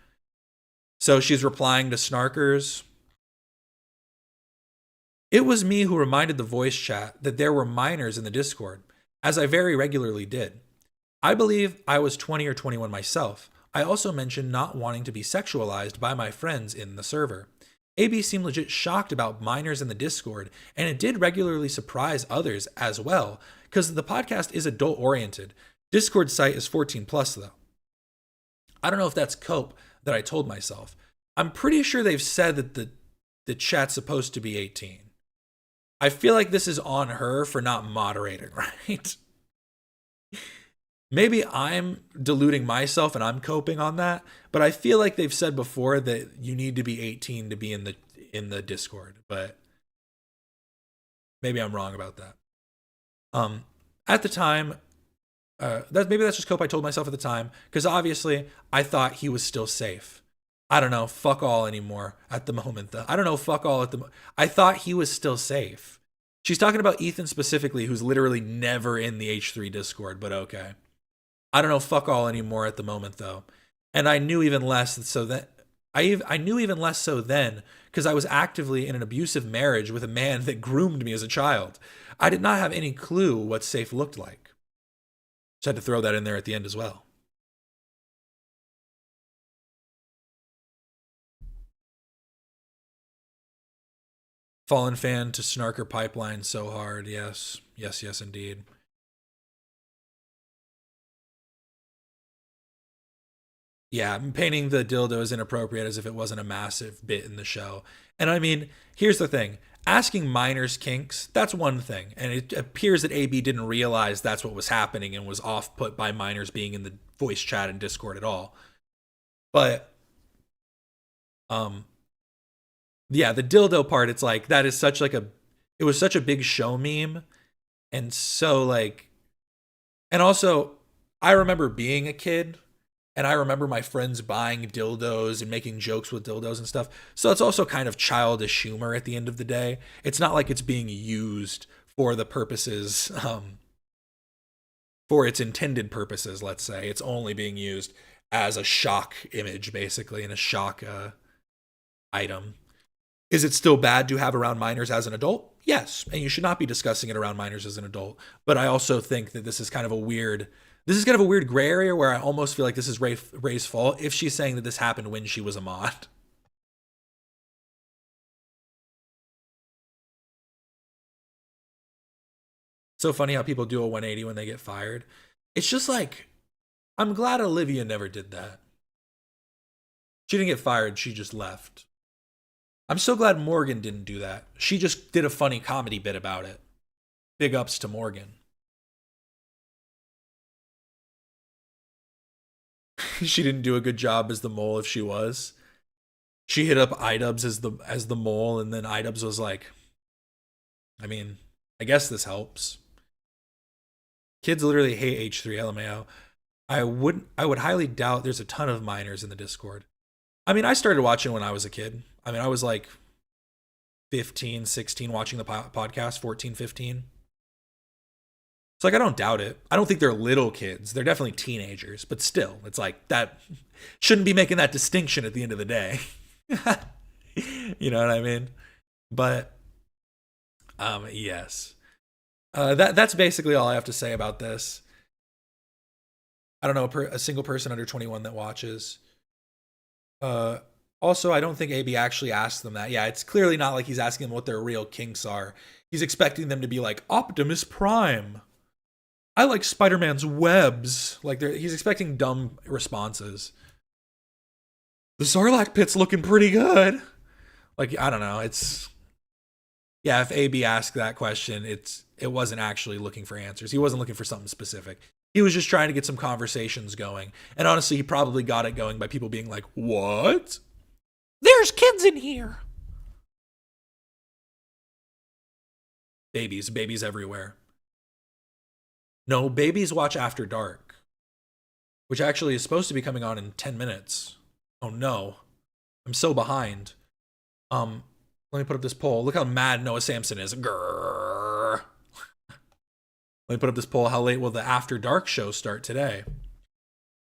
So she's replying to Snarkers. It was me who reminded the voice chat that there were minors in the Discord, as I very regularly did. I believe I was 20 or 21 myself. I also mentioned not wanting to be sexualized by my friends in the server. AB seemed legit shocked about minors in the Discord, and it did regularly surprise others as well, because the podcast is adult oriented. Discord site is 14 plus though. I don't know if that's cope that I told myself. I'm pretty sure they've said that the chat's supposed to be 18. I feel like this is on her for not moderating, right? Maybe I'm deluding myself and I'm coping on that, but I feel like they've said before that you need to be 18 to be in the Discord, but maybe I'm wrong about that. At the time, maybe that's just cope I told myself at the time, because obviously I thought he was still safe. I don't know, fuck all anymore at the moment though. I don't know, fuck all at the I thought he was still safe. She's talking about Ethan specifically, who's literally never in the H3 Discord, but okay. I don't know, fuck all anymore at the moment though. And I knew even less so that I knew even less so then because I was actively in an abusive marriage with a man that groomed me as a child. I did not have any clue what safe looked like. Just had to throw that in there at the end as well. Fallen fan to Snarker pipeline so hard. Yes, yes, yes, indeed. Yeah, painting the dildo as inappropriate as if it wasn't a massive bit in the show. And I mean, here's the thing. Asking minors kinks, that's one thing. And it appears that AB didn't realize that's what was happening and was off-put by minors being in the voice chat and Discord at all. But, yeah, the dildo part, it's like, that is such like it was such a big show meme. And so like, and also, I remember being a kid and I remember my friends buying dildos and making jokes with dildos and stuff. So it's also kind of childish humor at the end of the day. It's not like it's being used for the purposes, for its intended purposes, let's say. It's only being used as a shock image, basically, and a shock item. Is it still bad to have around minors as an adult? Yes, and you should not be discussing it around minors as an adult. But I also think that this is kind of a weird gray area where I almost feel like this is Ray's fault if she's saying that this happened when she was a mod. So funny how people do a 180 when they get fired. It's just like, I'm glad Olivia never did that. She didn't get fired, she just left. I'm so glad Morgan didn't do that. She just did a funny comedy bit about it. Big ups to Morgan. she didn't do a good job as the mole if she was. She hit up iDubbbz as the mole, and then iDubbbz was like, I mean, I guess this helps. Kids literally hate H3, LMAO. I would highly doubt there's a ton of minors in the Discord. I mean, I started watching when I was a kid. I mean, I was like 15, 16 watching the podcast, 14, 15. It's like, I don't doubt it. I don't think they're little kids. They're definitely teenagers, but still, it's like that shouldn't be making that distinction at the end of the day. You know what I mean? But yes. That's basically all I have to say about this. I don't know a single person under 21 that watches. Also, I don't think AB actually asked them that. Yeah, it's clearly not like he's asking them what their real kinks are. He's expecting them to be like, Optimus Prime. I like Spider-Man's webs. Like, he's expecting dumb responses. The Sarlacc pit's looking pretty good. Like, I don't know. It's... Yeah, if AB asked that question, it wasn't actually looking for answers. He wasn't looking for something specific. He was just trying to get some conversations going. And honestly, he probably got it going by people being like, what? There's kids in here. Babies everywhere. No, babies watch After Dark, which actually is supposed to be coming on in 10 minutes. Oh no, I'm so behind. Let me put up this poll. Look how mad Noah Samsen is. Grrr. Let me put up this poll. How late will the After Dark show start today?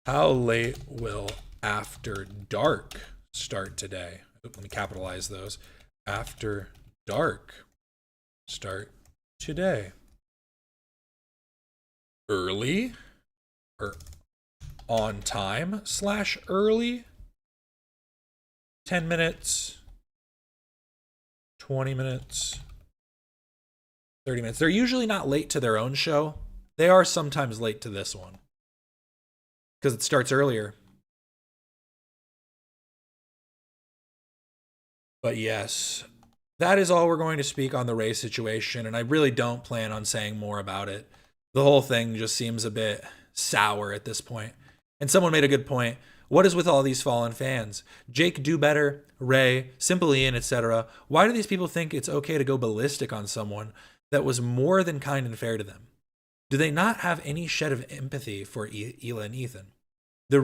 How late will After Dark start today? Let me capitalize those. After Dark start today. Early or on time / early. 10 minutes. 20 minutes. 30 minutes. They're usually not late to their own show. They are sometimes late to this one because it starts earlier. But yes, that is all we're going to speak on the Ray situation, and I really don't plan on saying more about it. The whole thing just seems a bit sour at this point. And someone made a good point. What is with all these fallen fans? Jake Do Better, Ray, Simple Ian, etc. Why do these people think it's okay to go ballistic on someone that was more than kind and fair to them? Do they not have any shed of empathy for Hila and Ethan? The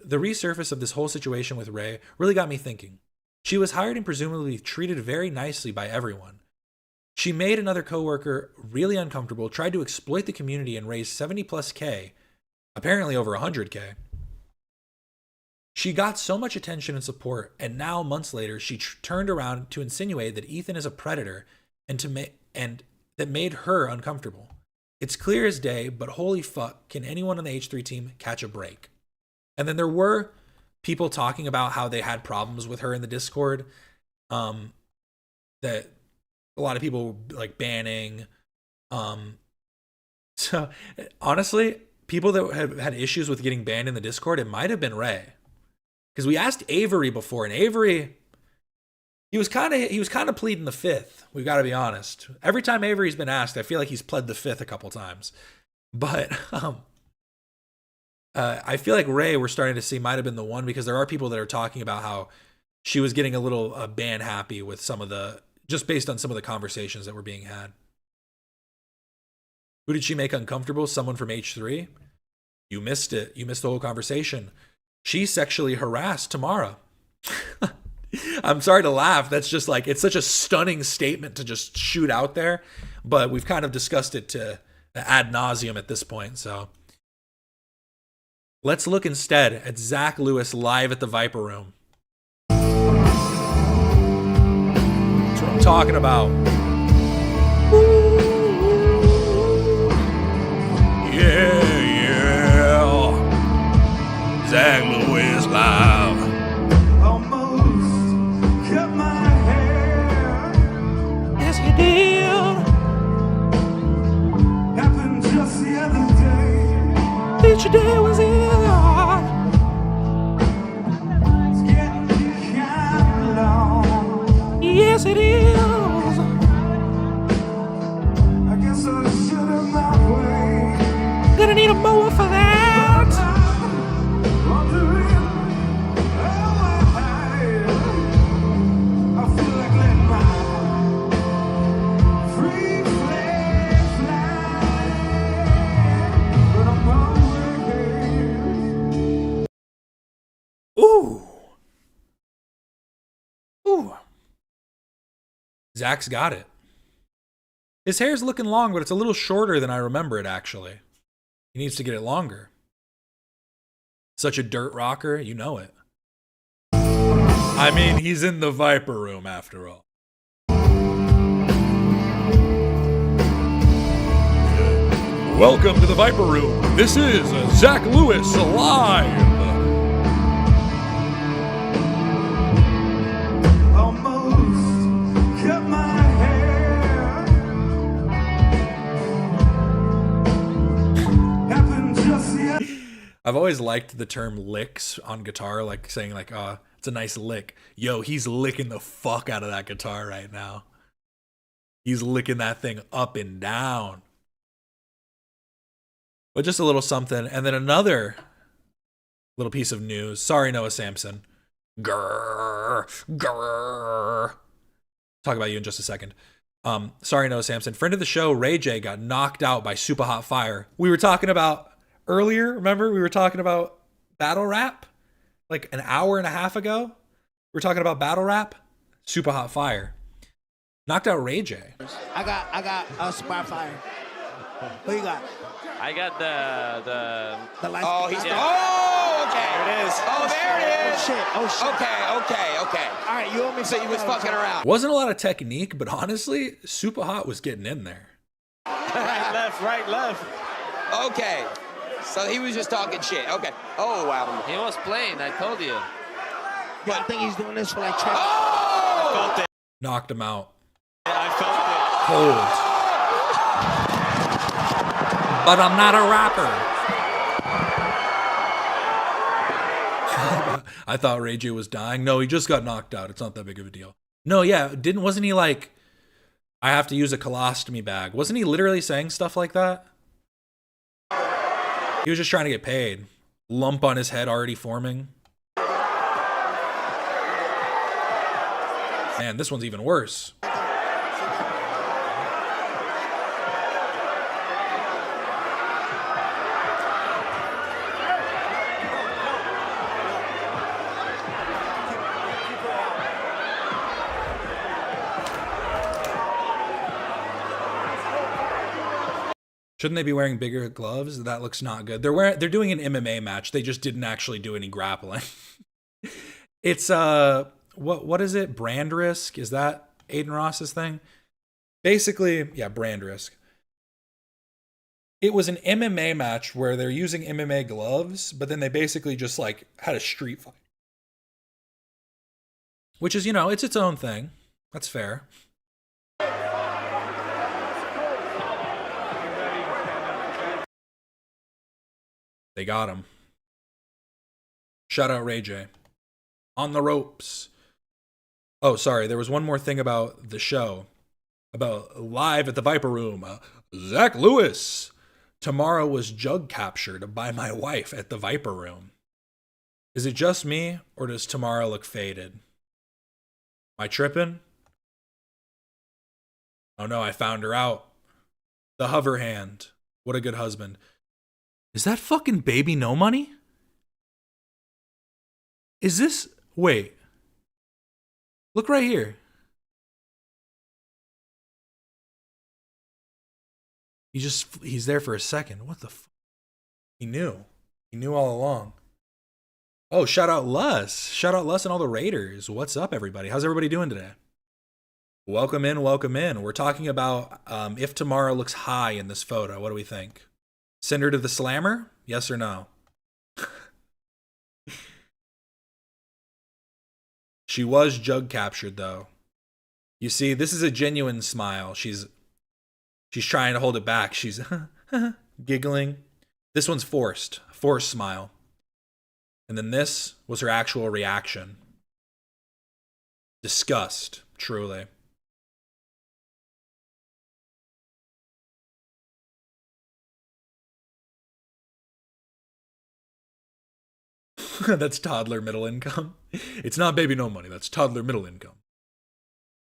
resurface of this whole situation with Ray really got me thinking. She was hired and presumably treated very nicely by everyone. She made another coworker really uncomfortable, tried to exploit the community and raise 70+K, apparently over 100K. She got so much attention and support, and now months later, she turned around to insinuate that Ethan is a predator and that made her uncomfortable. It's clear as day, but holy fuck, can anyone on the H3 team catch a break? And then there were people talking about how they had problems with her in the Discord, that a lot of people were like banning. So honestly, people that have had issues with getting banned in the Discord, it might have been Ray. Because we asked Avery before, and Avery, he was kind of pleading the fifth. We've got to be honest. Every time Avery's been asked, I feel like he's pled the fifth a couple times. But I feel like Ray, we're starting to see, might have been the one, because there are people that are talking about how she was getting a little ban happy with some of the, just based on some of the conversations that were being had. Who did she make uncomfortable? Someone from H3? You missed it. You missed the whole conversation. She sexually harassed Tamara. I'm sorry to laugh. That's just like, it's such a stunning statement to just shoot out there, but we've kind of discussed it to ad nauseum at this point. So let's look instead at Zach Lewis live at the Viper Room. That's what I'm talking about. Yeah. Zach Lewis live. Almost cut my hair. Yes, you did. Happened just the other day. Each day was here. It's getting kind of long. Yes, it is. I guess I should have my way. Gonna need a mower for that. Wondering Zach's got it. His hair's looking long, but it's a little shorter than I remember it, actually. He needs to get it longer. Such a dirt rocker, you know it. I mean, he's in the Viper Room, after all. Welcome to the Viper Room. This is Zach Lewis live. I've always liked the term licks on guitar, like saying like, it's a nice lick. Yo, he's licking the fuck out of that guitar right now. He's licking that thing up and down. But just a little something. And then another little piece of news. Sorry, Noah Samsen. Grrr. Talk about you in just a second. Sorry, Noah Samsen. Friend of the show, Ray J, got knocked out by Super Hot Fire. We were talking about earlier, remember? We were talking about battle rap like an hour and a half ago. We were talking about battle rap. Super Hot Fire knocked out Ray J. I got Super Fire. Who you got? I got the lights. Oh, he's Oh, okay. There it is. Oh, there it is. Oh shit. Okay. All right, you owe me. So you was fucking around. Wasn't a lot of technique, but honestly, Super Hot was getting in there. right, left. Okay. So he was just talking shit. Okay. Oh, wow. He was playing, I told you. I think he's doing this for like traffic. I felt it. Knocked him out. I felt it. Cold. But I'm not a rapper. I thought Ray J was dying. No, he just got knocked out. It's not that big of a deal. No, yeah, wasn't he like, I have to use a colostomy bag? Wasn't he literally saying stuff like that? He was just trying to get paid. Lump on his head already forming. Man, this one's even worse. Shouldn't they be wearing bigger gloves? That looks not good. They're doing an MMA match. They just didn't actually do any grappling. It's what is it? Brand risk? Is that Aiden Ross's thing? Basically, yeah, brand risk. It was an MMA match where they're using MMA gloves, but then they basically just like had a street fight. Which is, it's its own thing. That's fair. They got him. Shout out Ray J. On the ropes. Oh, sorry. There was one more thing about the show. About live at the Viper Room. Zach Lewis. Tamara was Jugg captured by my wife at the Viper Room. Is it just me, or does Tamara look faded? Am I tripping? Oh no, I found her out. The hover hand. What a good husband. Is that fucking Baby No Money? Is this... Wait. Look right here. He's there for a second. What the fuck? He knew. He knew all along. Oh, shout out Lus. Shout out Lus and all the Raiders. What's up, everybody? How's everybody doing today? Welcome in, welcome in. We're talking about if Tamara looks high in this photo. What do we think? Send her to the slammer? Yes or no? She was Jugg captured, though. You see, this is a genuine smile. She's trying to hold it back. She's giggling. This one's forced smile. And then this was her actual reaction. Disgust, truly. That's toddler middle income. It's not Baby No Money. That's toddler middle income.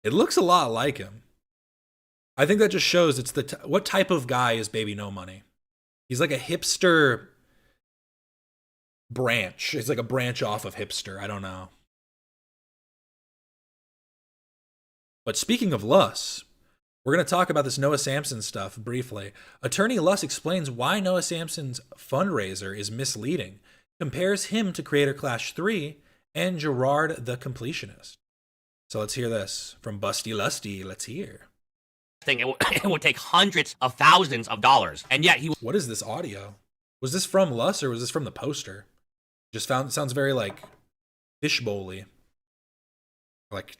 It looks a lot like him. I think that just shows it's what type of guy is Baby No Money? He's like a hipster branch. It's like a branch off of hipster. I don't know. But speaking of Luss, we're going to talk about this Noah Samsen stuff briefly. Attorney Luss explains why Noah Samsen's fundraiser is misleading, compares him to Creator Clash 3 and Gerard the Completionist. So let's hear this from Busty Lusty. Let's hear. It would take hundreds of thousands of dollars, and yet he. What is this audio? Was this from Luss or was this from the poster? Sounds very like fishbowl-y, like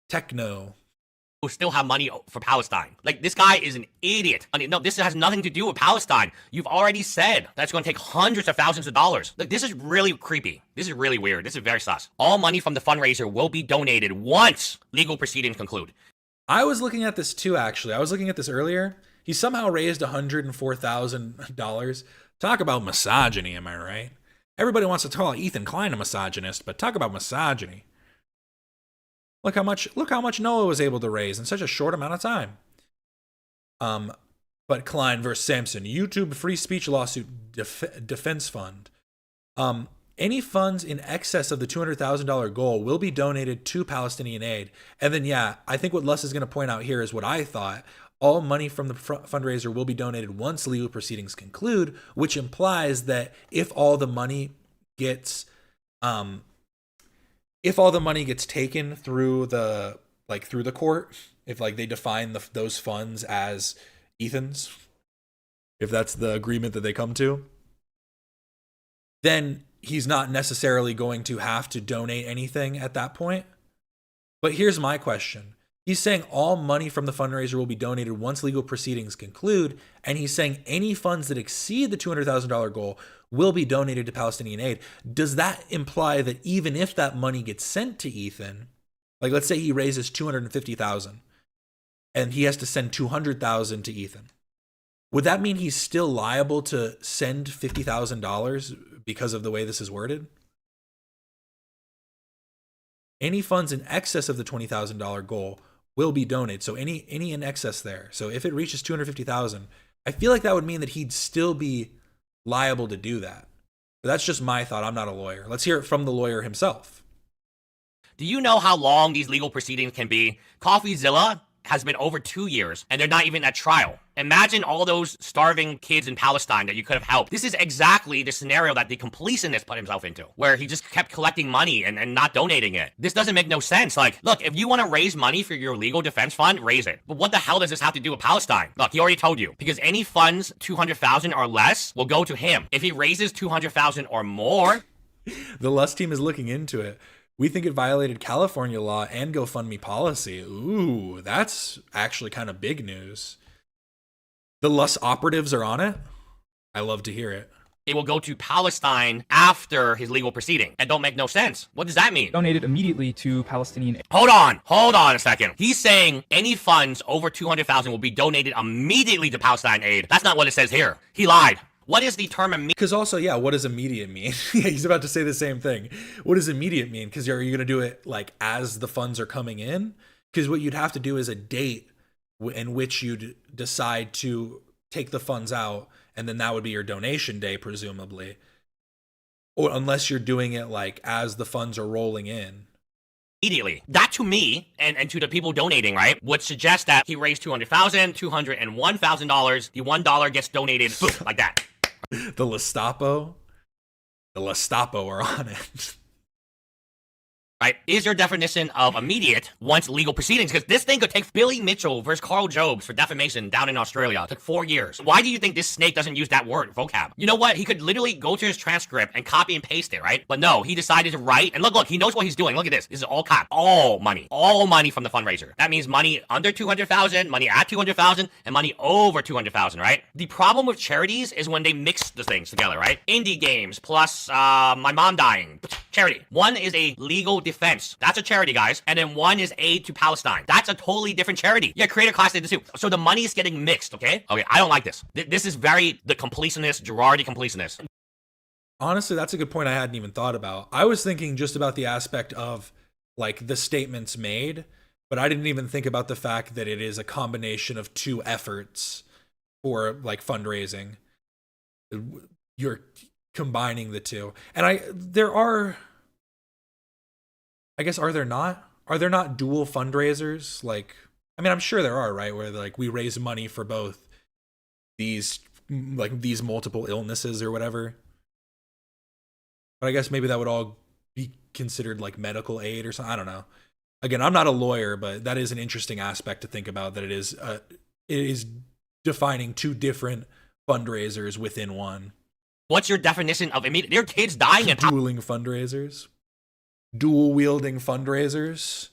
techno. Who still have money for Palestine. Like, this guy is an idiot. I mean, no, this has nothing to do with Palestine. You've already said that's going to take hundreds of thousands of dollars. Like, this is really creepy. This is really weird. This is very sus. All money from the fundraiser will be donated once legal proceedings conclude. I was looking at this too, actually. I was looking at this earlier. He somehow raised $104,000. Talk about misogyny, am I right? Everybody wants to call Ethan Klein a misogynist, but talk about misogyny. Look how much Noah was able to raise in such a short amount of time. But Klein versus Samsen, YouTube free speech lawsuit defense fund. Any funds in excess of the $200,000 goal will be donated to Palestinian aid. And then, yeah, I think what Luss is going to point out here is what I thought. All money from the fundraiser will be donated once legal proceedings conclude, which implies that if all the money gets taken through the court, if like they define those funds as Ethan's, if that's the agreement that they come to, then he's not necessarily going to have to donate anything at that point. But here's my question. He's saying all money from the fundraiser will be donated once legal proceedings conclude, and he's saying any funds that exceed the $200,000 goal will be donated to Palestinian aid. Does that imply that even if that money gets sent to Ethan, like let's say he raises $250,000 and he has to send $200,000 to Ethan, would that mean he's still liable to send $50,000 because of the way this is worded? Any funds in excess of the $20,000 goal will be donated. So any in excess there. So if it reaches $250,000, I feel like that would mean that he'd still be liable to do that. But that's just my thought. I'm not a lawyer. Let's hear it from the lawyer himself. Do you know how long these legal proceedings can be? CoffeeZilla has been over 2 years, and they're not even at trial. Imagine all those starving kids in Palestine that you could have helped. This is exactly the scenario that the completionist put himself into, where he just kept collecting money and not donating it. This doesn't make no sense. Like, look, if you want to raise money for your legal defense fund, raise it. But what the hell does this have to do with Palestine? Look, he already told you. Because any funds 200,000 or less will go to him. If he raises 200,000 or more... The Lust team is looking into it. We think it violated California law and GoFundMe policy. Ooh, that's actually kind of big news. The Lust operatives are on it. I love to hear it. It will go to Palestine after his legal proceeding. That don't make no sense. What does that mean? Donated immediately to Palestinian. Hold on a second. He's saying any funds over 200,000 will be donated immediately to Palestine aid. That's not what it says here. He lied. What is the term immediate? Because also, yeah, what does immediate mean? Yeah, he's about to say the same thing. What does immediate mean? Because are you going to do it like as the funds are coming in? Because what you'd have to do is a date in which you'd decide to take the funds out, and then that would be your donation day, presumably. Or unless you're doing it like as the funds are rolling in. Immediately. That to me, and to the people donating, right, would suggest that he raised $200,000, $201,000, the $1 gets donated, boom, like that. The Gestapo are on it. Right? Is your definition of immediate once legal proceedings? Because this thing could take Billy Mitchell versus Carl Jobs for defamation down in Australia. It took 4 years. Why do you think this snake doesn't use that word, vocab? You know what? He could literally go to his transcript and copy and paste it, right? But no, he decided to write. And look, he knows what he's doing. Look at this. This is all cop. All money from the fundraiser. That means money under 200,000, money at 200,000, and money over 200,000, right? The problem with charities is when they mix the things together, right? Indie games plus my mom dying. Charity. One is a legal defense. That's a charity, guys. And then one is aid to Palestine. That's a totally different charity. Yeah, Creator Class did this too. So the money is getting mixed, okay? Okay, I don't like this. This is very the completionist, Girardi completionist. Honestly, that's a good point I hadn't even thought about. I was thinking just about the aspect of like the statements made, but I didn't even think about the fact that it is a combination of two efforts for like fundraising. You're combining the two. And are there not? are there not dual fundraisers? Like, I mean, I'm sure there are, right? Where like we raise money for both these multiple illnesses or whatever. But I guess maybe that would all be considered like medical aid or something. I don't know. Again, I'm not a lawyer, but that is an interesting aspect to think about, that it is defining two different fundraisers within one. What's your definition of immediate? There are kids dying in dueling fundraisers, dual wielding fundraisers.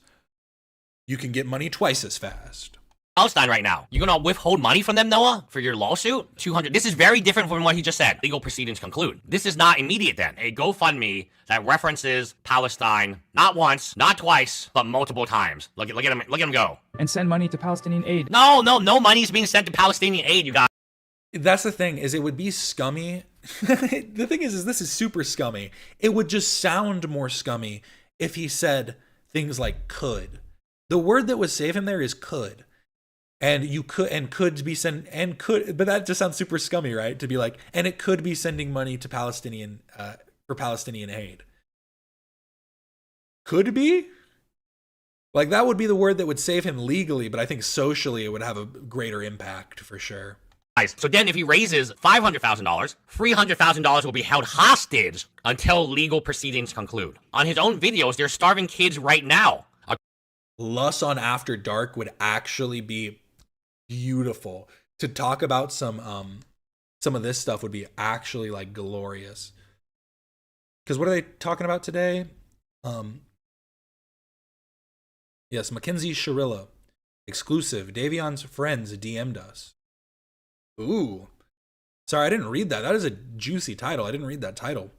You can get money twice as fast. Palestine right now. You're gonna withhold money from them, Noah, for your lawsuit? 200. This is very different from what he just said. Legal proceedings conclude. This is not immediate then. A GoFundMe that references Palestine not once, not twice, but multiple times. Look at him go. And send money to Palestinian aid. No money is being sent to Palestinian aid, you guys. That's the thing, is it would be scummy. The thing is this is super scummy. It would just sound more scummy if he said things like could. The word that would save him there is could. And you could, and could be sent, and could, but that just sounds super scummy, right? To be like, and it could be sending money to Palestinian, for Palestinian aid. Could be? Like, that would be the word that would save him legally, but I think socially it would have a greater impact for sure. So then if he raises $500,000, $300,000 will be held hostage until legal proceedings conclude. On his own videos, they're starving kids right now. Lust on After Dark would actually be beautiful. To talk about some of this stuff would be actually like glorious. Because what are they talking about today? Yes, Mackenzie Sharilla. Exclusive. Davion's friends DM'd us. Ooh. Sorry, I didn't read that. That is a juicy title. I didn't read that title.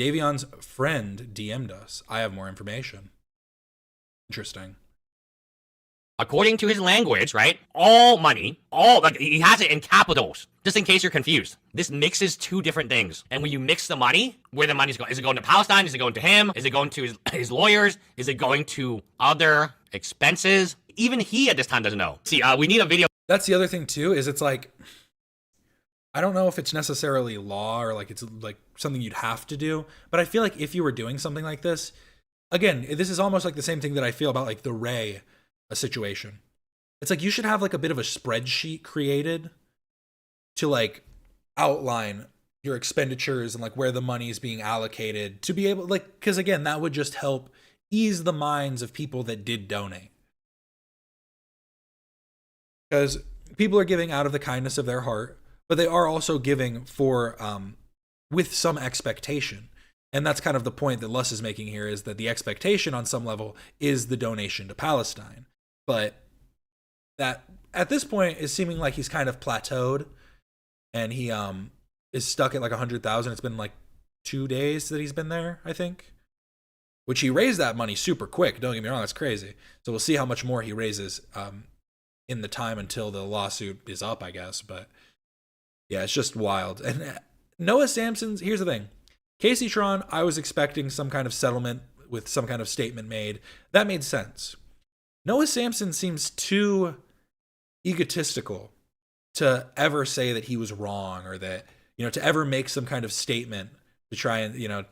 Davion's friend DM'd us. I have more information. Interesting. According to his language, right? All money, like he has it in capitals, just in case you're confused. This mixes two different things. And when you mix the money, where the money's going, is it going to Palestine? Is it going to him? Is it going to his lawyers? Is it going to other expenses? Even he at this time doesn't know. See, we need a video. That's the other thing too, is it's like, I don't know if it's necessarily law or like it's like something you'd have to do, but I feel like if you were doing something like this, again, this is almost like the same thing that I feel about like the Ray situation. It's like you should have like a bit of a spreadsheet created to like outline your expenditures and like where the money is being allocated to be able, like, because again, that would just help ease the minds of people that did donate. Because people are giving out of the kindness of their heart, but they are also giving for with some expectation. And that's kind of the point that Luss is making here, is that the expectation on some level is the donation to Palestine. But that at this point is seeming like he's kind of plateaued, and he is stuck at like 100,000. It's been like 2 days that he's been there, I think. Which he raised that money super quick. Don't get me wrong, that's crazy. So we'll see how much more he raises in the time until the lawsuit is up, I guess. But yeah, it's just wild. And Noah Samsen's, here's the thing. Casey Tron, I was expecting some kind of settlement with some kind of statement made. That made sense. Noah Samsen seems too egotistical to ever say that he was wrong, or that, you know, to ever make some kind of statement to try and, you know,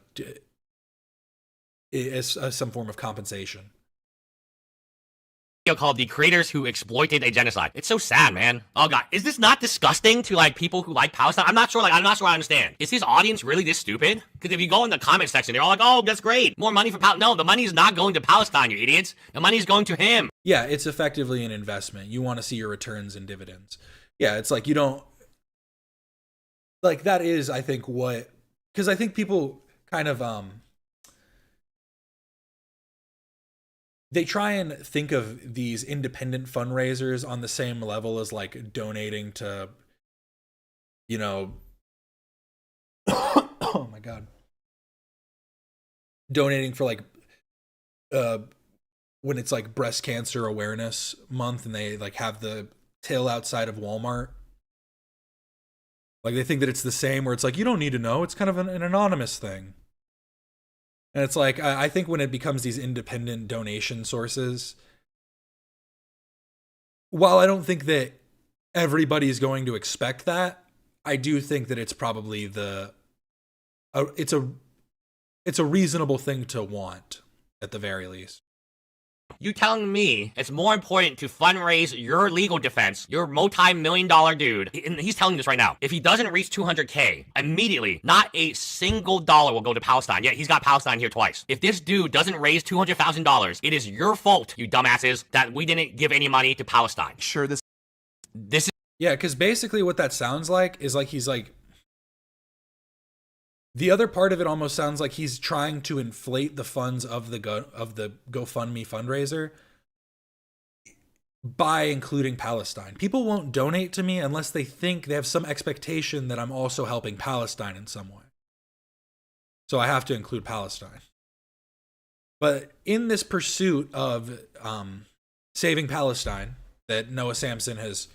as some form of compensation. Called The Creators Who Exploited a Genocide. It's so sad, man. Oh god, is this not disgusting to like people who like Palestine? I'm not sure I understand. Is his audience really this stupid? Because if you go in the comment section, they're all like, oh, that's great, more money for Palestine. No, the money's not going to Palestine, you idiots. The money's going to him. Yeah, it's effectively an investment. You want to see your returns and dividends. Yeah, it's like you don't, like, that is, I think, what, because I think people kind of they try and think of these independent fundraisers on the same level as like donating to, you know, oh my god, donating for like when it's like breast cancer awareness month and they like have the till outside of Walmart. Like they think that it's the same, where it's like, you don't need to know, it's kind of an anonymous thing. And it's like, I think when it becomes these independent donation sources, while I don't think that everybody's going to expect that, I do think that it's probably it's a reasonable thing to want, at the very least. You telling me it's more important to fundraise your legal defense, your multi-million-dollar dude, and he's telling this right now. If he doesn't reach 200K, immediately, not a single dollar will go to Palestine. Yeah, he's got Palestine here twice. If this dude doesn't raise $200,000, it is your fault, you dumbasses, that we didn't give any money to Palestine. Sure, this is... Yeah, because basically what that sounds like is like he's like... The other part of it almost sounds like he's trying to inflate the funds of the GoFundMe fundraiser by including Palestine. People won't donate to me unless they think they have some expectation that I'm also helping Palestine in some way. So I have to include Palestine. But in this pursuit of saving Palestine, that Noah Samsen has,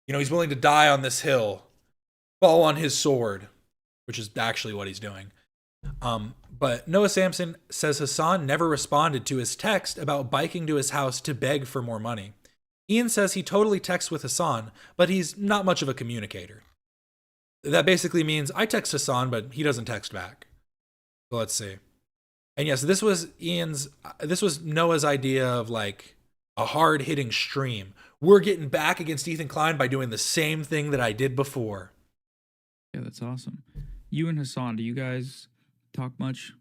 you know, he's willing to die on this hill, fall on his sword, which is actually what he's doing. But Noah Samsen says Hassan never responded to his text about biking to his house to beg for more money. Ian says he totally texts with Hassan, but he's not much of a communicator. That basically means I text Hassan, but he doesn't text back. So let's see. And yes, this was Noah's idea of like a hard-hitting stream. We're getting back against Ethan Klein by doing the same thing that I did before. Yeah, that's awesome. You and Hassan, do you guys talk much?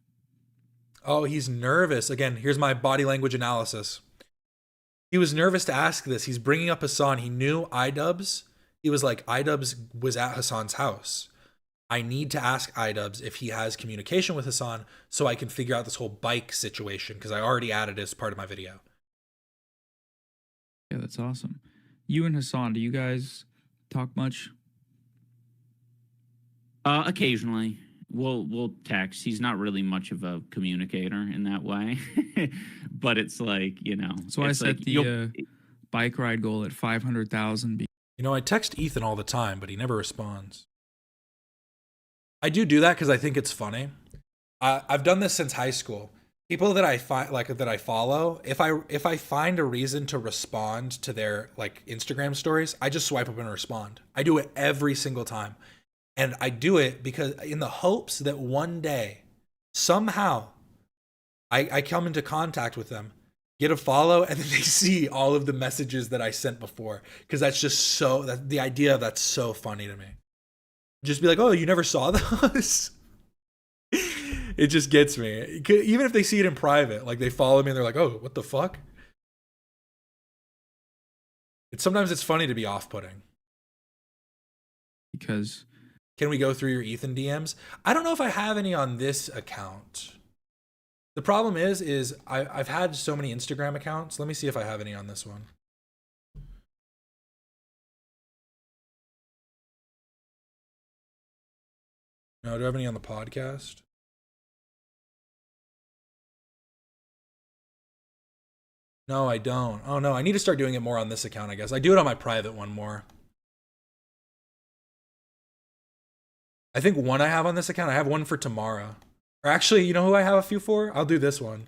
Oh, he's nervous. Again, here's my body language analysis. He was nervous to ask this. He's bringing up Hassan. He knew iDubbbz. He was like, iDubbbz was at Hassan's house. I need to ask iDubbbz if he has communication with Hassan so I can figure out this whole bike situation, because I already added it as part of my video. Yeah, that's awesome. You and Hassan, do you guys talk much? Occasionally. We'll text. He's not really much of a communicator in that way. But it's like, you know. So I set the bike ride goal at 500,000. You know, I text Ethan all the time, but he never responds. I do that because I think it's funny. I've done this since high school. People that I find that I follow, if I find a reason to respond to their like Instagram stories, I just swipe up and respond. I do it every single time. And I do it because in the hopes that one day, somehow, I come into contact with them, get a follow, and then they see all of the messages that I sent before. Because that's just so, the idea of that's so funny to me. Just be like, oh, you never saw those? It just gets me. Even if they see it in private, like they follow me and they're like, oh, what the fuck? Sometimes it's funny to be off-putting. Because... Can we go through your Ethan DMs? I don't know if I have any on this account. The problem is I've had so many Instagram accounts. Let me see if I have any on this one. No, do I have any on the podcast? No, I don't. Oh no, I need to start doing it more on this account, I guess. I do it on my private one more. I think one I have on this account, I have one for Tamara. Or actually, you know who I have a few for? I'll do this one.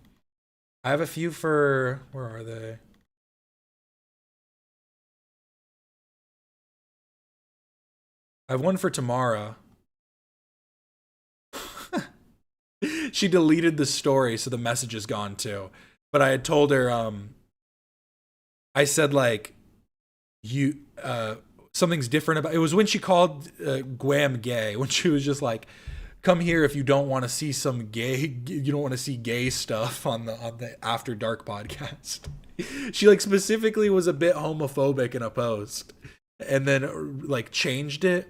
I have a few for, where are they? I have one for Tamara. She deleted the story, so the message is gone too. But I had told her, I said like, something's different about it. Was when she called Guam gay, when she was just like, come here if you don't want to see some gay, you don't want to see gay stuff on the After Dark podcast. She like specifically was a bit homophobic in a post and then like changed it,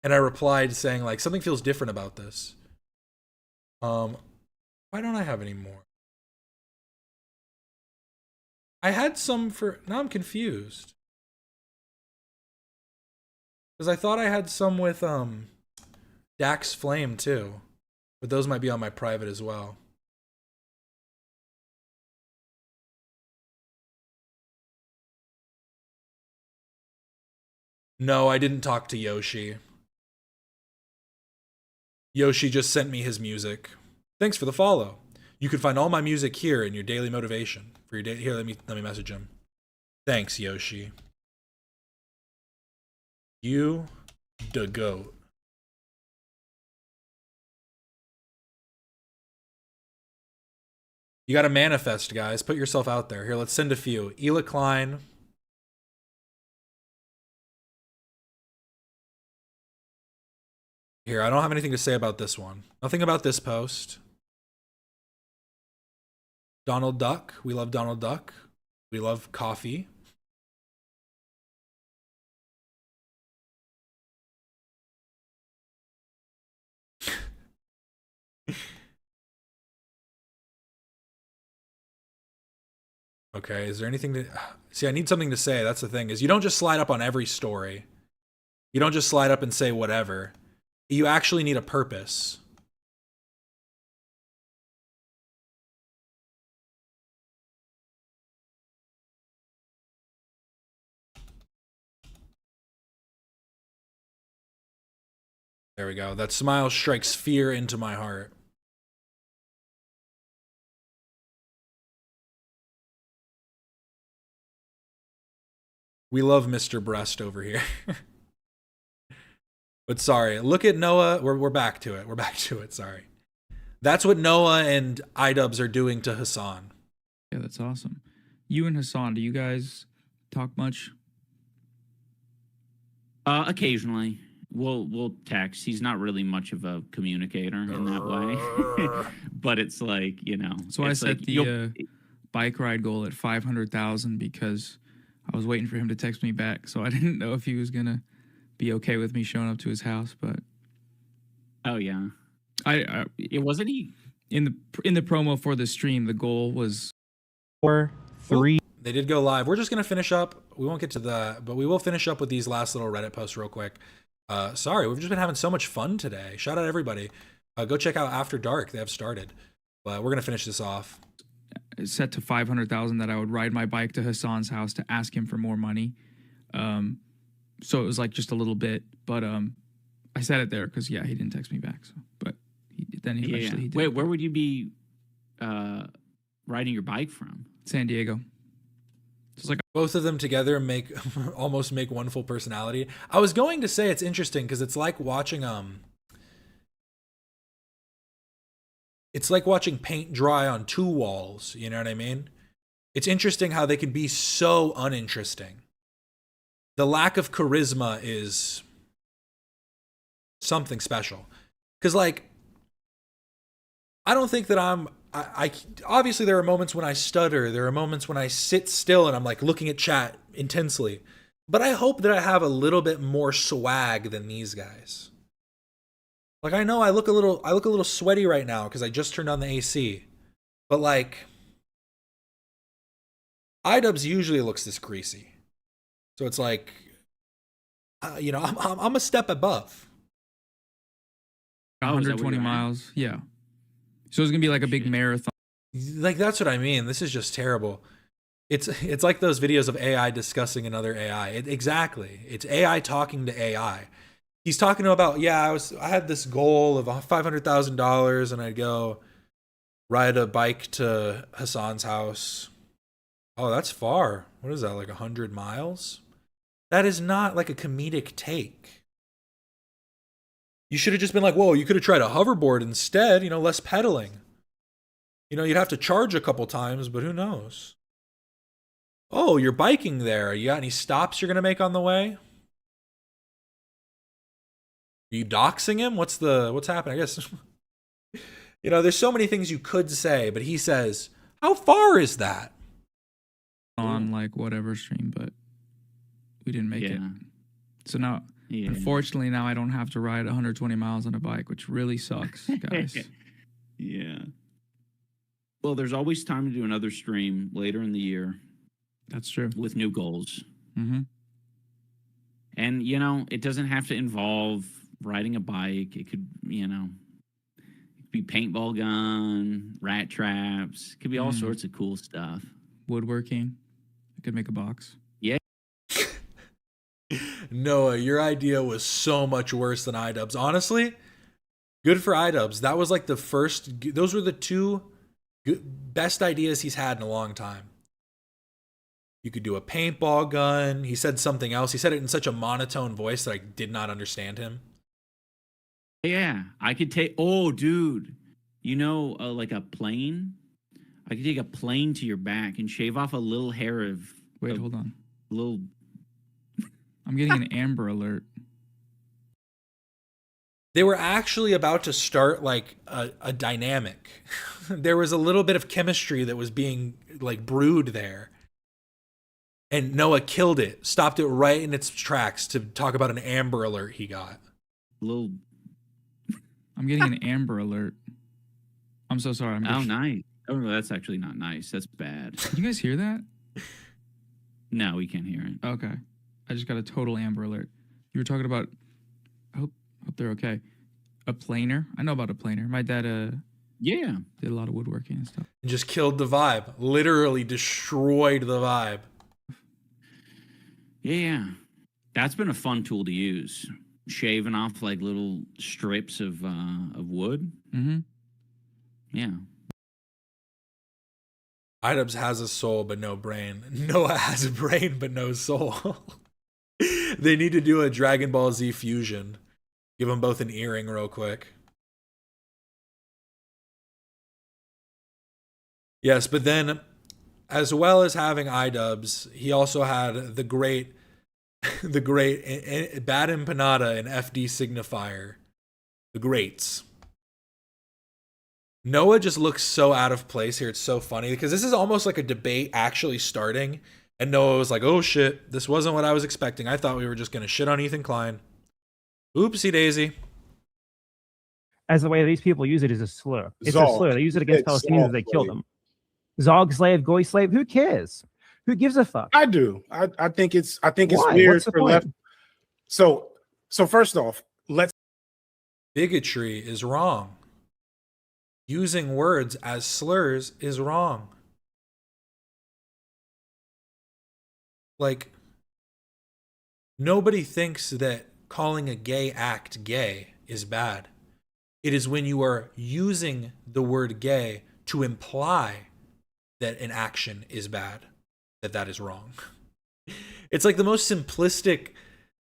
and I replied saying like, something feels different about this. Why don't I have any more? I had some for, now I'm confused. Because I thought I had some with Dax Flame too. But those might be on my private as well. No, I didn't talk to Yoshi. Yoshi just sent me his music. Thanks for the follow. You can find all my music here in your daily motivation. For your day, here, let me message him. Thanks, Yoshi. You the goat. You got to manifest, guys. Put yourself out there. Here, let's send a few. Ela Klein. Here, I don't have anything to say about this one. Nothing about this post. Donald Duck. We love Donald Duck. We love coffee. Okay, is there anything to... See, I need something to say. That's the thing, is you don't just slide up on every story. You don't just slide up and say whatever. You actually need a purpose. There we go. That smile strikes fear into my heart. We love Mr. Breast over here. But sorry, look at Noah. We're back to it. We're back to it. Sorry. That's what Noah and iDubbbz are doing to Hassan. Yeah, that's awesome. You and Hassan, do you guys talk much? Occasionally. We'll text. He's not really much of a communicator in that way. But it's like, you know. So I set the bike ride goal at 500,000 because I was waiting for him to text me back. So I didn't know if he was going to be okay with me showing up to his house, but oh yeah. It wasn't he in the promo for the stream, the goal was 4, 3. They did go live. We're just going to finish up. We won't get to that, but we will finish up with these last little Reddit posts real quick. Sorry, we've just been having so much fun today. Shout out everybody. Go check out After Dark. They have started. But we're going to finish this off. Set to 500,000 that I would ride my bike to Hassan's house to ask him for more money. So it was like just a little bit, but I said it there because yeah, he didn't text me back. So, but then eventually he did. Wait, where would you be riding your bike from? San Diego. So it's like both of them together make almost make one full personality. I was going to say it's interesting because it's like watching paint dry on 2 walls. You know what I mean? It's interesting how they can be so uninteresting. The lack of charisma is something special. Because, like, I don't think that I obviously there are moments when I stutter. There are moments when I sit still and I'm like looking at chat intensely. But I hope that I have a little bit more swag than these guys. Like, I know I look a little sweaty right now because I just turned on the AC. But like, iDubbbz usually looks this greasy. So it's like, you know, I'm a step above. 120 miles, yeah. So it's gonna be like a big marathon. Like, that's what I mean. This is just terrible. It's like those videos of AI discussing another AI. Exactly. It's AI talking to AI. He's talking about, yeah, I had this goal of $500,000 and I'd go ride a bike to Hassan's house. Oh, that's far. What is that, like 100 miles? That is not like a comedic take. You should have just been like, whoa, you could have tried a hoverboard instead, you know, less pedaling. You know, you'd have to charge a couple times, but who knows? Oh, you're biking there. You got any stops you're going to make on the way? Are you doxing him? What's happening? I guess, you know, there's so many things you could say, but he says, how far is that? On like whatever stream, but we didn't make it. So now, unfortunately, now I don't have to ride 120 miles on a bike, which really sucks, guys. Yeah. Well, there's always time to do another stream later in the year. That's true. With new goals. Mm-hmm. And, you know, it doesn't have to involve riding a bike. It could, you know, it could be paintball gun, rat traps. It could be all sorts of cool stuff. Woodworking. I could make a box. Yeah. Noah, your idea was so much worse than iDubbbz. Honestly, good for iDubbbz. That was like the first, those were the 2 best ideas he's had in a long time. You could do a paintball gun. He said something else. He said it in such a monotone voice that I did not understand him. Yeah, I could take, oh, dude, you know, like a plane? I could take a plane to your back and shave off a little hair of. Wait, hold on. Little. I'm getting an Amber Alert. They were actually about to start like a dynamic. There was a little bit of chemistry that was being like brewed there. And Noah killed it, stopped it right in its tracks to talk about an Amber Alert he got. Little. I'm getting an Amber Alert. I'm so sorry. Oh, nice. Oh, that's actually not nice. That's bad. Did you guys hear that? No, we can't hear it. Okay. I just got a total Amber Alert. You were talking about, I hope they're okay. A planer? I know about a planer. My dad yeah, did a lot of woodworking and stuff. Just killed the vibe. Literally destroyed the vibe. Yeah. That's been a fun tool to use. Shaving off like little strips of wood. Mm-hmm. Yeah. Idubbbz has a soul but no brain. Noah has a brain but no soul. They need to do a Dragon Ball Z fusion. Give them both an earring real quick. Yes, but then as well as having Idubbbz, he also had the great Bad Empanada and FD Signifier. The greats. Noah just looks so out of place here. It's so funny because this is almost like a debate actually starting. And Noah was like, oh shit, this wasn't what I was expecting. I thought we were just going to shit on Ethan Klein. Oopsie daisy. As the way these people use it is a slur. It's Zog. a slur. They use it against Palestinians as they kill them. Zog slave, goy slave. Who cares? Who gives a fuck? I do. I think it's Why? weird What's the for point? left. So first off, let's. Bigotry is wrong. Using words as slurs is wrong. Like, nobody thinks that calling a gay act gay is bad. It is when you are using the word gay to imply that an action is bad, that is wrong. It's like the most simplistic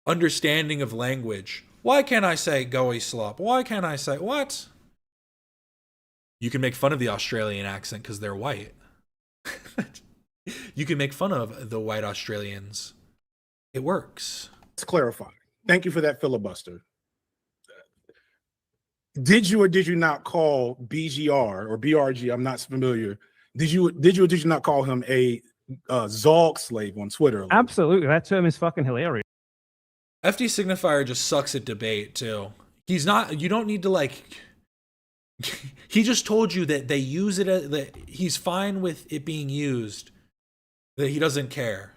understanding of language. Why can't I say goey slop? Why can't I say what? You can make fun of the Australian accent because they're white. You can make fun of the white Australians. It works. Let's clarify. Thank you for that filibuster. Did you or did you not call BGR or BRG? I'm not familiar. Did you or did you not call him a Zog slave on Twitter? Absolutely. That term is fucking hilarious. FD Signifier just sucks at debate too. He's not, you don't need to like, he just told you that they use it, that he's fine with it being used, that he doesn't care.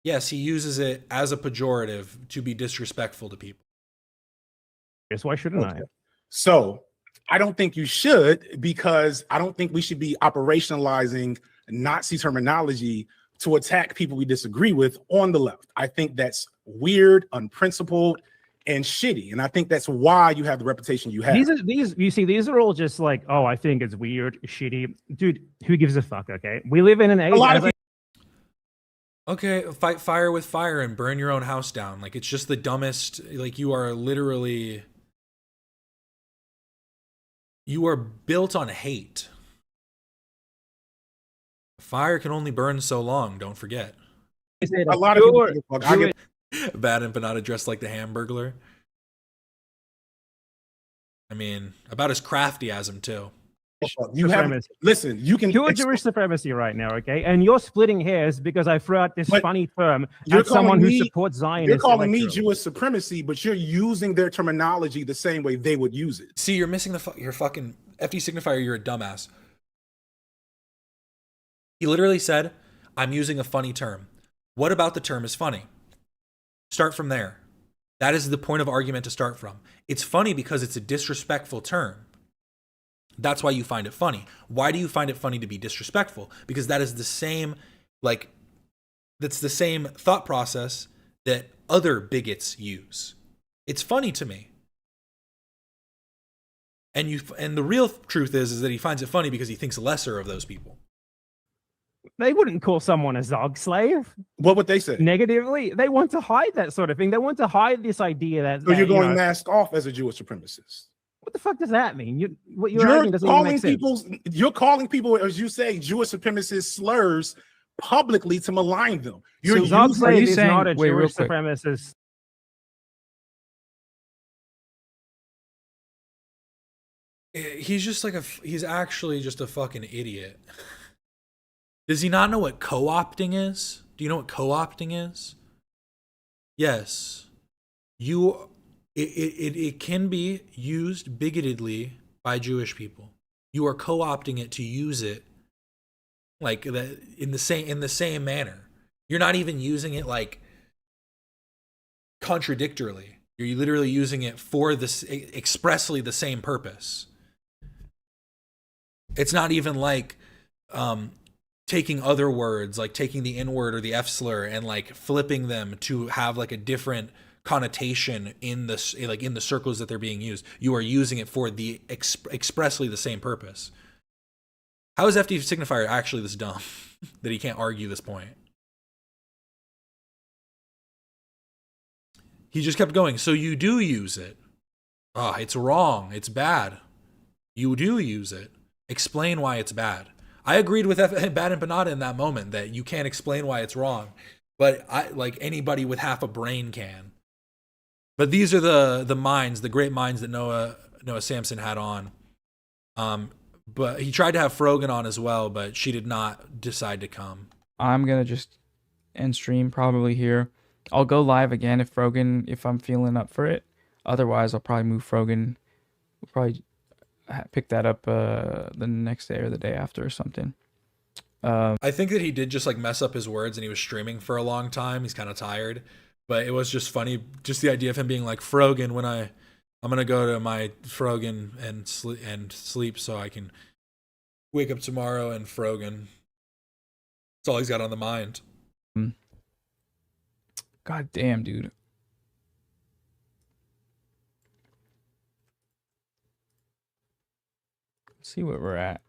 Yes, he uses it as a pejorative to be disrespectful to people. Yes, why shouldn't I? So I don't think you should, because I don't think we should be operationalizing Nazi terminology to attack people we disagree with on the left. I think that's weird, unprincipled, and shitty. And I think that's why you have the reputation you have. These are all just like, oh, I think it's weird, shitty. Dude, who gives a fuck, okay? We live in an age. Okay, fight fire with fire and burn your own house down. Like, it's just the dumbest, like, you are literally, you are built on hate. Fire can only burn so long, don't forget. A lot of people Bad Empanada dressed like the Hamburglar. I mean, about as crafty as him too. You have listen. You can. You're Jewish supremacy right now, okay? And you're splitting hairs because I threw out this funny term as someone who supports Zionism. You're calling me Jewish supremacy, but you're using their terminology the same way they would use it. See, you're missing your fucking FD Signifier. You're a dumbass. He literally said, "I'm using a funny term." What about the term is funny? Start from there. That is the point of argument to start from. It's funny because it's a disrespectful term. That's why you find it funny. Why do you find it funny to be disrespectful? Because that is the same, like, that's the same thought process that other bigots use. It's funny to me. And the real truth is that he finds it funny because he thinks lesser of those people. They wouldn't call someone a Zog slave. What would they say? Negatively. They want to hide that sort of thing. They want to hide this idea that... So you're going masked off as a Jewish supremacist. What the fuck does that mean? What you're arguing doesn't even make sense. You're calling people, as you say, Jewish supremacist slurs publicly to malign them. You're Zog using- Slade is not a Jewish supremacist. He's just like he's actually just a fucking idiot. Does he not know what co-opting is? Do you know what co-opting is? Yes. It can be used bigotedly by Jewish people. You are co-opting it to use it like that in the same manner. You're not even using it like contradictorily. You're literally using it for this expressly the same purpose. It's not even like taking other words, like taking the N word or the F slur and like flipping them to have like a different connotation in this, like in the circles that they're being used. You are using it for the expressly the same purpose. How is FD signifier actually this dumb that he can't argue this point? He just kept going. So you do use it. Oh, it's wrong. It's bad. You do use it. Explain why it's bad. I agreed with Bad and Panada in that moment that you can't explain why it's wrong, but like anybody with half a brain can. But these are the minds, the great minds that Noah Samsen had on. But he tried to have Frogan on as well, but she did not decide to come. I'm gonna just end stream probably here. I'll go live again if I'm feeling up for it. Otherwise, I'll probably move Frogan. We'll probably pick that up the next day or the day after or something. I think that he did just like mess up his words and he was streaming for a long time. He's kind of tired, but it was just funny. Just the idea of him being like, Frogan, when I'm going to go to my Frogan and sleep so I can wake up tomorrow and Frogan. That's all he's got on the mind. God damn, dude. Let's see where we're at.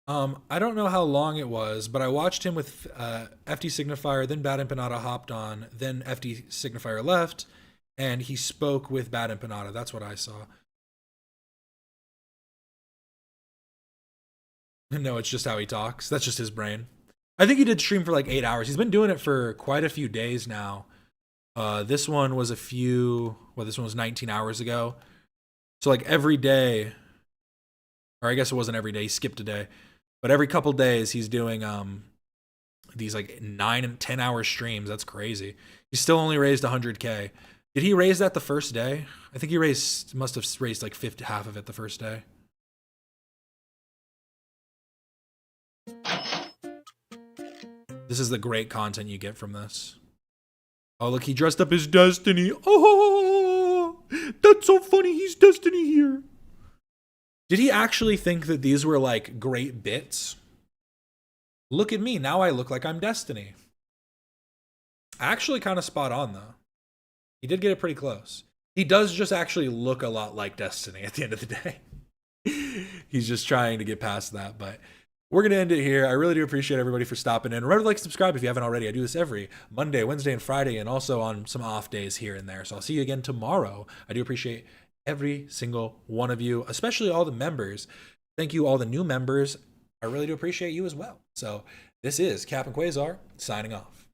I don't know how long it was, but I watched him with FD Signifier, then Bad and Panada hopped on, then FD Signifier left, and he spoke with Bad and Panada. That's what I saw. No, it's just how he talks. That's just his brain. I think he did stream for like 8 hours. He's been doing it for quite a few days now. This one was this one was 19 hours ago. So like every day, or I guess it wasn't every day, he skipped a day. But every couple days he's doing these like 9 and 10 hour streams. That's crazy. He still only raised 100K. Did he raise that the first day? I think he must have raised like half of it the first day. This is the great content you get from this. Oh, look, he dressed up as Destiny. Oh, that's so funny. He's Destiny here. Did he actually think that these were like great bits? Look at me. Now I look like I'm Destiny. Actually kind of spot on though. He did get it pretty close. He does just actually look a lot like Destiny at the end of the day. He's just trying to get past that, but we're going to end it here. I really do appreciate everybody for stopping in. Remember to like, subscribe if you haven't already. I do this every Monday, Wednesday, and Friday, and also on some off days here and there. So I'll see you again tomorrow. I do appreciate every single one of you, especially all the members. Thank you, all the new members. I really do appreciate you as well. So this is Cap and Quasar signing off.